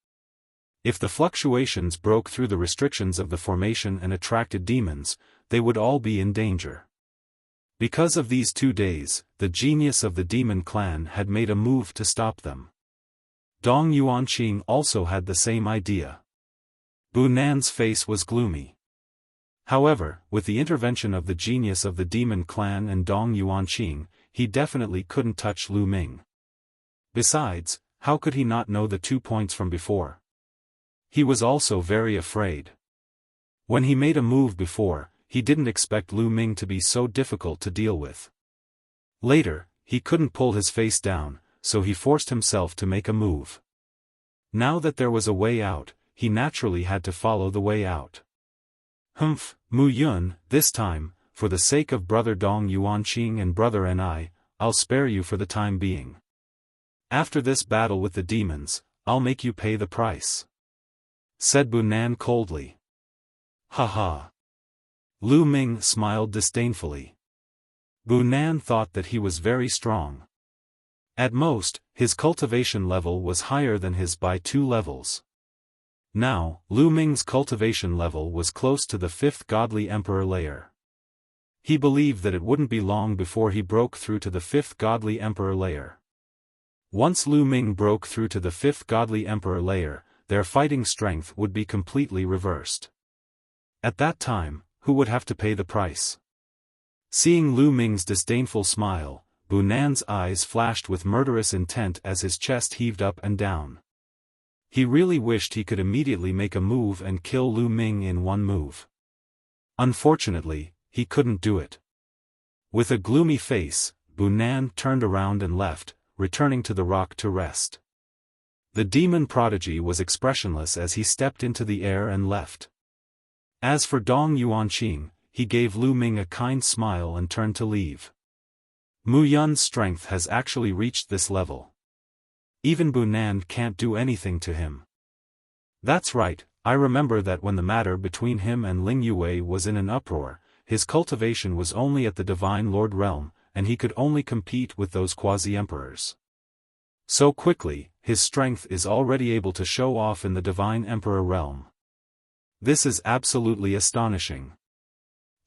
If the fluctuations broke through the restrictions of the formation and attracted demons, they would all be in danger. Because of these 2 days, the genius of the demon clan had made a move to stop them. Dong Yuanqing also had the same idea. Nan's face was gloomy. However, with the intervention of the genius of the demon clan and Dong Yuanqing, he definitely couldn't touch Lu Ming. Besides, how could he not know the 2 points from before? He was also very afraid. When he made a move before, he didn't expect Lu Ming to be so difficult to deal with. Later, he couldn't pull his face down, so he forced himself to make a move. Now that there was a way out, he naturally had to follow the way out. Humph, Mu Yun, this time, for the sake of brother Dong Yuanqing and brother Ni, I'll spare you for the time being. After this battle with the demons, I'll make you pay the price," said Bunan coldly. "Ha ha." Lu Ming smiled disdainfully. Bunan thought that he was very strong. At most, his cultivation level was higher than his by 2 levels. Now, Lu Ming's cultivation level was close to the 5th godly emperor layer. He believed that it wouldn't be long before he broke through to the 5th godly emperor layer. Once Lu Ming broke through to the 5th godly emperor layer, their fighting strength would be completely reversed. At that time, who would have to pay the price? Seeing Lu Ming's disdainful smile, Bunan's eyes flashed with murderous intent as his chest heaved up and down. He really wished he could immediately make a move and kill Lu Ming in one move. Unfortunately, he couldn't do it. With a gloomy face, Bunan turned around and left, returning to the rock to rest. The demon prodigy was expressionless as he stepped into the air and left. As for Dong Yuanqing, he gave Lu Ming a kind smile and turned to leave. Mu Yun's strength has actually reached this level. Even Bunan can't do anything to him. That's right, I remember that when the matter between him and Ling Yue was in an uproar, his cultivation was only at the Divine Lord realm, and he could only compete with those quasi-emperors. So quickly, his strength is already able to show off in the Divine Emperor realm. This is absolutely astonishing.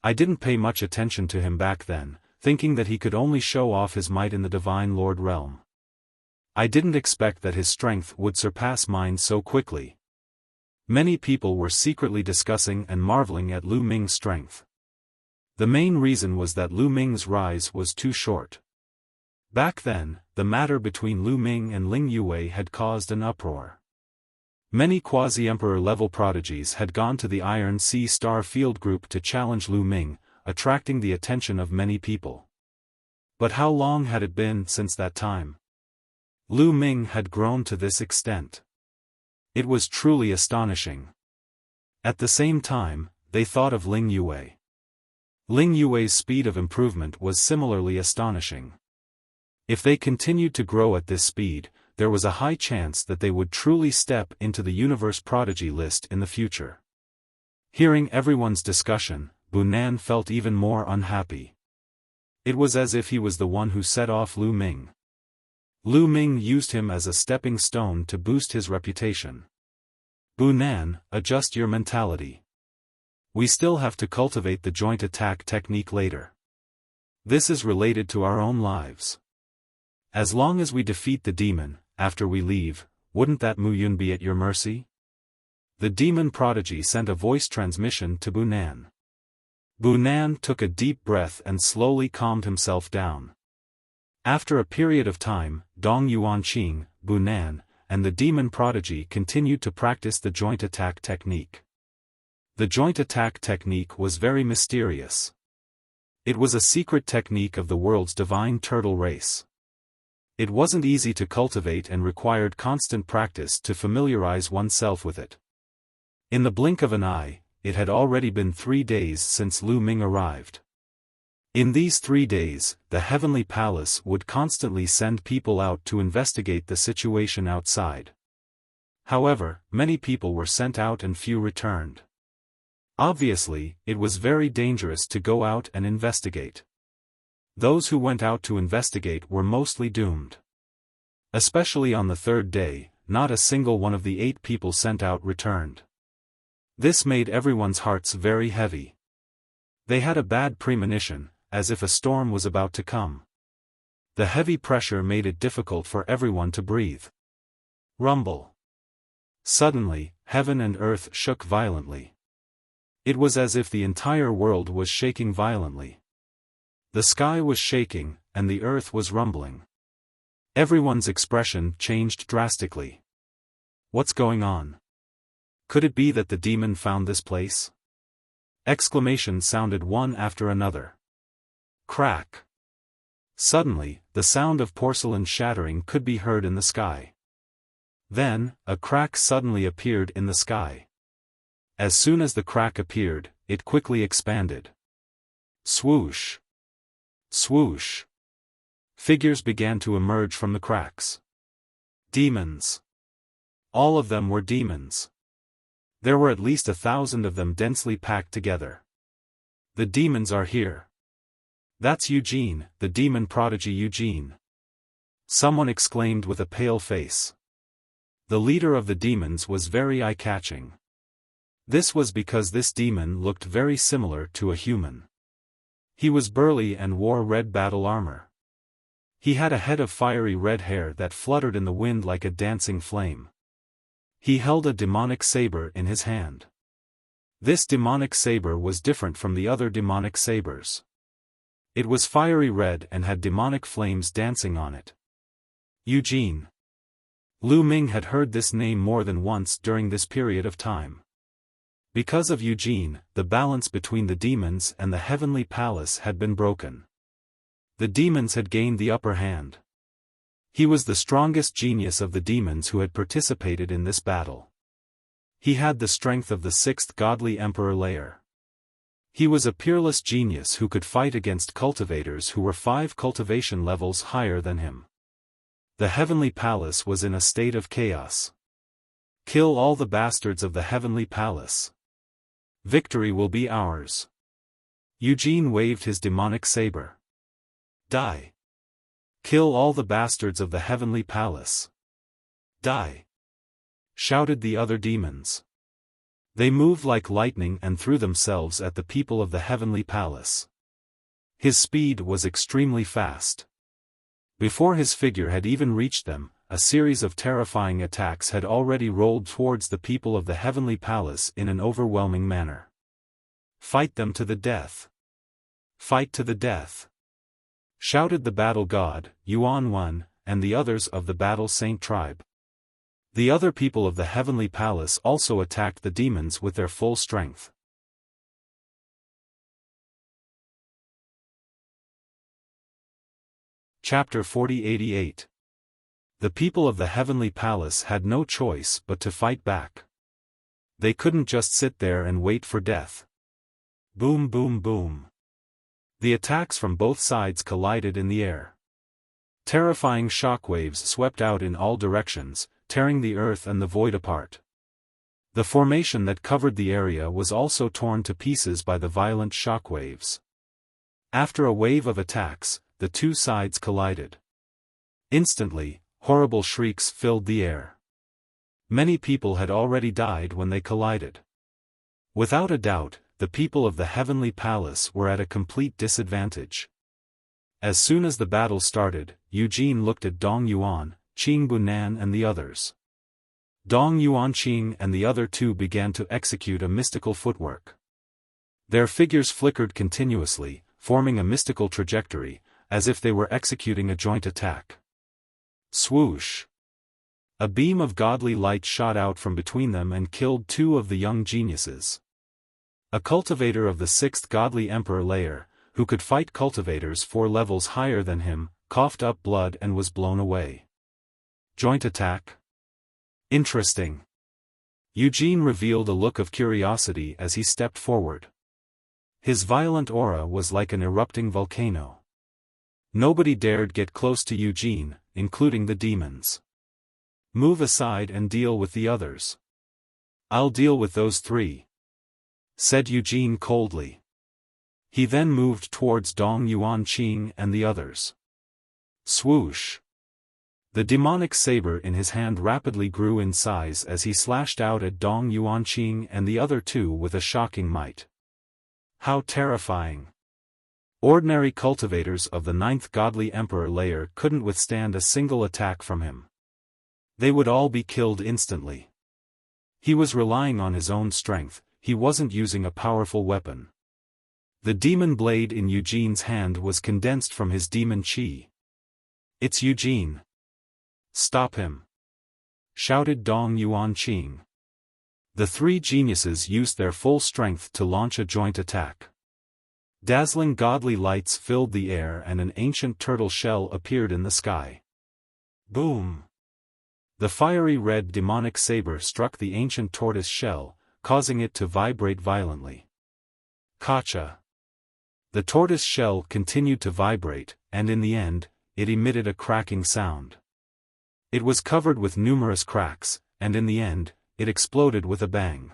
I didn't pay much attention to him back then, thinking that he could only show off his might in the Divine Lord realm. I didn't expect that his strength would surpass mine so quickly. Many people were secretly discussing and marveling at Lu Ming's strength. The main reason was that Lu Ming's rise was too short. Back then, the matter between Lu Ming and Ling Yue had caused an uproar. Many quasi-emperor level prodigies had gone to the Iron Sea Star Field Group to challenge Lu Ming, attracting the attention of many people. But how long had it been since that time? Lu Ming had grown to this extent. It was truly astonishing. At the same time, they thought of Ling Yue. Ling Yue's speed of improvement was similarly astonishing. If they continued to grow at this speed, there was a high chance that they would truly step into the universe prodigy list in the future. Hearing everyone's discussion, Bunan felt even more unhappy. It was as if he was the one who set off Lu Ming. Lu Ming used him as a stepping stone to boost his reputation. Bunan, adjust your mentality. We still have to cultivate the joint attack technique later. This is related to our own lives. As long as we defeat the demon, after we leave, wouldn't that Mu Yun be at your mercy? The demon prodigy sent a voice transmission to Bunan. Bunan took a deep breath and slowly calmed himself down. After a period of time, Dong Yuanqing, Bunan, and the demon prodigy continued to practice the joint attack technique. The joint attack technique was very mysterious. It was a secret technique of the world's divine turtle race. It wasn't easy to cultivate and required constant practice to familiarize oneself with it. In the blink of an eye, it had already been 3 days since Lu Ming arrived. In these 3 days, the Heavenly Palace would constantly send people out to investigate the situation outside. However, many people were sent out and few returned. Obviously, it was very dangerous to go out and investigate. Those who went out to investigate were mostly doomed. Especially on the 3rd day, not a single one of the 8 people sent out returned. This made everyone's hearts very heavy. They had a bad premonition, as if a storm was about to come. The heavy pressure made it difficult for everyone to breathe. Rumble. Suddenly, heaven and earth shook violently. It was as if the entire world was shaking violently. The sky was shaking, and the earth was rumbling. Everyone's expression changed drastically. What's going on? Could it be that the demon found this place? Exclamations sounded one after another. Crack! Suddenly, the sound of porcelain shattering could be heard in the sky. Then, a crack suddenly appeared in the sky. As soon as the crack appeared, it quickly expanded. Swoosh! Swoosh! Figures began to emerge from the cracks. Demons! All of them were demons. There were at least 1,000 of them densely packed together. The demons are here. That's Eugene, the demon prodigy Eugene. Someone exclaimed with a pale face. The leader of the demons was very eye-catching. This was because this demon looked very similar to a human. He was burly and wore red battle armor. He had a head of fiery red hair that fluttered in the wind like a dancing flame. He held a demonic saber in his hand. This demonic saber was different from the other demonic sabers. It was fiery red and had demonic flames dancing on it. Eugene. Lu Ming had heard this name more than once during this period of time. Because of Eugene, the balance between the demons and the heavenly palace had been broken. The demons had gained the upper hand. He was the strongest genius of the demons who had participated in this battle. He had the strength of the sixth godly emperor layer. He was a peerless genius who could fight against cultivators who were 5 cultivation levels higher than him. The heavenly palace was in a state of chaos. Kill all the bastards of the heavenly palace. Victory will be ours. Eugene waved his demonic saber. Die. Kill all the bastards of the heavenly palace. Die. Shouted the other demons. They moved like lightning and threw themselves at the people of the heavenly palace. His speed was extremely fast. Before his figure had even reached them, a series of terrifying attacks had already rolled towards the people of the heavenly palace in an overwhelming manner. Fight them to the death. Fight to the death. Shouted the battle god, Yuan Wan, and the others of the battle saint tribe. The other people of the heavenly palace also attacked the demons with their full strength. Chapter 4088. The people of the heavenly palace had no choice but to fight back. They couldn't just sit there and wait for death. Boom boom boom. The attacks from both sides collided in the air. Terrifying shockwaves swept out in all directions, tearing the earth and the void apart. The formation that covered the area was also torn to pieces by the violent shockwaves. After a wave of attacks, the two sides collided. Instantly, horrible shrieks filled the air. Many people had already died when they collided. Without a doubt, the people of the heavenly palace were at a complete disadvantage. As soon as the battle started, Eugene looked at Dong Yuan, Qing Bunan and the others. Dong Yuanqing and the other two began to execute a mystical footwork. Their figures flickered continuously, forming a mystical trajectory, as if they were executing a joint attack. Swoosh! A beam of godly light shot out from between them and killed 2 of the young geniuses. A cultivator of the 6th godly emperor layer, who could fight cultivators 4 levels higher than him, coughed up blood and was blown away. Joint attack? Interesting. Eugene revealed a look of curiosity as he stepped forward. His violent aura was like an erupting volcano. Nobody dared get close to Eugene, including the demons. Move aside and deal with the others. I'll deal with those 3. Said Eugene coldly. He then moved towards Dong Yuanqing and the others. Swoosh! The demonic saber in his hand rapidly grew in size as he slashed out at Dong Yuanqing and the other 2 with a shocking might. How terrifying! Ordinary cultivators of the 9th godly emperor layer couldn't withstand a single attack from him. They would all be killed instantly. He was relying on his own strength, he wasn't using a powerful weapon. The demon blade in Eugene's hand was condensed from his demon chi. "It's Eugene! Stop him!" shouted Dong Yuanqing. The three geniuses used their full strength to launch a joint attack. Dazzling godly lights filled the air and an ancient turtle shell appeared in the sky. Boom! The fiery red demonic saber struck the ancient tortoise shell, causing it to vibrate violently. Kacha! The tortoise shell continued to vibrate, and in the end, it emitted a cracking sound. It was covered with numerous cracks, and in the end, it exploded with a bang.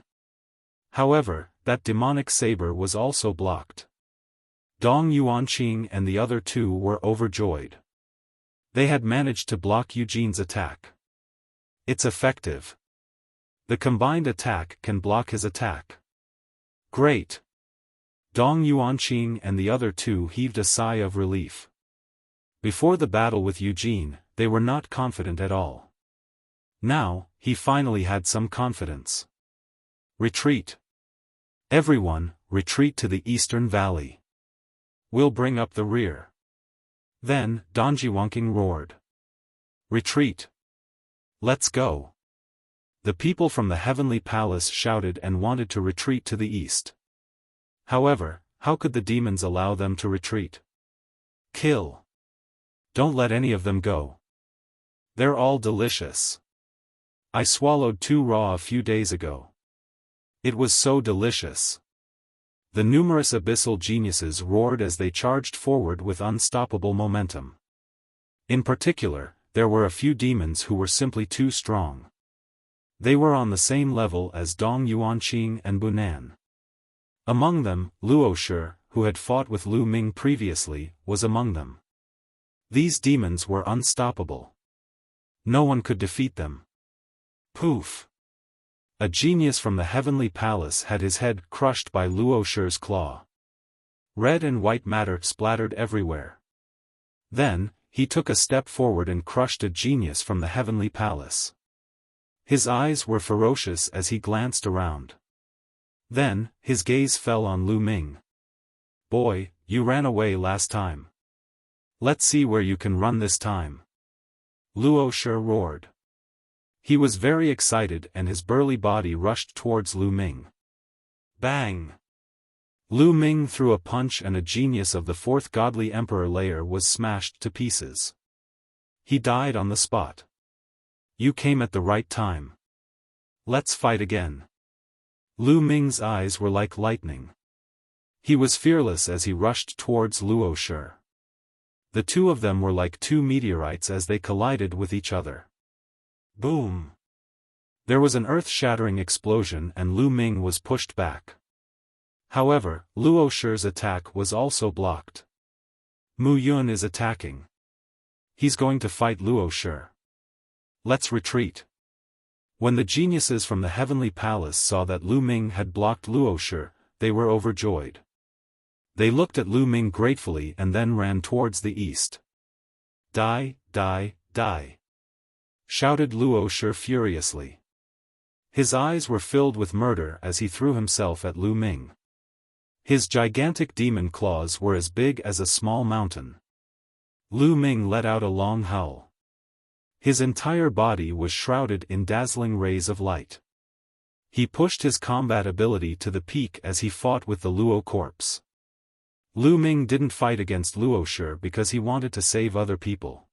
However, that demonic saber was also blocked. Dong Yuanqing and the other two were overjoyed. They had managed to block Eugene's attack. It's effective. The combined attack can block his attack. Great! Dong Yuanqing and the other two heaved a sigh of relief. Before the battle with Eugene, they were not confident at all. Now, he finally had some confidence. Retreat! Everyone, retreat to the eastern valley. We'll bring up the rear. Then, Donjiwangqing roared. Retreat! Let's go! The people from the heavenly palace shouted and wanted to retreat to the east. However, how could the demons allow them to retreat? Kill! Don't let any of them go. They're all delicious. I swallowed 2 raw a few days ago. It was so delicious. The numerous abyssal geniuses roared as they charged forward with unstoppable momentum. In particular, there were a few demons who were simply too strong. They were on the same level as Dong Yuanqing and Bunan. Among them, Luoshi, who had fought with Lu Ming previously, was among them. These demons were unstoppable. No one could defeat them. Poof! A genius from the heavenly palace had his head crushed by Luoshi's claw. Red and white matter splattered everywhere. Then, he took a step forward and crushed a genius from the heavenly palace. His eyes were ferocious as he glanced around. Then, his gaze fell on Lu Ming. Boy, you ran away last time. Let's see where you can run this time. Luoshi roared. He was very excited and his burly body rushed towards Lu Ming. Bang! Lu Ming threw a punch and a genius of the 4th godly emperor layer was smashed to pieces. He died on the spot. You came at the right time. Let's fight again. Lu Ming's eyes were like lightning. He was fearless as he rushed towards Luoshi. The two of them were like 2 meteorites as they collided with each other. Boom! There was an earth-shattering explosion and Lu Ming was pushed back. However, Luoshi's attack was also blocked. Mu Yun is attacking. He's going to fight Luoshi. Let's retreat. When the geniuses from the heavenly palace saw that Lu Ming had blocked Luoshi, they were overjoyed. They looked at Lu Ming gratefully and then ran towards the east. Die, die, die! Shouted Luoshi furiously. His eyes were filled with murder as he threw himself at Lu Ming. His gigantic demon claws were as big as a small mountain. Lu Ming let out a long howl. His entire body was shrouded in dazzling rays of light. He pushed his combat ability to the peak as he fought with the Luo corpse. Lu Ming didn't fight against Luoshi because he wanted to save other people.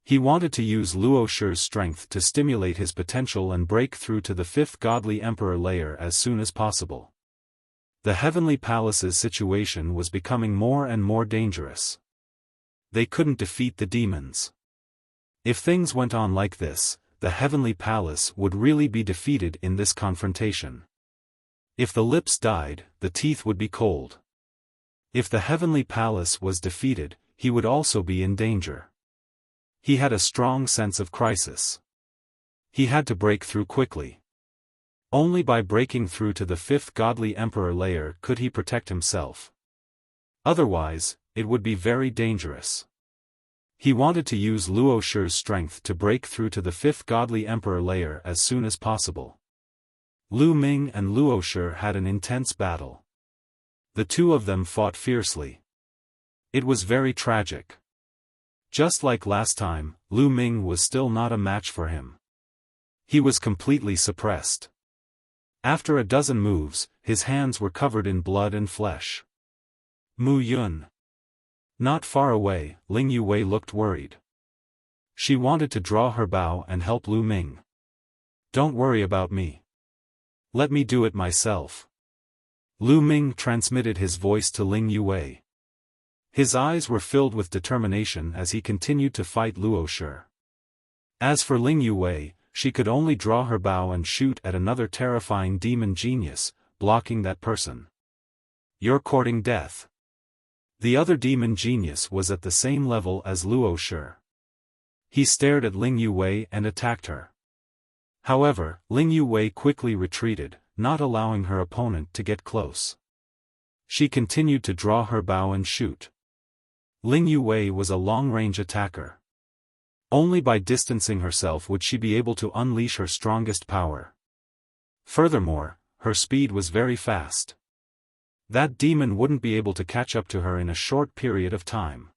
He wanted to use Luoshi's strength to stimulate his potential and break through to the 5th godly emperor layer as soon as possible. The heavenly palace's situation was becoming more and more dangerous. They couldn't defeat the demons. If things went on like this, the heavenly palace would really be defeated in this confrontation. If the lips died, the teeth would be cold. If the heavenly palace was defeated, he would also be in danger. He had a strong sense of crisis. He had to break through quickly. Only by breaking through to the 5th godly emperor layer could he protect himself. Otherwise, it would be very dangerous. He wanted to use Luoshi's strength to break through to the 5th godly emperor layer as soon as possible. Lu Ming and Luoshi had an intense battle. The two of them fought fiercely. It was very tragic. Just like last time, Lu Ming was still not a match for him. He was completely suppressed. After a dozen moves, his hands were covered in blood and flesh. Mu Yun. Not far away, Ling Yue looked worried. She wanted to draw her bow and help Lu Ming. Don't worry about me. Let me do it myself. Lu Ming transmitted his voice to Ling Yue. His eyes were filled with determination as he continued to fight Luoshi. As for Ling Yue, she could only draw her bow and shoot at another terrifying demon genius, blocking that person. You're courting death. The other demon genius was at the same level as Luoshi. He stared at Ling Yue and attacked her. However, Ling Yue quickly retreated, not allowing her opponent to get close. She continued to draw her bow and shoot. Ling Yue was a long-range attacker. Only by distancing herself would she be able to unleash her strongest power. Furthermore, her speed was very fast. That demon wouldn't be able to catch up to her in a short period of time.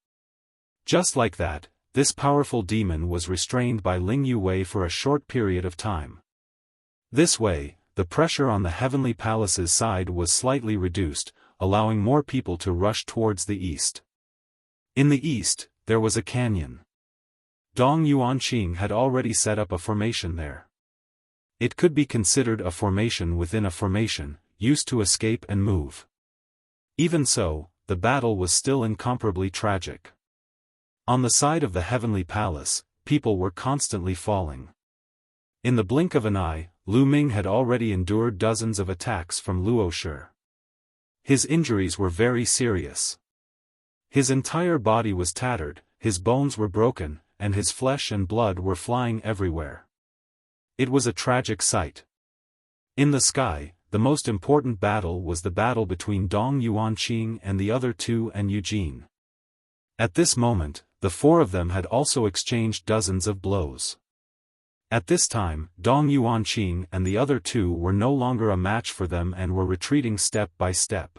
Just like that, this powerful demon was restrained by Ling Yue for a short period of time. This way, the pressure on the Heavenly Palace's side was slightly reduced, allowing more people to rush towards the east. In the east, there was a canyon. Dong Yuanqing had already set up a formation there. It could be considered a formation within a formation, used to escape and move. Even so, the battle was still incomparably tragic. On the side of the Heavenly Palace, people were constantly falling. In the blink of an eye, Lu Ming had already endured dozens of attacks from Luoshi. His injuries were very serious. His entire body was tattered, his bones were broken, and his flesh and blood were flying everywhere. It was a tragic sight. In the sky, the most important battle was the battle between Dong Yuanqing and the other two and Eugene. At this moment, the four of them had also exchanged dozens of blows. At this time, Dong Yuanqing and the other two were no longer a match for them and were retreating step by step.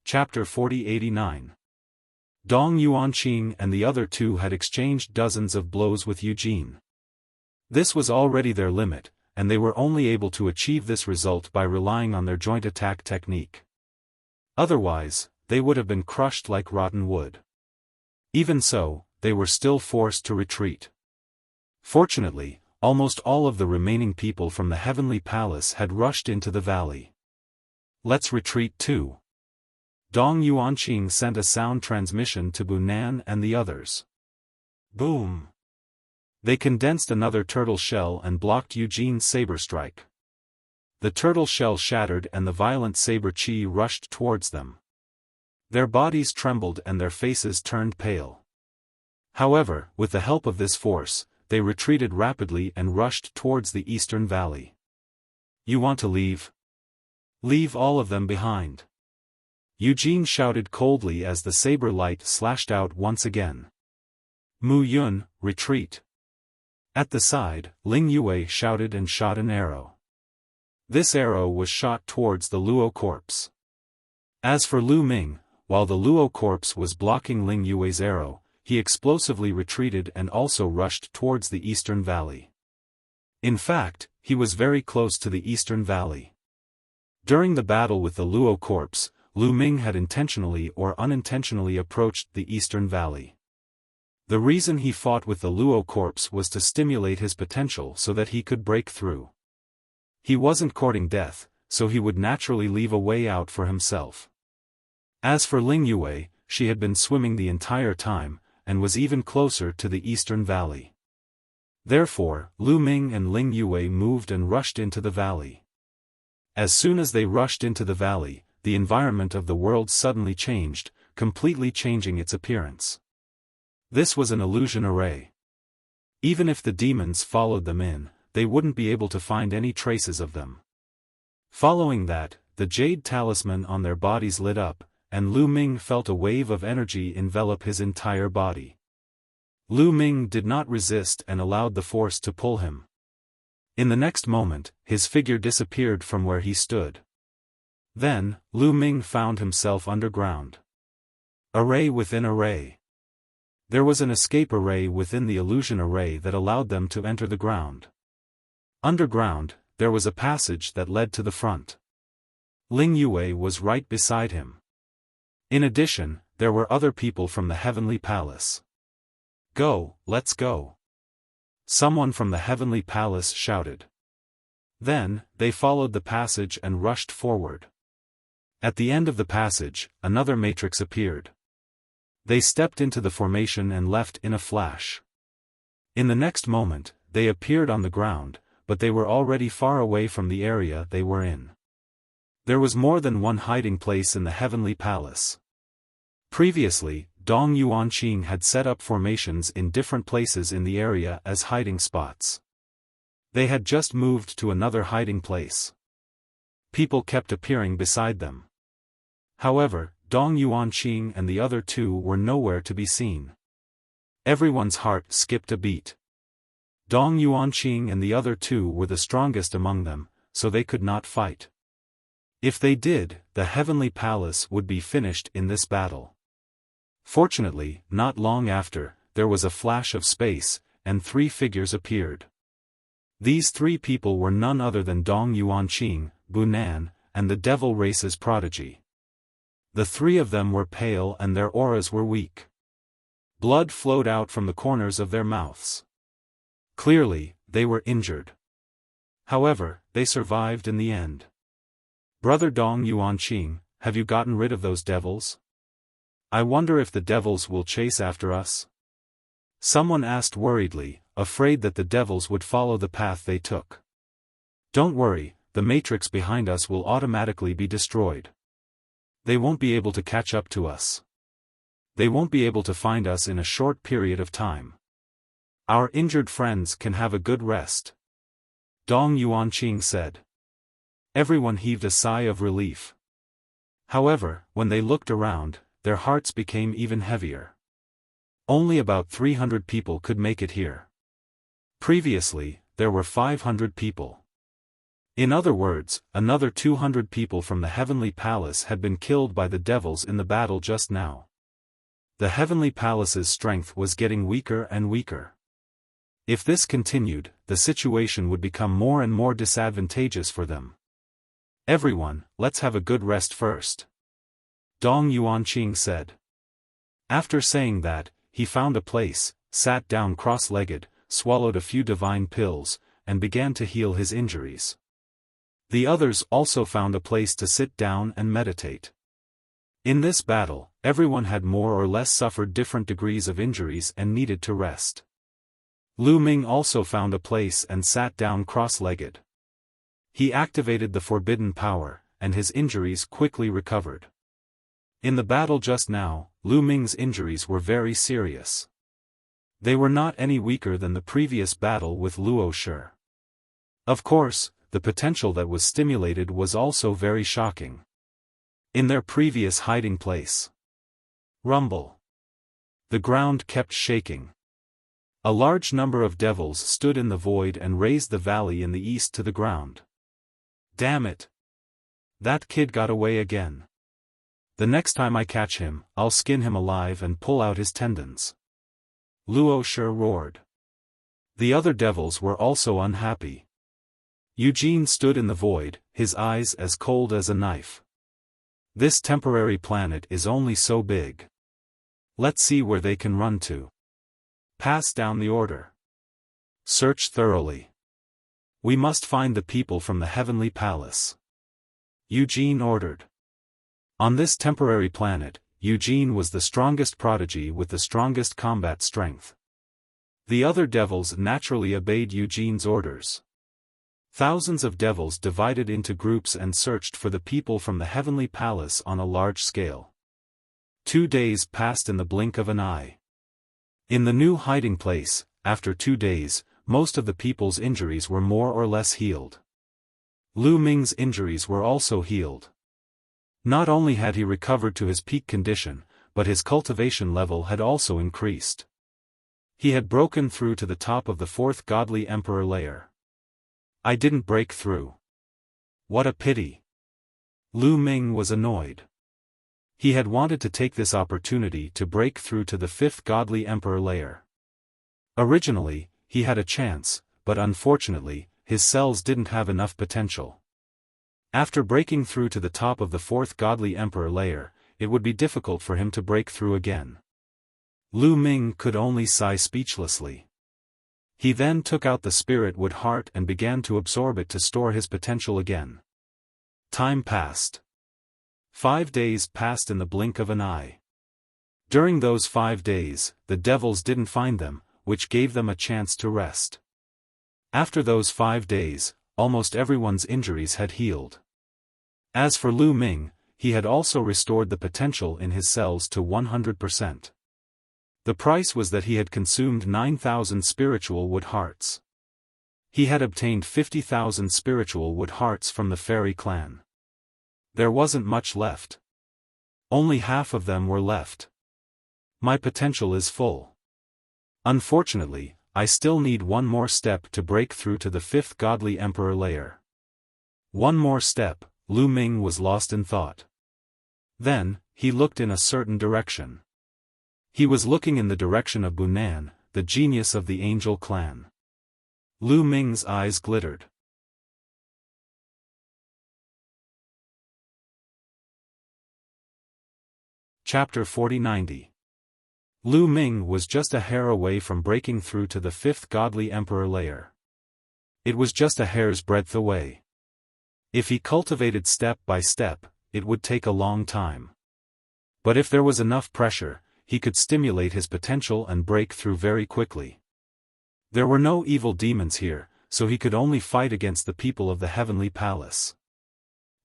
Chapter 4089. Dong Yuanqing and the other two had exchanged dozens of blows with Eugene. This was already their limit, and they were only able to achieve this result by relying on their joint attack technique. Otherwise, they would have been crushed like rotten wood. Even so, they were still forced to retreat. Fortunately, almost all of the remaining people from the Heavenly Palace had rushed into the valley. Let's retreat too. Dong Yuanqing sent a sound transmission to Bunan and the others. Boom! They condensed another turtle shell and blocked Eugene's saber strike. The turtle shell shattered and the violent saber chi rushed towards them. Their bodies trembled and their faces turned pale. However, with the help of this force, they retreated rapidly and rushed towards the eastern valley. You want to leave? Leave all of them behind. Eugene shouted coldly as the saber light slashed out once again. Mu Yun, retreat. At the side, Ling Yue shouted and shot an arrow. This arrow was shot towards the Luo corpse. As for Lu Ming, while the Luo corpse was blocking Ling Yue's arrow, he explosively retreated and also rushed towards the eastern valley. In fact, he was very close to the eastern valley. During the battle with the Luo corpse, Lu Ming had intentionally or unintentionally approached the eastern valley. The reason he fought with the Luo corpse was to stimulate his potential so that he could break through. He wasn't courting death, so he would naturally leave a way out for himself. As for Ling Yue, she had been swimming the entire time, and was even closer to the eastern valley. Therefore, Lu Ming and Ling Yue moved and rushed into the valley. As soon as they rushed into the valley, the environment of the world suddenly changed, completely changing its appearance. This was an illusion array. Even if the demons followed them in, they wouldn't be able to find any traces of them. Following that, the jade talisman on their bodies lit up, and Lu Ming felt a wave of energy envelop his entire body. Lu Ming did not resist and allowed the force to pull him. In the next moment, his figure disappeared from where he stood. Then, Lu Ming found himself underground. Array within array. There was an escape array within the illusion array that allowed them to enter the ground. Underground, there was a passage that led to the front. Ling Yue was right beside him. In addition, there were other people from the Heavenly Palace. Go, let's go. Someone from the Heavenly Palace shouted. Then, they followed the passage and rushed forward. At the end of the passage, another matrix appeared. They stepped into the formation and left in a flash. In the next moment, they appeared on the ground, but they were already far away from the area they were in. There was more than one hiding place in the Heavenly Palace. Previously, Dong Yuanqing had set up formations in different places in the area as hiding spots. They had just moved to another hiding place. People kept appearing beside them. However, Dong Yuanqing and the other two were nowhere to be seen. Everyone's heart skipped a beat. Dong Yuanqing and the other two were the strongest among them, so they could not fight. If they did, the Heavenly Palace would be finished in this battle. Fortunately, not long after, there was a flash of space, and three figures appeared. These three people were none other than Dong Yuanqing, Bunan, and the Devil Race's prodigy. The three of them were pale and their auras were weak. Blood flowed out from the corners of their mouths. Clearly, they were injured. However, they survived in the end. Brother Dong Yuanqing, have you gotten rid of those devils? I wonder if the devils will chase after us? Someone asked worriedly, afraid that the devils would follow the path they took. Don't worry, the matrix behind us will automatically be destroyed. They won't be able to catch up to us. They won't be able to find us in a short period of time. Our injured friends can have a good rest. Dong Yuanqing said. Everyone heaved a sigh of relief. However, when they looked around, their hearts became even heavier. Only about 300 people could make it here. Previously, there were 500 people. In other words, another 200 people from the Heavenly Palace had been killed by the devils in the battle just now. The Heavenly Palace's strength was getting weaker and weaker. If this continued, the situation would become more and more disadvantageous for them. Everyone, let's have a good rest first. Dong Yuanqing said. After saying that, he found a place, sat down cross-legged, swallowed a few divine pills, and began to heal his injuries. The others also found a place to sit down and meditate. In this battle, everyone had more or less suffered different degrees of injuries and needed to rest. Lu Ming also found a place and sat down cross-legged. He activated the forbidden power, and his injuries quickly recovered. In the battle just now, Lu Ming's injuries were very serious. They were not any weaker than the previous battle with Luo Shi. Of course, the potential that was stimulated was also very shocking. In their previous hiding place. Rumble. The ground kept shaking. A large number of devils stood in the void and raised the valley in the east to the ground. Damn it! That kid got away again. The next time I catch him, I'll skin him alive and pull out his tendons. Luo Shi roared. The other devils were also unhappy. Eugene stood in the void, his eyes as cold as a knife. This temporary planet is only so big. Let's see where they can run to. Pass down the order. Search thoroughly. We must find the people from the Heavenly Palace. Eugene ordered. On this temporary planet, Eugene was the strongest prodigy with the strongest combat strength. The other devils naturally obeyed Eugene's orders. Thousands of devils divided into groups and searched for the people from the Heavenly Palace on a large scale. 2 days passed in the blink of an eye. In the new hiding place, after 2 days, most of the people's injuries were more or less healed. Lu Ming's injuries were also healed. Not only had he recovered to his peak condition, but his cultivation level had also increased. He had broken through to the top of the fourth godly emperor layer. I didn't break through. What a pity. Lu Ming was annoyed. He had wanted to take this opportunity to break through to the fifth godly emperor layer. Originally, he had a chance, but unfortunately, his cells didn't have enough potential. After breaking through to the top of the fourth godly emperor layer, it would be difficult for him to break through again. Lu Ming could only sigh speechlessly. He then took out the spirit wood heart and began to absorb it to store his potential again. Time passed. 5 days passed in the blink of an eye. During those 5 days, the devils didn't find them, which gave them a chance to rest. After those 5 days, almost everyone's injuries had healed. As for Lu Ming, he had also restored the potential in his cells to 100%. The price was that he had consumed 9,000 spiritual wood hearts. He had obtained 50,000 spiritual wood hearts from the fairy clan. There wasn't much left. Only half of them were left. My potential is full. Unfortunately, I still need one more step to break through to the fifth godly emperor layer. One more step. Lu Ming was lost in thought. Then, he looked in a certain direction. He was looking in the direction of Bunan, the genius of the angel clan. Lu Ming's eyes glittered. Chapter 4090. Lu Ming was just a hair away from breaking through to the fifth godly emperor layer. It was just a hair's breadth away. If he cultivated step by step, it would take a long time. But if there was enough pressure, he could stimulate his potential and break through very quickly. There were no evil demons here, so he could only fight against the people of the Heavenly Palace.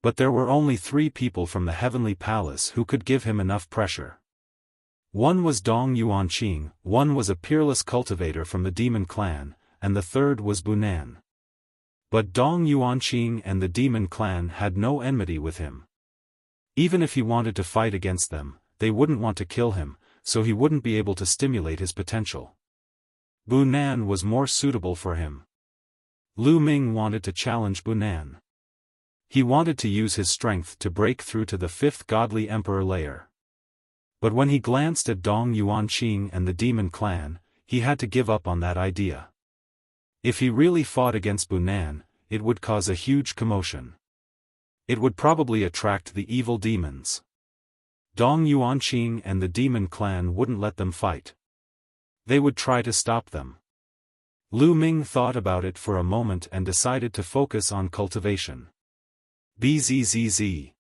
But there were only 3 people from the Heavenly Palace who could give him enough pressure. One was Dong Yuanqing, one was a peerless cultivator from the Demon Clan, and the third was Bunan. But Dong Yuanqing and the Demon Clan had no enmity with him. Even if he wanted to fight against them, they wouldn't want to kill him, so he wouldn't be able to stimulate his potential. Bunan was more suitable for him. Lu Ming wanted to challenge Bunan. He wanted to use his strength to break through to the fifth godly emperor layer. But when he glanced at Dong Yuanqing and the Demon Clan, he had to give up on that idea. If he really fought against Bunan, it would cause a huge commotion. It would probably attract the evil demons. Dong Yuanqing and the Demon Clan wouldn't let them fight. They would try to stop them. Lu Ming thought about it for a moment and decided to focus on cultivation. Bzzz.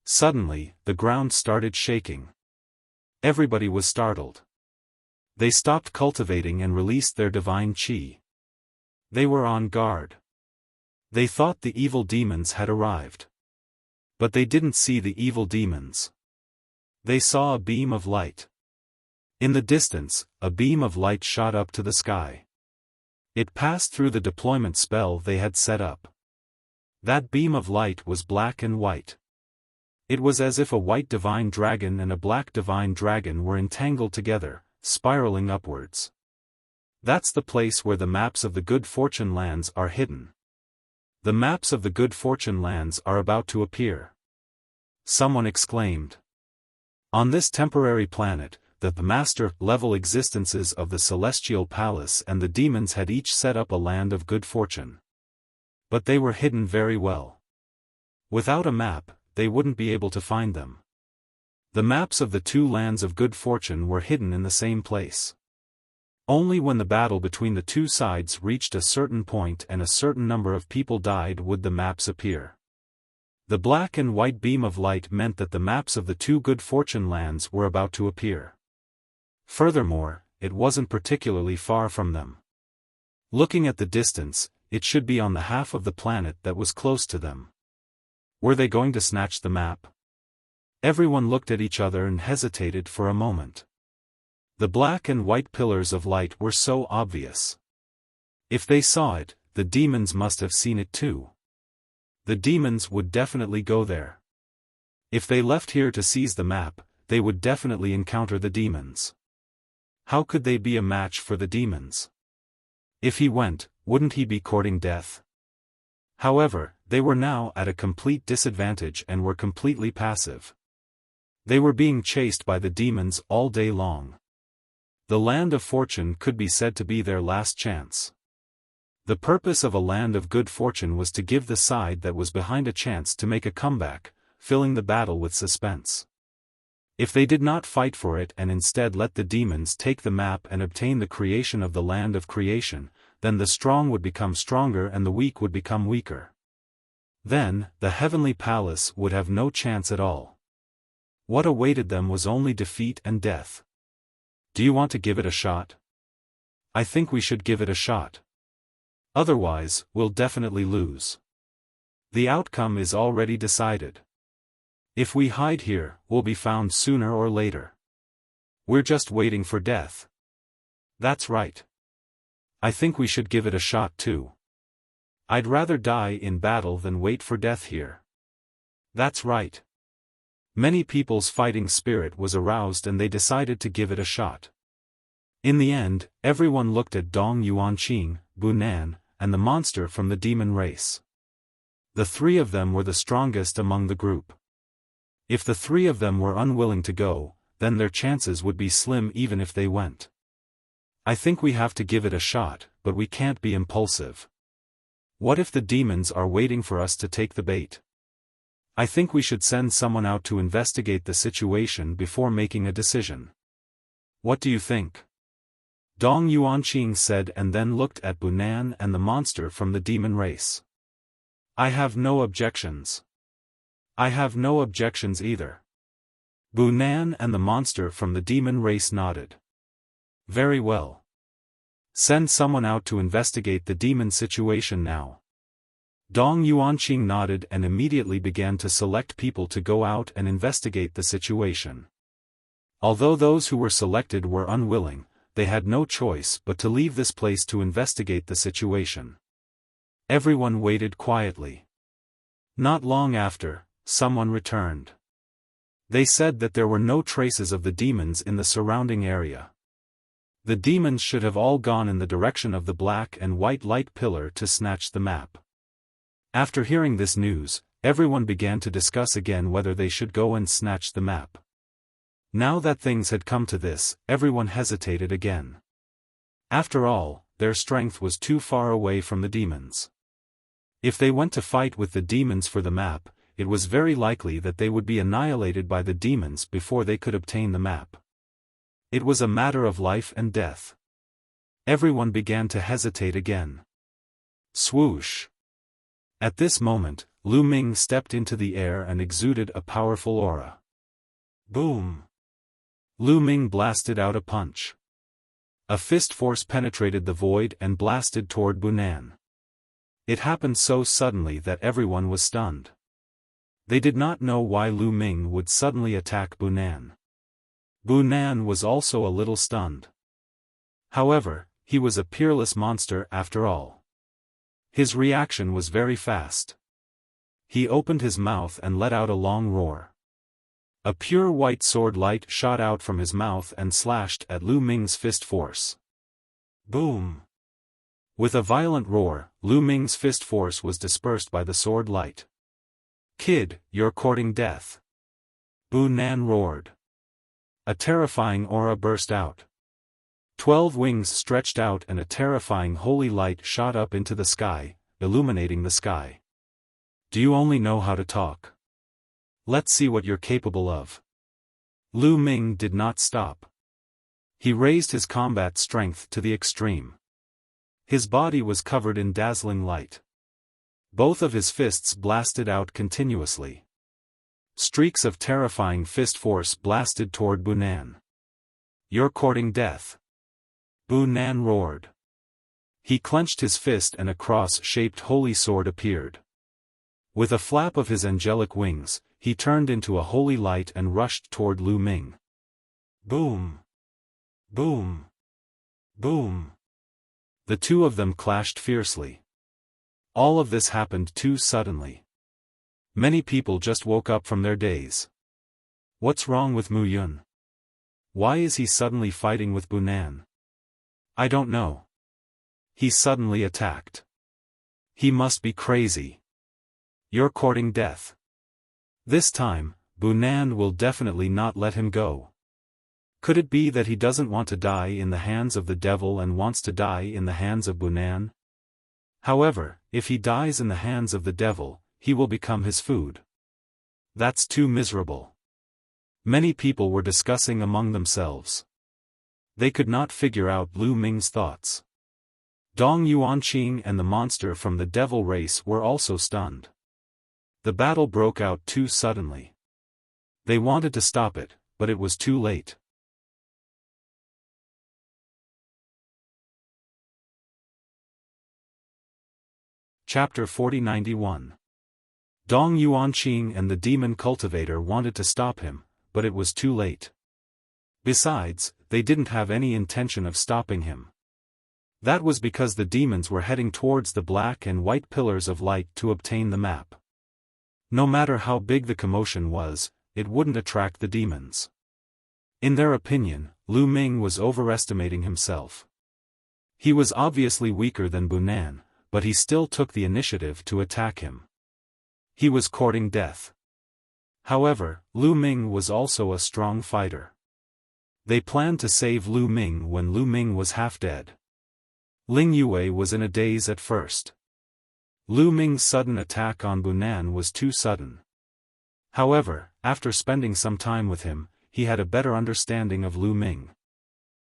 Suddenly, the ground started shaking. Everybody was startled. They stopped cultivating and released their divine qi. They were on guard. They thought the evil demons had arrived. But they didn't see the evil demons. They saw a beam of light. In the distance, a beam of light shot up to the sky. It passed through the deployment spell they had set up. That beam of light was black and white. It was as if a white divine dragon and a black divine dragon were entangled together, spiraling upwards. That's the place where the maps of the Good Fortune lands are hidden. The maps of the Good Fortune lands are about to appear. Someone exclaimed. On this temporary planet, the master-level existences of the Celestial Palace and the demons had each set up a land of good fortune. But they were hidden very well. Without a map, they wouldn't be able to find them. The maps of the 2 lands of good fortune were hidden in the same place. Only when the battle between the 2 sides reached a certain point and a certain number of people died would the maps appear. The black and white beam of light meant that the maps of the 2 good fortune lands were about to appear. Furthermore, it wasn't particularly far from them. Looking at the distance, it should be on the half of the planet that was close to them. Were they going to snatch the map? Everyone looked at each other and hesitated for a moment. The black and white pillars of light were so obvious. If they saw it, the demons must have seen it too. The demons would definitely go there. If they left here to seize the map, they would definitely encounter the demons. How could they be a match for the demons? If he went, wouldn't he be courting death? However, they were now at a complete disadvantage and were completely passive. They were being chased by the demons all day long. The land of fortune could be said to be their last chance. The purpose of a land of good fortune was to give the side that was behind a chance to make a comeback, filling the battle with suspense. If they did not fight for it and instead let the demons take the map and obtain the creation of the land of creation, then the strong would become stronger and the weak would become weaker. Then, the heavenly palace would have no chance at all. What awaited them was only defeat and death. Do you want to give it a shot? I think we should give it a shot. Otherwise, we'll definitely lose. The outcome is already decided. If we hide here, we'll be found sooner or later. We're just waiting for death. That's right. I think we should give it a shot too. I'd rather die in battle than wait for death here. That's right. Many people's fighting spirit was aroused and they decided to give it a shot. In the end, everyone looked at Dong Yuanqing, Bunan, and the monster from the demon race. The three of them were the strongest among the group. If the three of them were unwilling to go, then their chances would be slim even if they went. I think we have to give it a shot, but we can't be impulsive. What if the demons are waiting for us to take the bait? I think we should send someone out to investigate the situation before making a decision. What do you think? Dong Yuanqing said and then looked at Bunan and the monster from the demon race. I have no objections. I have no objections either. Bunan and the monster from the demon race nodded. Very well. Send someone out to investigate the demon situation now. Dong Yuanqing nodded and immediately began to select people to go out and investigate the situation. Although those who were selected were unwilling, they had no choice but to leave this place to investigate the situation. Everyone waited quietly. Not long after, someone returned. They said that there were no traces of the demons in the surrounding area. The demons should have all gone in the direction of the black and white light pillar to snatch the map. After hearing this news, everyone began to discuss again whether they should go and snatch the map. Now that things had come to this, everyone hesitated again. After all, their strength was too far away from the demons. If they went to fight with the demons for the map, it was very likely that they would be annihilated by the demons before they could obtain the map. It was a matter of life and death. Everyone began to hesitate again. Swoosh! At this moment, Lu Ming stepped into the air and exuded a powerful aura. Boom! Lu Ming blasted out a punch. A fist force penetrated the void and blasted toward Bunan. It happened so suddenly that everyone was stunned. They did not know why Lu Ming would suddenly attack Bunan. Bunan was also a little stunned. However, he was a peerless monster after all. His reaction was very fast. He opened his mouth and let out a long roar. A pure white sword light shot out from his mouth and slashed at Lu Ming's fist force. Boom! With a violent roar, Lu Ming's fist force was dispersed by the sword light. Kid, you're courting death. Bunan roared. A terrifying aura burst out. 12 wings stretched out and a terrifying holy light shot up into the sky, illuminating the sky. Do you only know how to talk? Let's see what you're capable of. Lu Ming did not stop. He raised his combat strength to the extreme. His body was covered in dazzling light. Both of his fists blasted out continuously. Streaks of terrifying fist force blasted toward Bunan. You're courting death. Bunan roared. He clenched his fist and a cross-shaped holy sword appeared. With a flap of his angelic wings, he turned into a holy light and rushed toward Lu Ming. Boom! Boom! Boom! The two of them clashed fiercely. All of this happened too suddenly. Many people just woke up from their daze. What's wrong with Mu Yun? Why is he suddenly fighting with Bunan? I don't know. He suddenly attacked. He must be crazy. You're courting death. This time, Bunan will definitely not let him go. Could it be that he doesn't want to die in the hands of the devil and wants to die in the hands of Bunan? However, if he dies in the hands of the devil, he will become his food. That's too miserable. Many people were discussing among themselves. They could not figure out Lu Ming's thoughts. Dong Yuanqing and the monster from the devil race were also stunned. The battle broke out too suddenly. They wanted to stop it, but it was too late. Chapter 4091. Dong Yuanqing and the demon cultivator wanted to stop him, but it was too late. Besides, they didn't have any intention of stopping him. That was because the demons were heading towards the black and white pillars of light to obtain the map. No matter how big the commotion was, it wouldn't attract the demons. In their opinion, Lu Ming was overestimating himself. He was obviously weaker than Bunan, but he still took the initiative to attack him. He was courting death. However, Lu Ming was also a strong fighter. They planned to save Lu Ming when Lu Ming was half dead. Ling Yue was in a daze at first. Lu Ming's sudden attack on Bunan was too sudden. However, after spending some time with him, he had a better understanding of Lu Ming.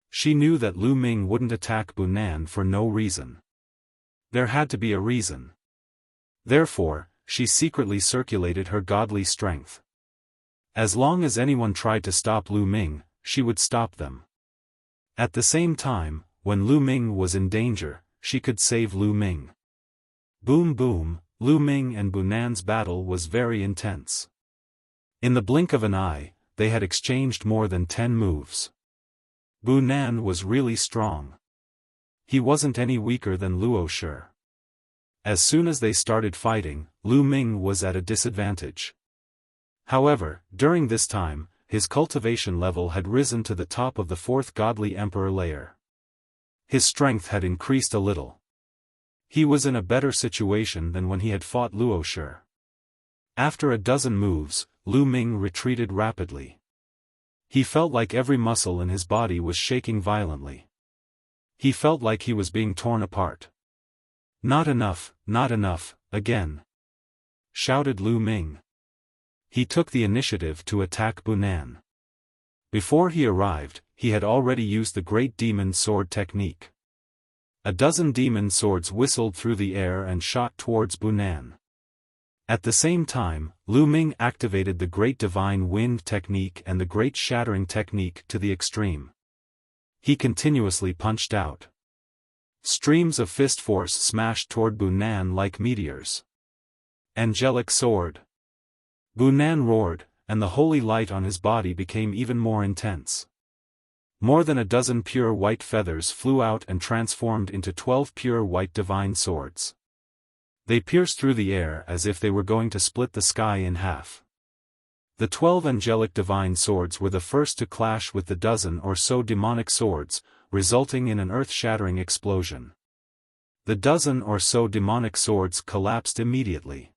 She knew that Lu Ming wouldn't attack Bunan for no reason. There had to be a reason. Therefore, she secretly circulated her godly strength. As long as anyone tried to stop Lu Ming, she would stop them. At the same time, when Lu Ming was in danger, she could save Lu Ming. Boom boom, Lu Ming and Bunan's battle was very intense. In the blink of an eye, they had exchanged more than 10 moves. Bunan was really strong. He wasn't any weaker than Luo Shi. As soon as they started fighting, Lu Ming was at a disadvantage. However, during this time, his cultivation level had risen to the top of the 4th godly emperor layer. His strength had increased a little. He was in a better situation than when he had fought Luo Shi. After a dozen moves, Lu Ming retreated rapidly. He felt like every muscle in his body was shaking violently. He felt like he was being torn apart. Not enough, again!" shouted Lu Ming. He took the initiative to attack Bunan. Before he arrived, he had already used the Great Demon Sword technique. A dozen demon swords whistled through the air and shot towards Bunan. At the same time, Lu Ming activated the Great Divine Wind technique and the Great Shattering technique to the extreme. He continuously punched out. Streams of fist force smashed toward Bunan like meteors. Angelic sword. Bunan roared, and the holy light on his body became even more intense. More than a dozen pure white feathers flew out and transformed into 12 pure white divine swords. They pierced through the air as if they were going to split the sky in half. The 12 angelic divine swords were the first to clash with the dozen or so demonic swords, resulting in an earth-shattering explosion. The dozen or so demonic swords collapsed immediately.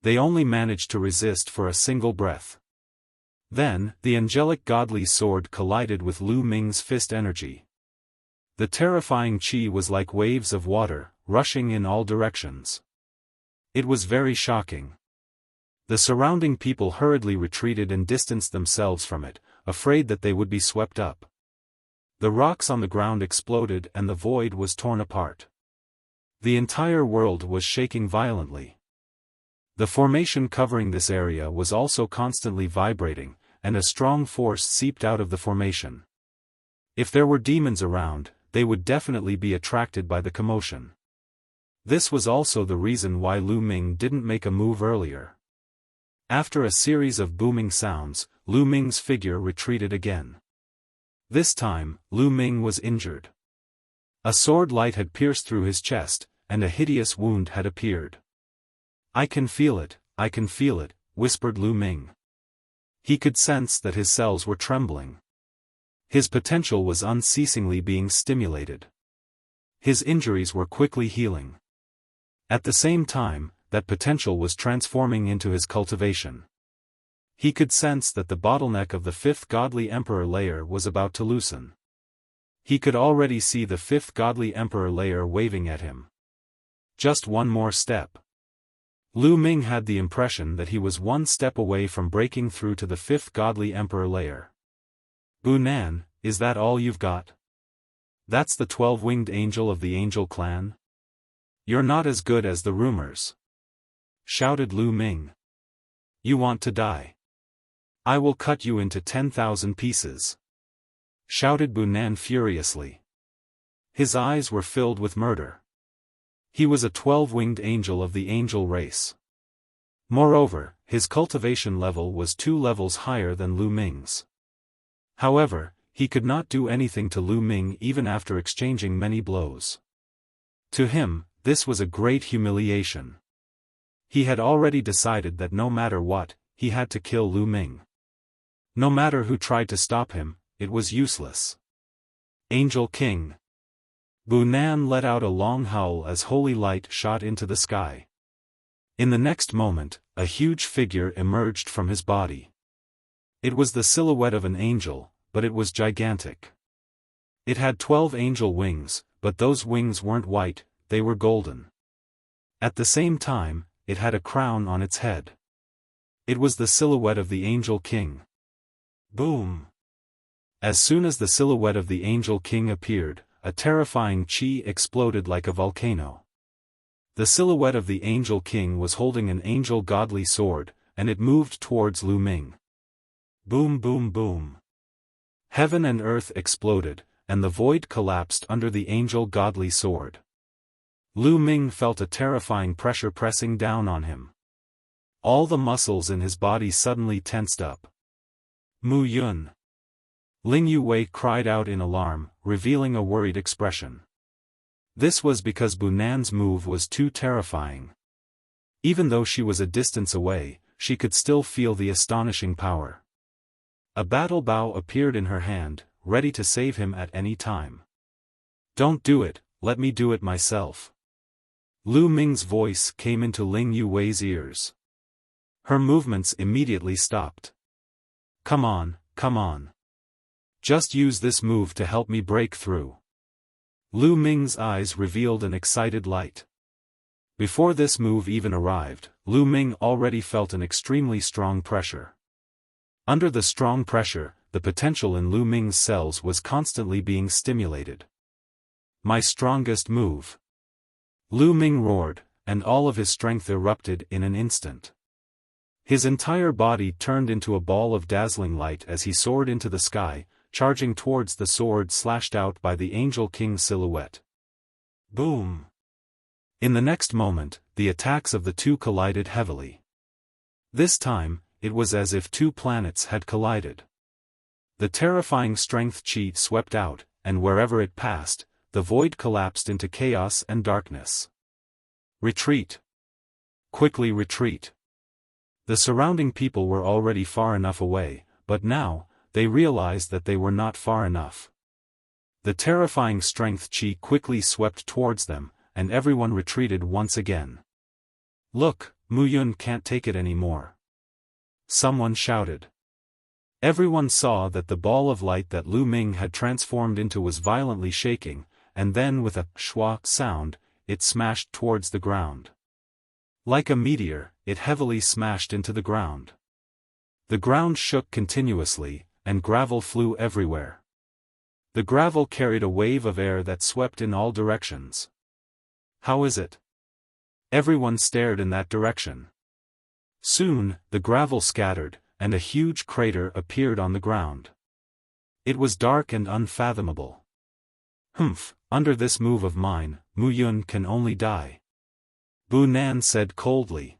They only managed to resist for a single breath. Then, the angelic godly sword collided with Lu Ming's fist energy. The terrifying qi was like waves of water, rushing in all directions. It was very shocking. The surrounding people hurriedly retreated and distanced themselves from it, afraid that they would be swept up. The rocks on the ground exploded and the void was torn apart. The entire world was shaking violently. The formation covering this area was also constantly vibrating, and a strong force seeped out of the formation. If there were demons around, they would definitely be attracted by the commotion. This was also the reason why Lu Ming didn't make a move earlier. After a series of booming sounds, Lu Ming's figure retreated again. This time, Lu Ming was injured. A sword light had pierced through his chest, and a hideous wound had appeared. I can feel it," whispered Lu Ming. He could sense that his cells were trembling. His potential was unceasingly being stimulated. His injuries were quickly healing. At the same time, that potential was transforming into his cultivation. He could sense that the bottleneck of the fifth godly emperor layer was about to loosen. He could already see the fifth godly emperor layer waving at him. Just one more step. Lu Ming had the impression that he was one step away from breaking through to the fifth godly emperor layer. Bu Nan, is that all you've got? That's the 12-winged angel of the angel clan? You're not as good as the rumors, shouted Lu Ming. You want to die? I will cut you into 10,000 pieces, shouted Bu Nan furiously. His eyes were filled with murder. He was a 12-winged angel of the angel race. Moreover, his cultivation level was 2 levels higher than Lu Ming's. However, he could not do anything to Lu Ming even after exchanging many blows. To him, this was a great humiliation. He had already decided that no matter what, he had to kill Lu Ming. No matter who tried to stop him, it was useless. Angel King. Bu Nan let out a long howl as holy light shot into the sky. In the next moment, a huge figure emerged from his body. It was the silhouette of an angel, but it was gigantic. It had 12 angel wings, but those wings weren't white, they were golden. At the same time, it had a crown on its head. It was the silhouette of the Angel King. Boom! As soon as the silhouette of the Angel King appeared, a terrifying chi exploded like a volcano. The silhouette of the Angel King was holding an angel godly sword, and it moved towards Lu Ming. Boom boom boom. Heaven and earth exploded, and the void collapsed under the angel godly sword. Lu Ming felt a terrifying pressure pressing down on him. All the muscles in his body suddenly tensed up. Mu Yun. Ling Yue cried out in alarm, revealing a worried expression. This was because Bu Nan's move was too terrifying. Even though she was a distance away, she could still feel the astonishing power. A battle bow appeared in her hand, ready to save him at any time. Don't do it, let me do it myself. Lu Ming's voice came into Ling Yue's ears. Her movements immediately stopped. Come on, come on. Just use this move to help me break through. Lu Ming's eyes revealed an excited light. Before this move even arrived, Lu Ming already felt an extremely strong pressure. Under the strong pressure, the potential in Lu Ming's cells was constantly being stimulated. My strongest move. Lu Ming roared, and all of his strength erupted in an instant. His entire body turned into a ball of dazzling light as he soared into the sky, charging towards the sword slashed out by the Angel King's silhouette. Boom! In the next moment, the attacks of the two collided heavily. This time, it was as if two planets had collided. The terrifying strength chi swept out, and wherever it passed, the void collapsed into chaos and darkness. Retreat! Quickly retreat! The surrounding people were already far enough away, but now, they realized that they were not far enough. The terrifying strength chi quickly swept towards them, and everyone retreated once again. Look, Mu Yun can't take it anymore. Someone shouted. Everyone saw that the ball of light that Lu Ming had transformed into was violently shaking, and then with a shwa sound, it smashed towards the ground. Like a meteor, it heavily smashed into the ground. The ground shook continuously, and gravel flew everywhere. The gravel carried a wave of air that swept in all directions. How is it? Everyone stared in that direction. Soon, the gravel scattered, and a huge crater appeared on the ground. It was dark and unfathomable. Humph, under this move of mine, Mu Yun can only die. Bu Nan said coldly.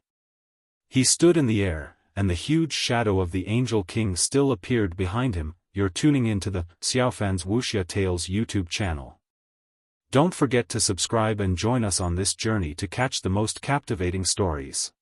He stood in the air, and the huge shadow of the Angel King still appeared behind him. You're tuning into the Xiaofan's Wuxia Tales YouTube channel. Don't forget to subscribe and join us on this journey to catch the most captivating stories.